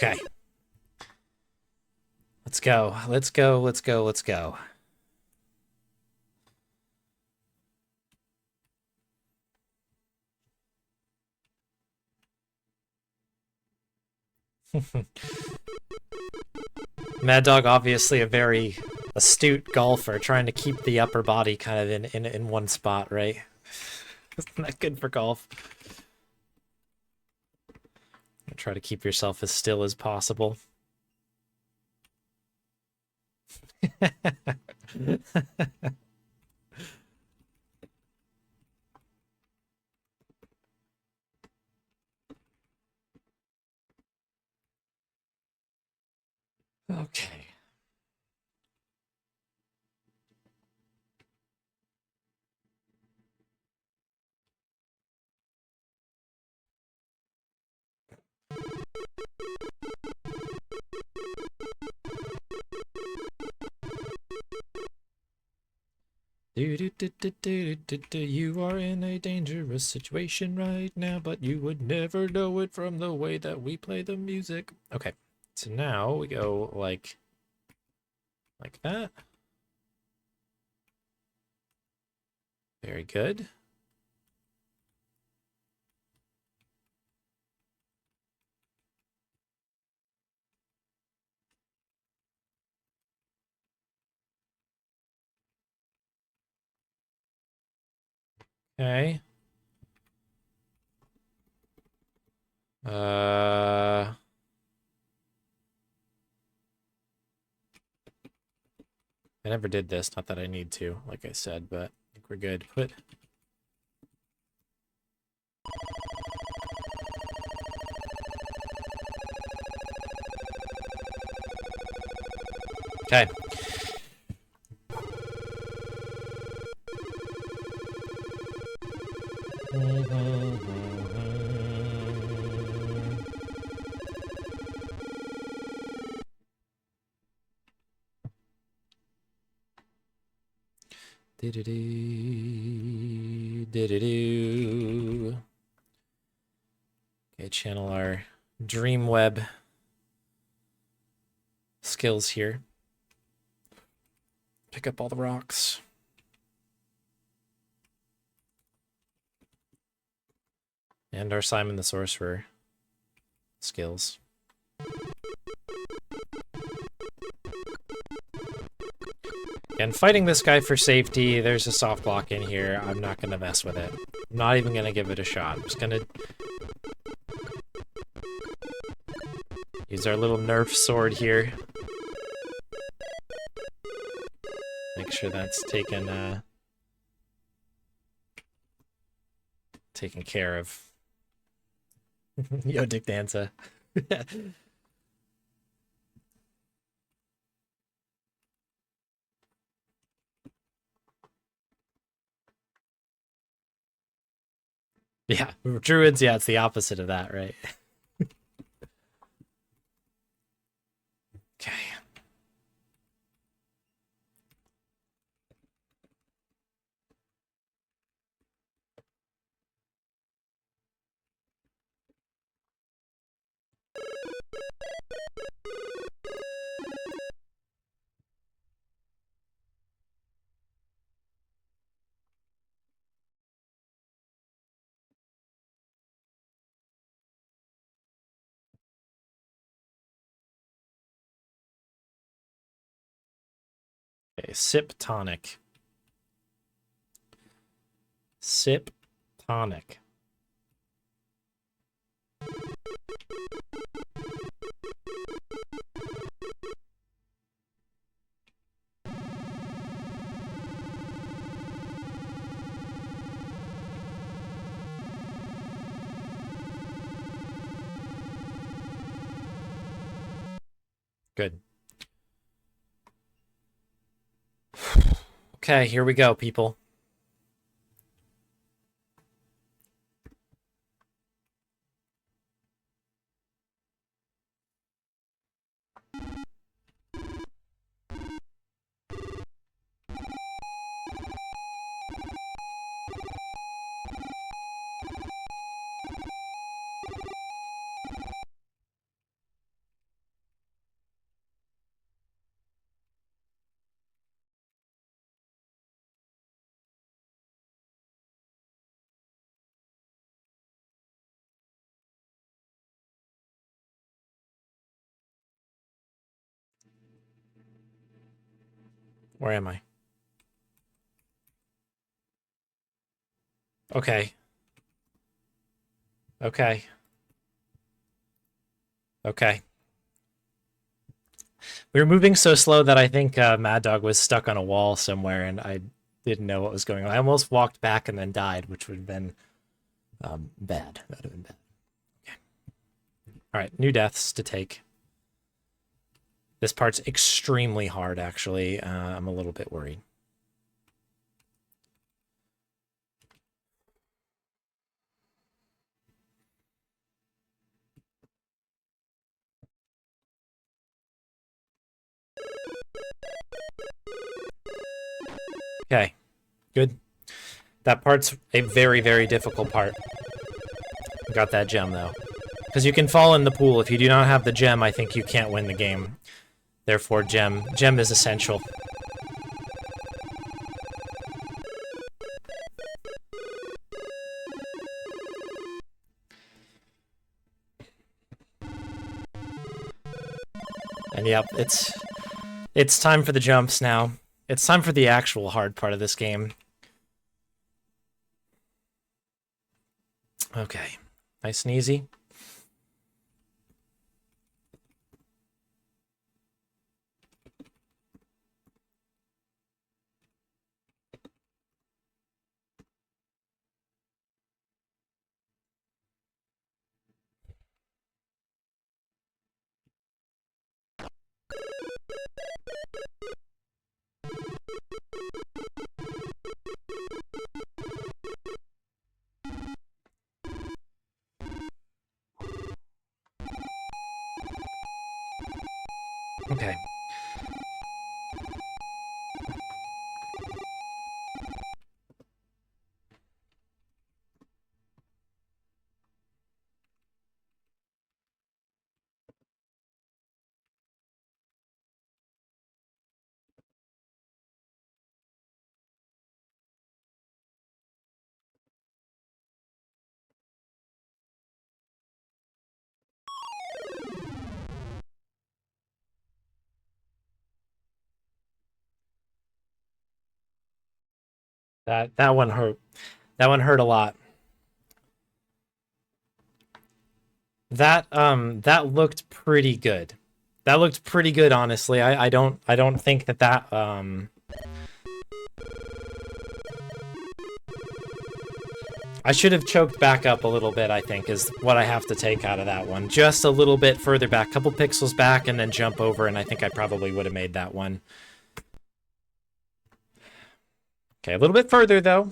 Okay. Let's go. Let's go. Let's go. Let's go. Maddog, obviously a very astute golfer, trying to keep the upper body kind of in one spot, right? Isn't that good for golf? Try to keep yourself as still as possible. Okay. You are in a dangerous situation right now, but you would never know it from the way that we play the music. Okay, so now we go like that. Very good. Okay. I never did this, not that I need to, like I said, but I think we're good. Put... Okay. Do-do-do. Okay, channel our Dreamweb skills here. Pick up all the rocks. And our Simon the Sorcerer skills. And fighting this guy for safety, there's a soft block in here. I'm not going to mess with it. I'm not even going to give it a shot. I'm just going to use our little Nerf sword here. Make sure that's taken care of. Yo, Dick Danza. Yeah, druids, yeah, it's the opposite of that, right? Okay. Okay, sip tonic. Sip tonic. Good. Okay, here we go, people. Where am I? Okay. Okay. Okay. We were moving so slow that I think Maddog was stuck on a wall somewhere, and I didn't know what was going on. I almost walked back and then died, which would have been bad. That would have been bad. Okay. All right, new deaths to take. This part's extremely hard, actually. I'm a little bit worried. Okay, good. That part's a very, very difficult part. Got that gem, though. Because you can fall in the pool. If you do not have the gem, I think you can't win the game. Therefore, gem is essential. And yep, it's time for the jumps now. It's time for the actual hard part of this game. Okay, nice and easy. Okay. That one hurt. That one hurt a lot. That looked pretty good. That looked pretty good, honestly. I don't think that I should have choked back up a little bit, I think, is what I have to take out of that one. Just a little bit further back, couple pixels back, and then jump over, and I think I probably would have made that one. Okay, a little bit further, though.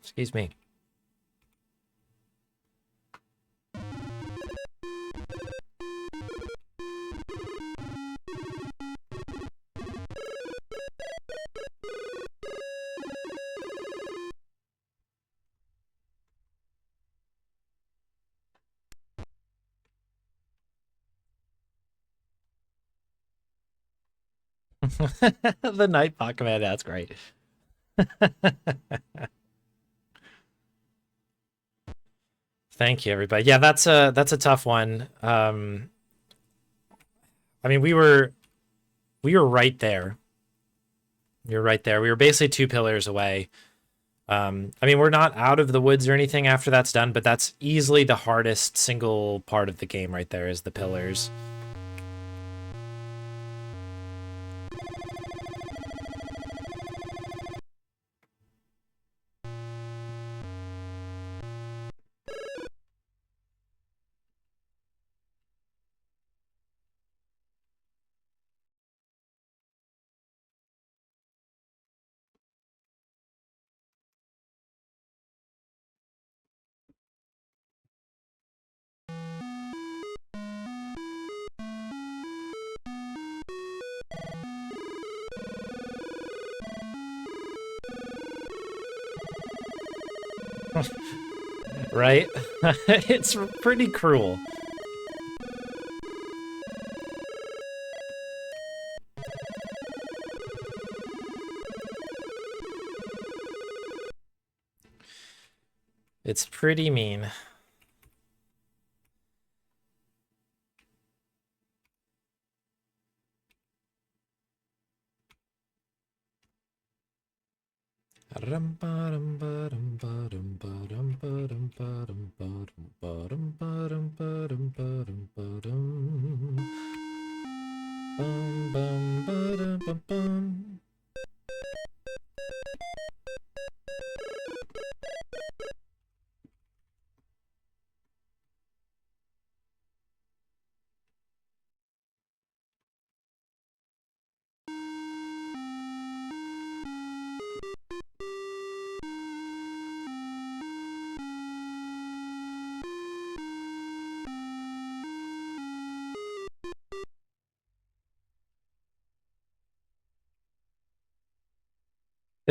Excuse me. The Nightbot command, that's great. Thank you, everybody. Yeah, that's a tough one. I mean, we were right there. You're right there. We were basically 2 pillars away. I mean, we're not out of the woods or anything after that's done, but that's easily the hardest single part of the game right there is the pillars. Right? It's pretty cruel. It's pretty mean.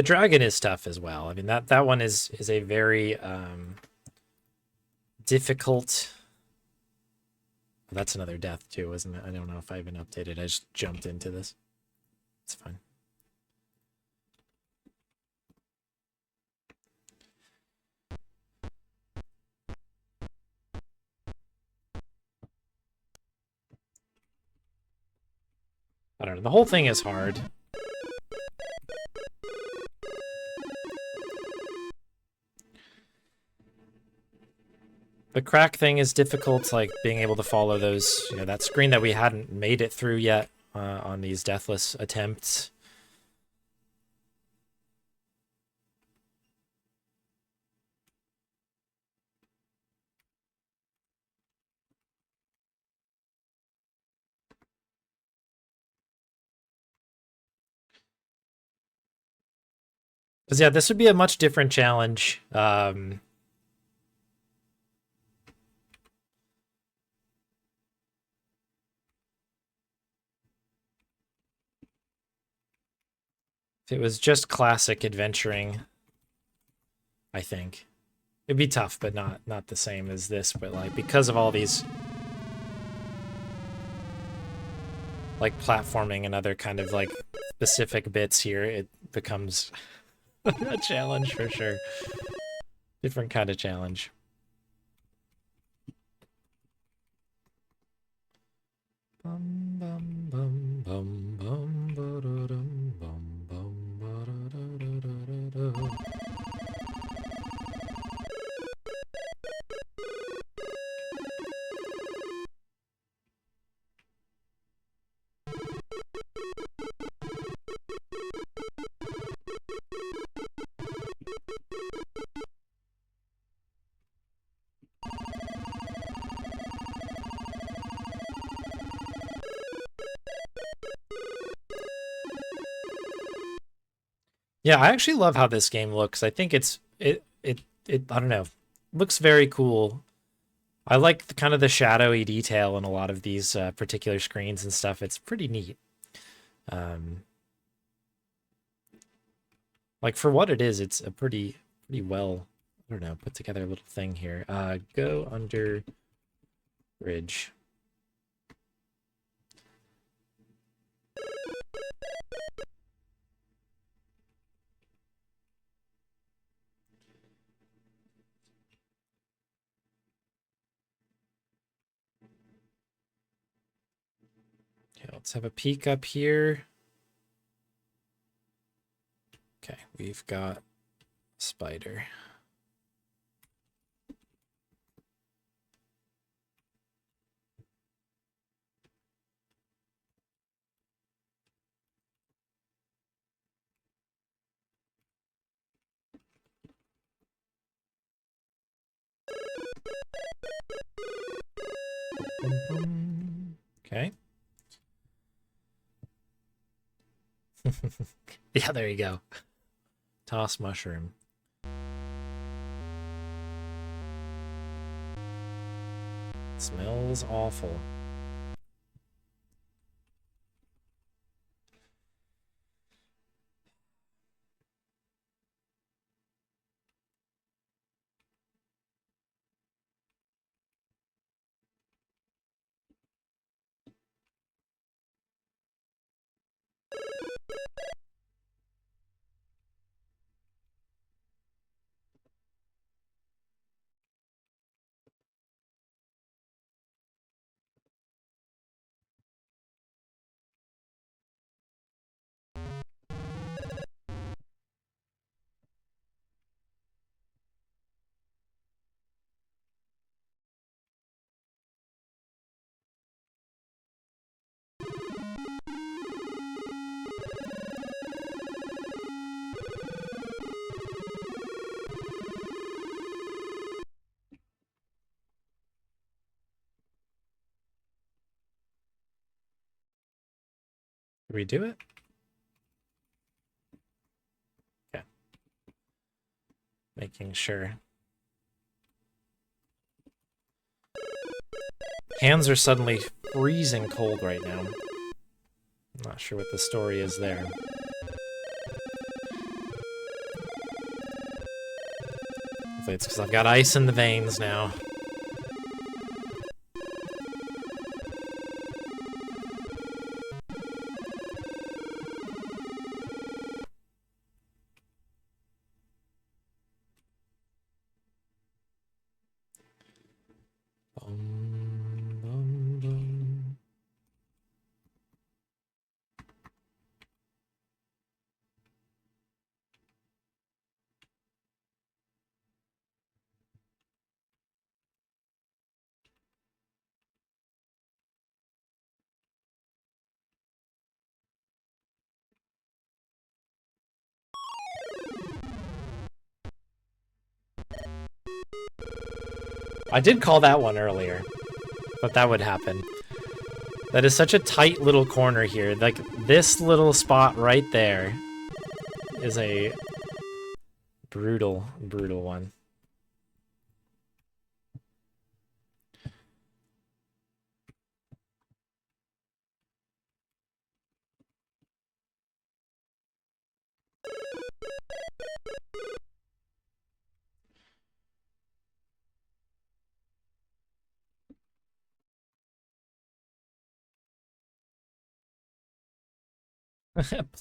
The dragon is tough as well. I mean, that one is a very difficult. That's another death too, isn't it? I don't know if I even updated. I just jumped into this. It's fine. I don't know. The whole thing is hard. The crack thing is difficult, like being able to follow those, that screen that we hadn't made it through yet on these deathless attempts. Because yeah, this would be a much different challenge. If it was just classic adventuring, I think it'd be tough, but not the same as this. But like because of all these like platforming and other kind of like specific bits here, it becomes a challenge for sure. Different kind of challenge. Bum, bum, bum, bum, bum, ba-da-dum, bum, bum, ba-da-da-da-da-da-da. Yeah, I actually love how this game looks. I think it I don't know, looks very cool. I like the kind of the shadowy detail in a lot of these particular screens and stuff. It's pretty neat. Like for what it is, it's a pretty well, I don't know, put together little thing here. Go under bridge. Okay, let's have a peek up here. Okay, we've got spider. Okay. Yeah, there you go. Toss mushroom. Smells awful. Did we do it? Okay. Making sure. Hands are suddenly freezing cold right now. I'm not sure what the story is there. Hopefully it's because I've got ice in the veins now. I did call that one earlier, but that would happen. That is such a tight little corner here. Like, this little spot right there is a brutal, brutal one.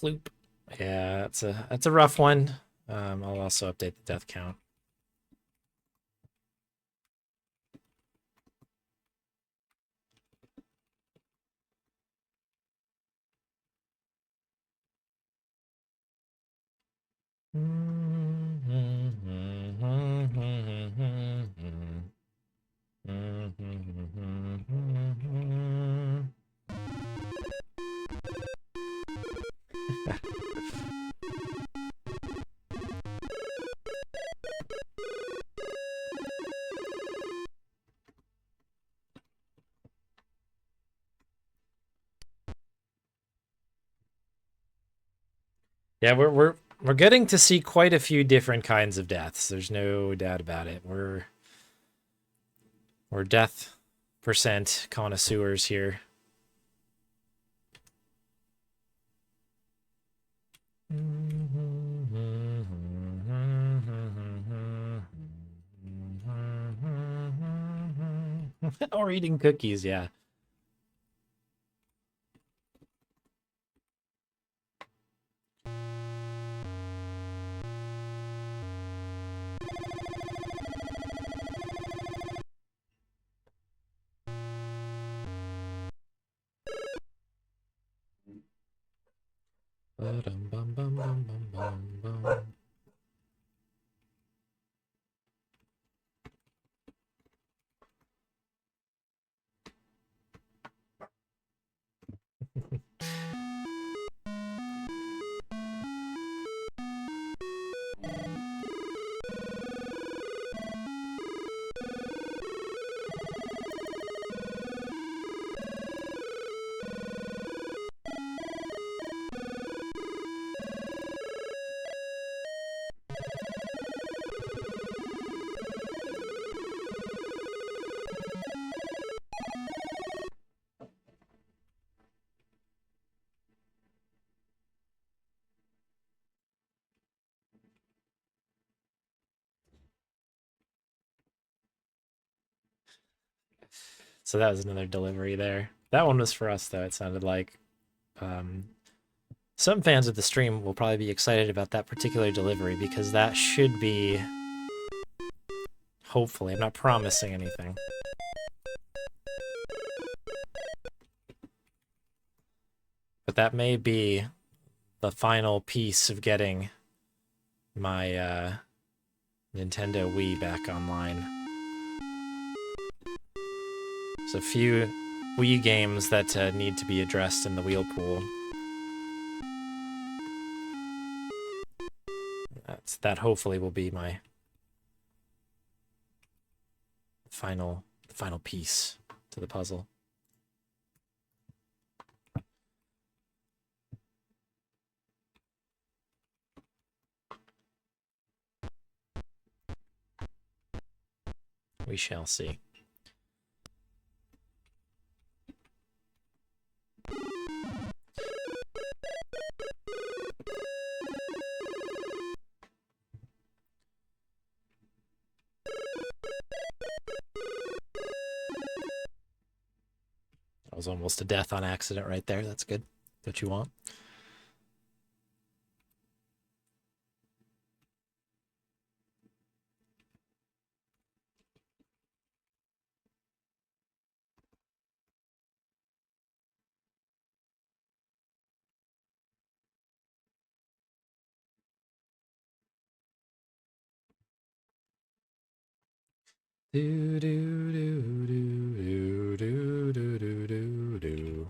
Ploop. Yeah, that's a rough one. I'll also update the death count. Yeah, we're getting to see quite a few different kinds of deaths. There's no doubt about it. We're death percent connoisseurs here. Or eating cookies, yeah. So that was another delivery there. That one was for us, though, it sounded like. Some fans of the stream will probably be excited about that particular delivery because that should be... Hopefully, I'm not promising anything. But that may be the final piece of getting my Nintendo Wii back online. There's a few Wii games that need to be addressed in the wheel pool. That hopefully will be my final piece to the puzzle. We shall see. was almost a death on accident right there. That's good. What you want. Do do do do do do do do do.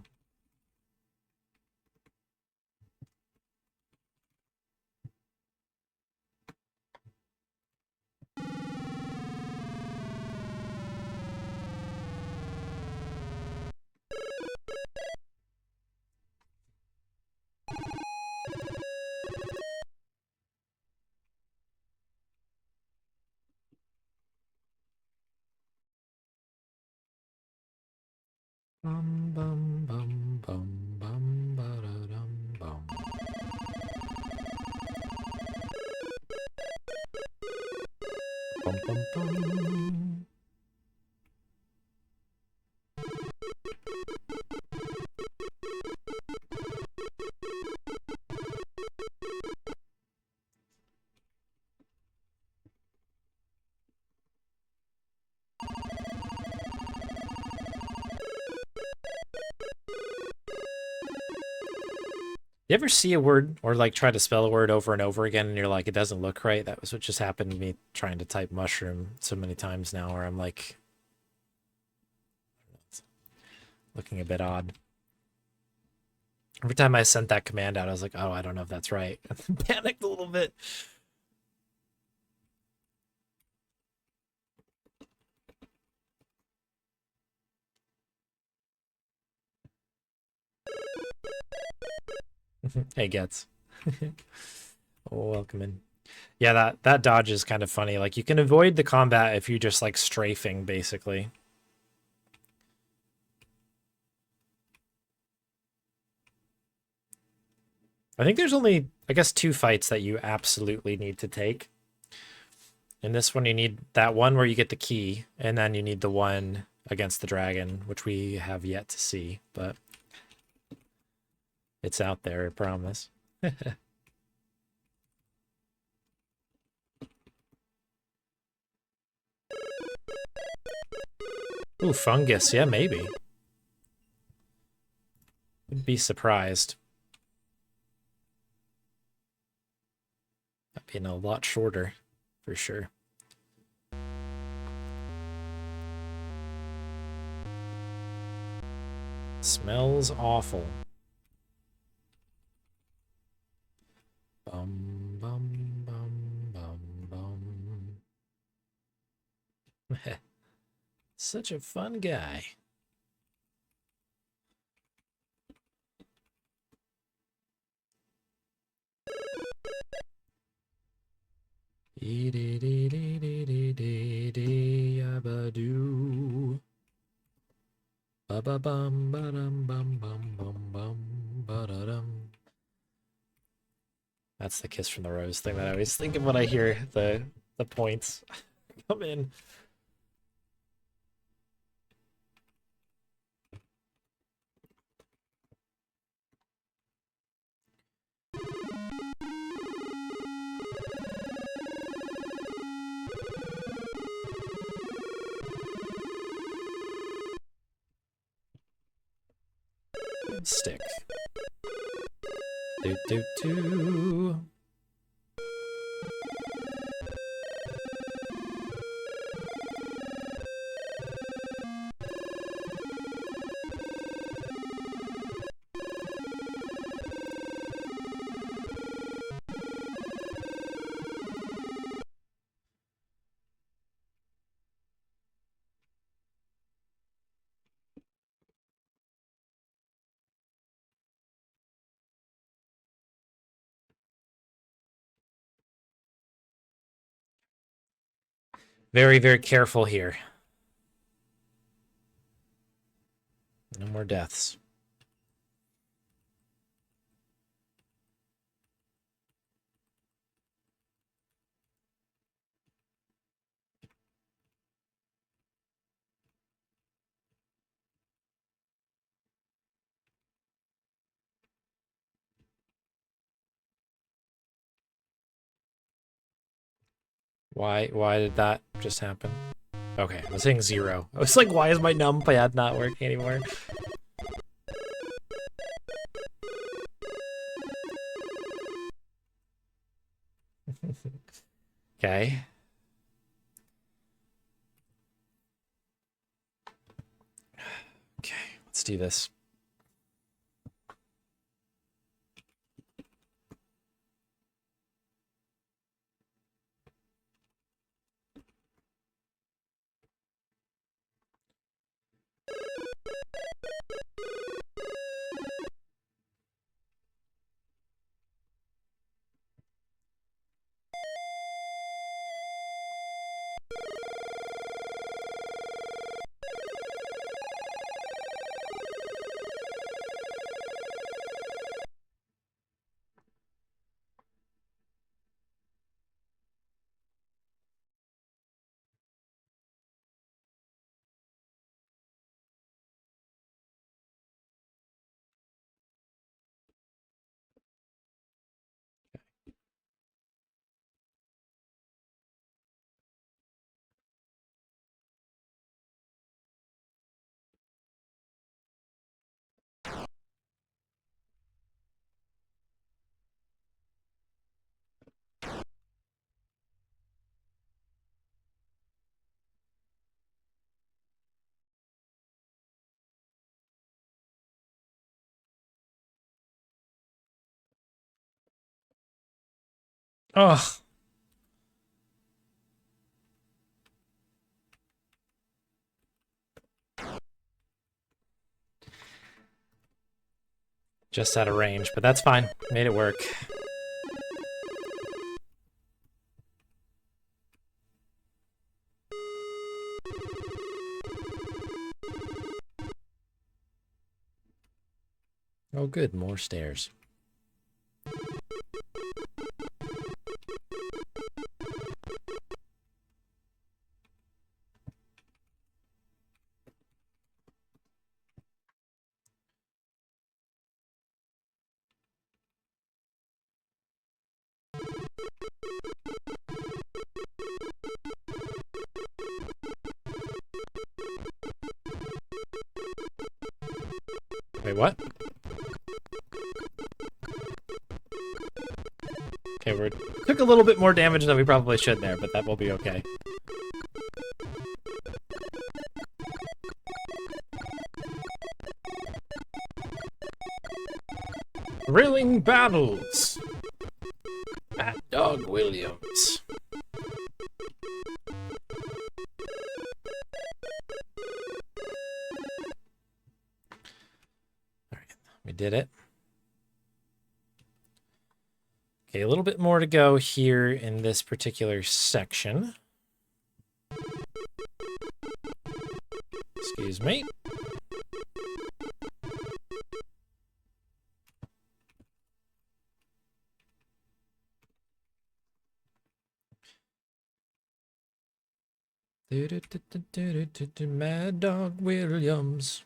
Bum bum bum bum bum ba-da-dum bum. Bum bum bum. You ever see a word or like try to spell a word over and over again and you're like, it doesn't look right? That was what just happened to me trying to type mushroom so many times now, where I'm like looking a bit odd. Every time I sent that command out, I was like, oh, I don't know if that's right. Panicked a little bit. Hey, Gets. Welcome in. Yeah, that dodge is kind of funny. Like, you can avoid the combat if you just like strafing, basically. I think there's only, I guess, 2 fights that you absolutely need to take. In this one, you need that one where you get the key, and then you need the one against the dragon, which we have yet to see, but it's out there, I promise. Ooh, fungus. Yeah, maybe. Wouldn't be surprised. That being a lot shorter, for sure. Smells awful. Bum, bum, bum, bum, bum. Such a fun guy. Yabadoo. Ba ba bum ba dum bum bum bum bum ba da dum. That's the Kiss from the Rose thing that I always think of when I hear the points come in. Stick. Do do do. Very, very careful here. No more deaths. Why did that just happen? Okay, I was hitting 0. I was like, why is my numpad not working anymore? Okay. Okay, let's do this. Oh, just out of range, but that's fine. Made it work. Oh, good. More stairs. Wait, what? Okay, we took a little bit more damage than we probably should there, but that will be okay. Thrilling battles! Maddog Williams. Alright, we did it. Okay, a little bit more to go here in this particular section. Excuse me. Maddog Williams.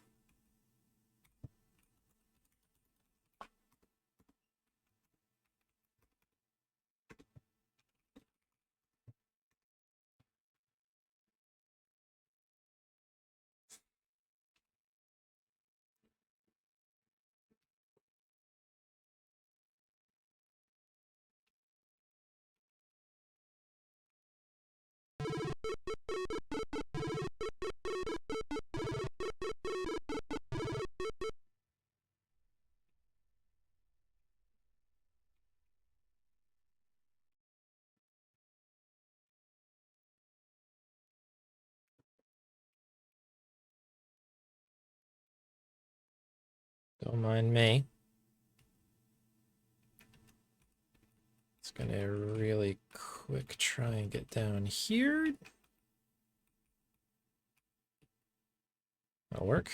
Don't mind me. It's gonna really quick try and get down here. That'll work.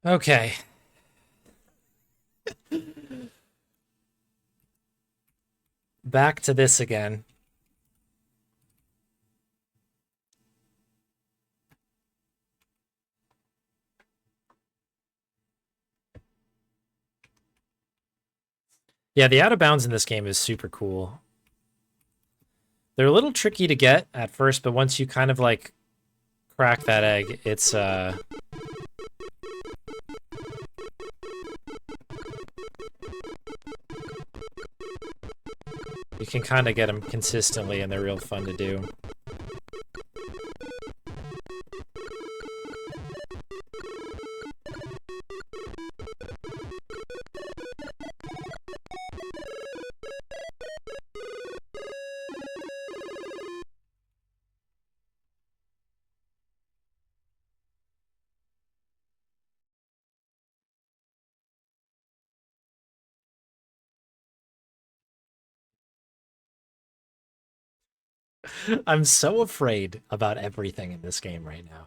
Okay. Back to this again. Yeah, the out of bounds in this game is super cool. They're a little tricky to get at first, but once you kind of like crack that egg, it's you can kind of get them consistently and they're real fun to do. I'm so afraid about everything in this game right now.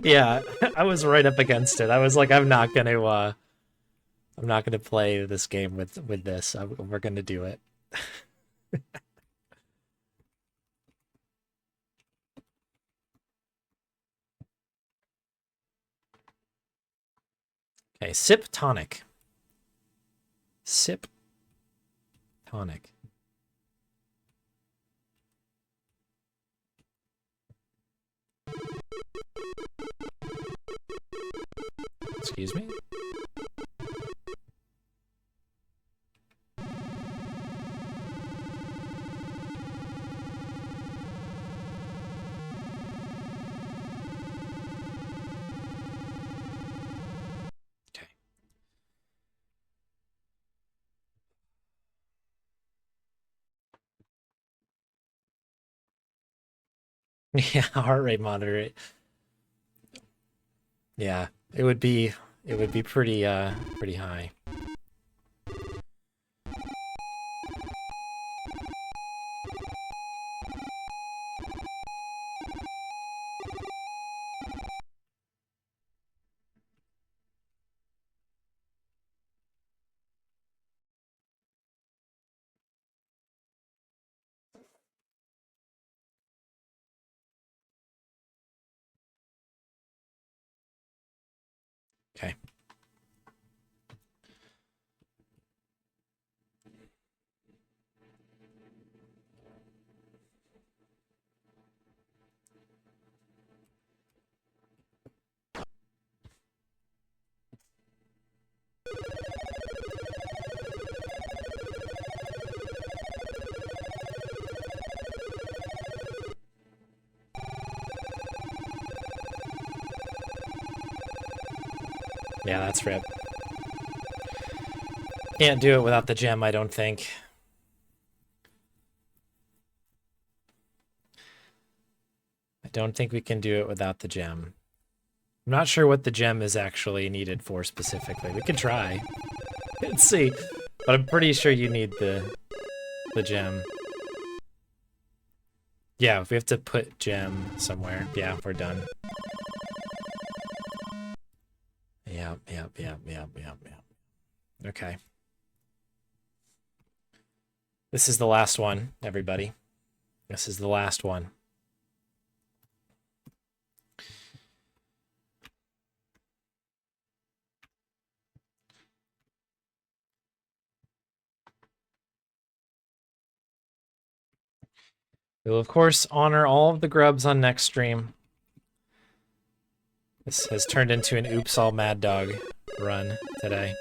Yeah, I was right up against it. I was like, I'm not gonna play this game with this. We're gonna do it. Okay, sip tonic. Sip tonic. Excuse me? Okay. Yeah, heart rate monitor. Yeah, it would be pretty high. Okay. Yeah, that's rip. Can't do it without the gem, I don't think. I don't think we can do it without the gem. I'm not sure what the gem is actually needed for specifically. We could try. Let's see. But I'm pretty sure you need the gem. Yeah, if we have to put gem somewhere. Yeah, we're done. Yep. Okay. This is the last one, everybody. This is the last one. We'll, of course, honor all of the grubs on next stream. This has turned into an Oops All Mad Dog run today.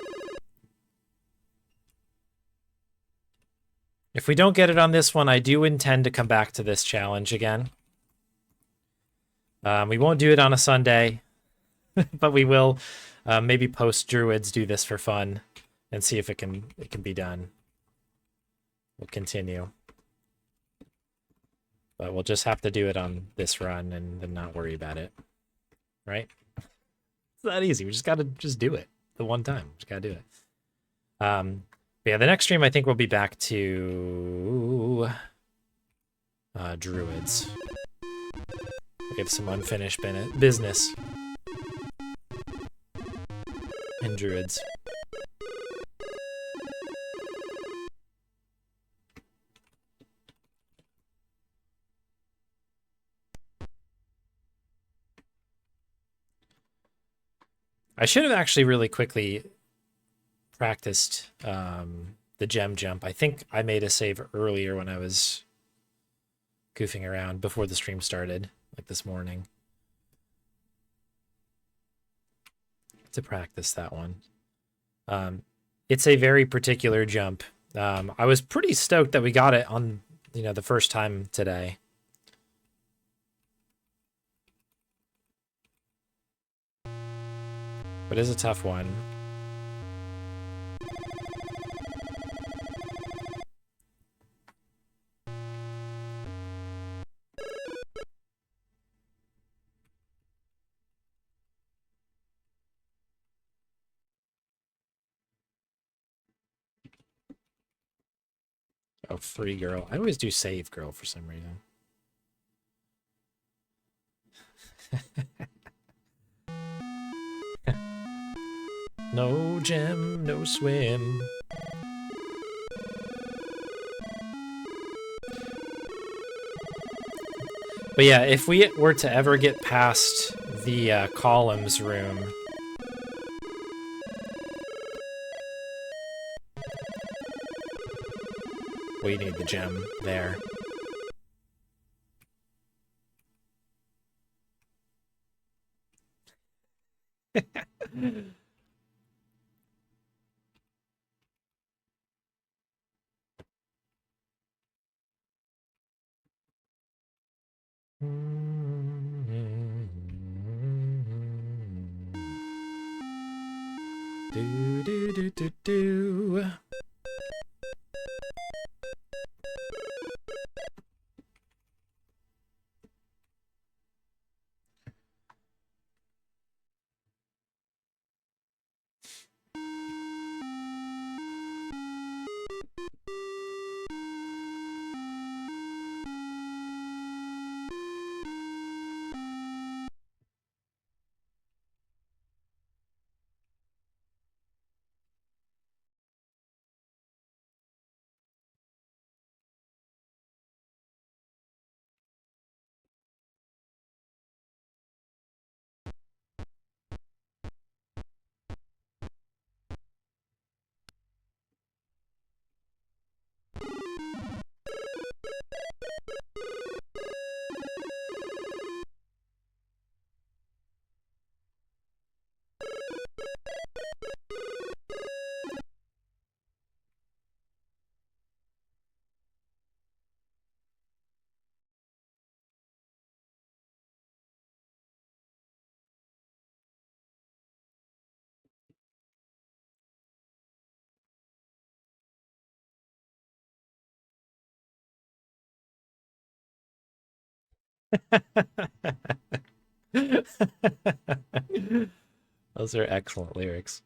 If we don't get it on this one, I do intend to come back to this challenge again. We won't do it on a Sunday, but we will maybe post Druids do this for fun and see if it can be done. We'll continue. But we'll just have to do it on this run and then not worry about it. Right? It's that easy. We just gotta just do it the one time. Just gotta do it. But yeah, the next stream I think we'll be back to druids. We have some unfinished business in druids. I should have actually really quickly practiced the gem jump. I think I made a save earlier when I was goofing around before the stream started, like this morning, to practice that one. It's a very particular jump. I was pretty stoked that we got it on, the first time today. But it's a tough one. Oh, free girl. I always do save girl for some reason. No gem, no swim. But yeah, if we were to ever get past the columns room, we need the gem there. Do do do do do. Those are excellent lyrics.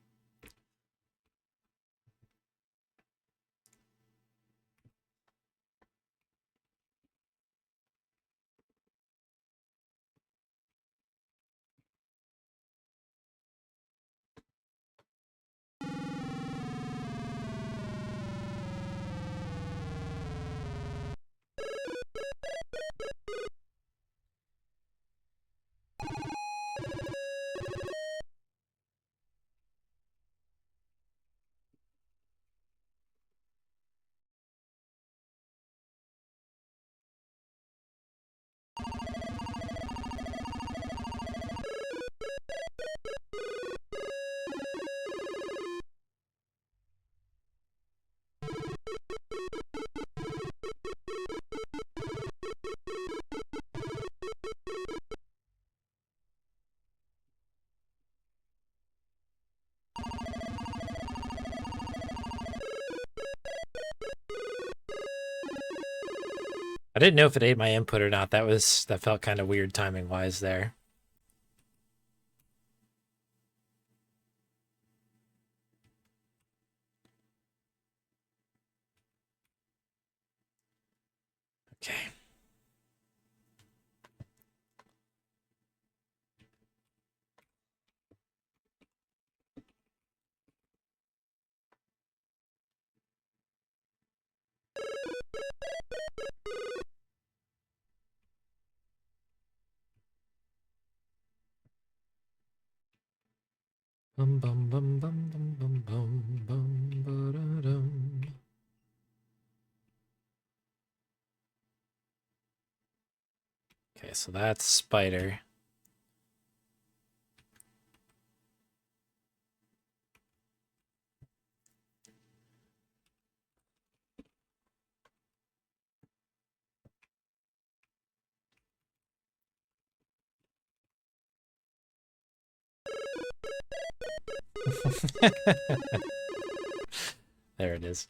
I didn't know if it ate my input or not. That felt kind of weird timing wise there. Okay. Bum bum bum bum bum bum bum bum ba-da-dum. Okay, so that's spider. There it is.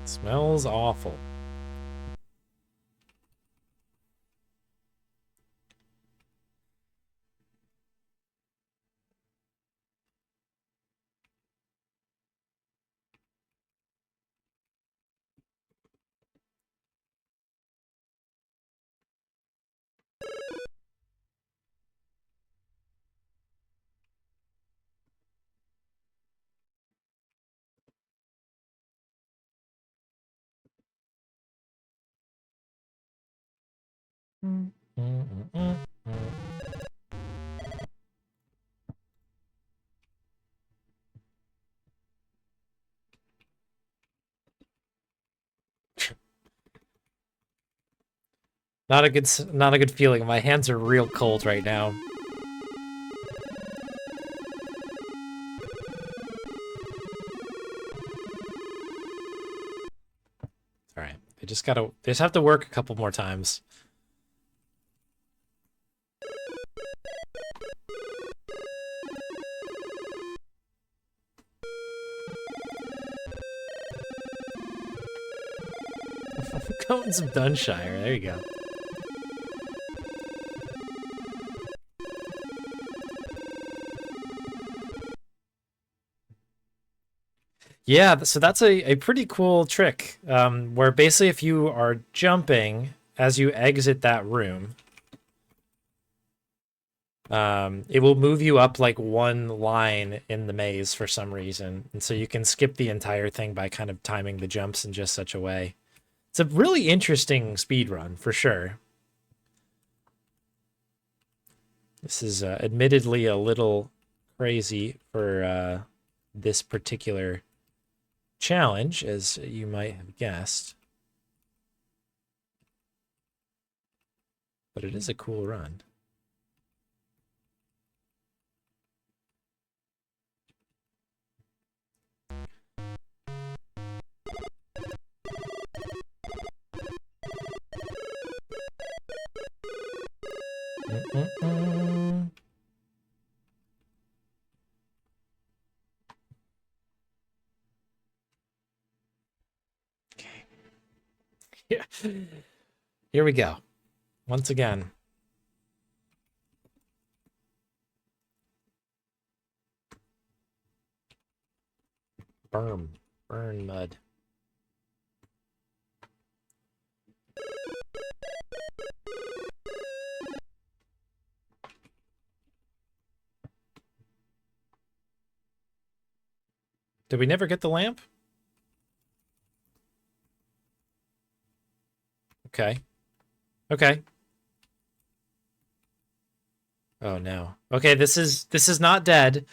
Smells awful. Not a good feeling. My hands are real cold right now. All right, they just have to work a couple more times. Cones of Dunshire. There you go. Yeah, so that's a pretty cool trick, where basically if you are jumping as you exit that room, it will move you up like one line in the maze for some reason. And so you can skip the entire thing by kind of timing the jumps in just such a way. It's a really interesting speed run for sure. This is admittedly a little crazy for this particular challenge, as you might have guessed. But it is a cool run. Okay. Yeah. Here we go. Once again. Burn mud. Did we never get the lamp? Okay. Okay. Oh no. Okay, this is not dead.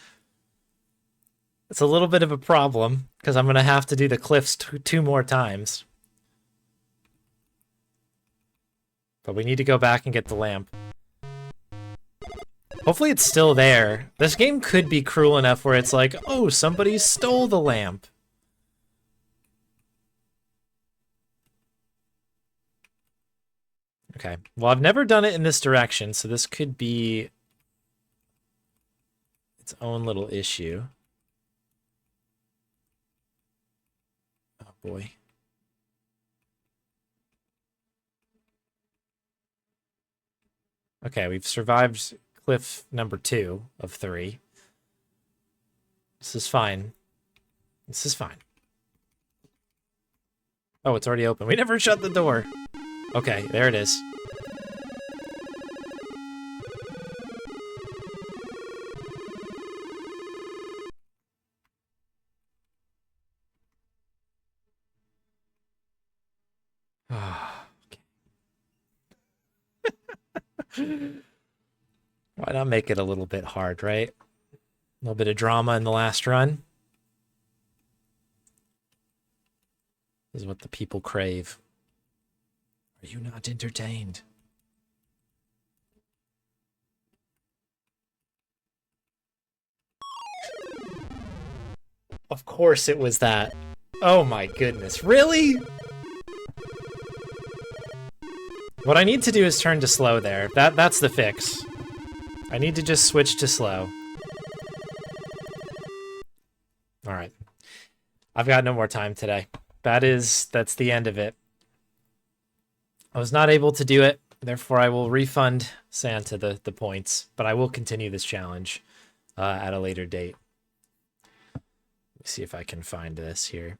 It's a little bit of a problem because I'm gonna have to do the cliffs two more times. But we need to go back and get the lamp. Hopefully it's still there. This game could be cruel enough where it's like, oh, somebody stole the lamp. Okay. Well, I've never done it in this direction, so this could be its own little issue. Oh, boy. Okay, we've survived cliff number 2 of 3. This is fine. This is fine. Oh, it's already open. We never shut the door. Okay, there it is. Why not make it a little bit hard, right? A little bit of drama in the last run. This is what the people crave. Are you not entertained? Of course it was that. Oh my goodness. Really? What I need to do is turn to slow there. That's the fix. I need to just switch to slow. All right. I've got no more time today. That's the end of it. I was not able to do it, therefore I will refund Santa the points, but I will continue this challenge at a later date. Let me see if I can find this here.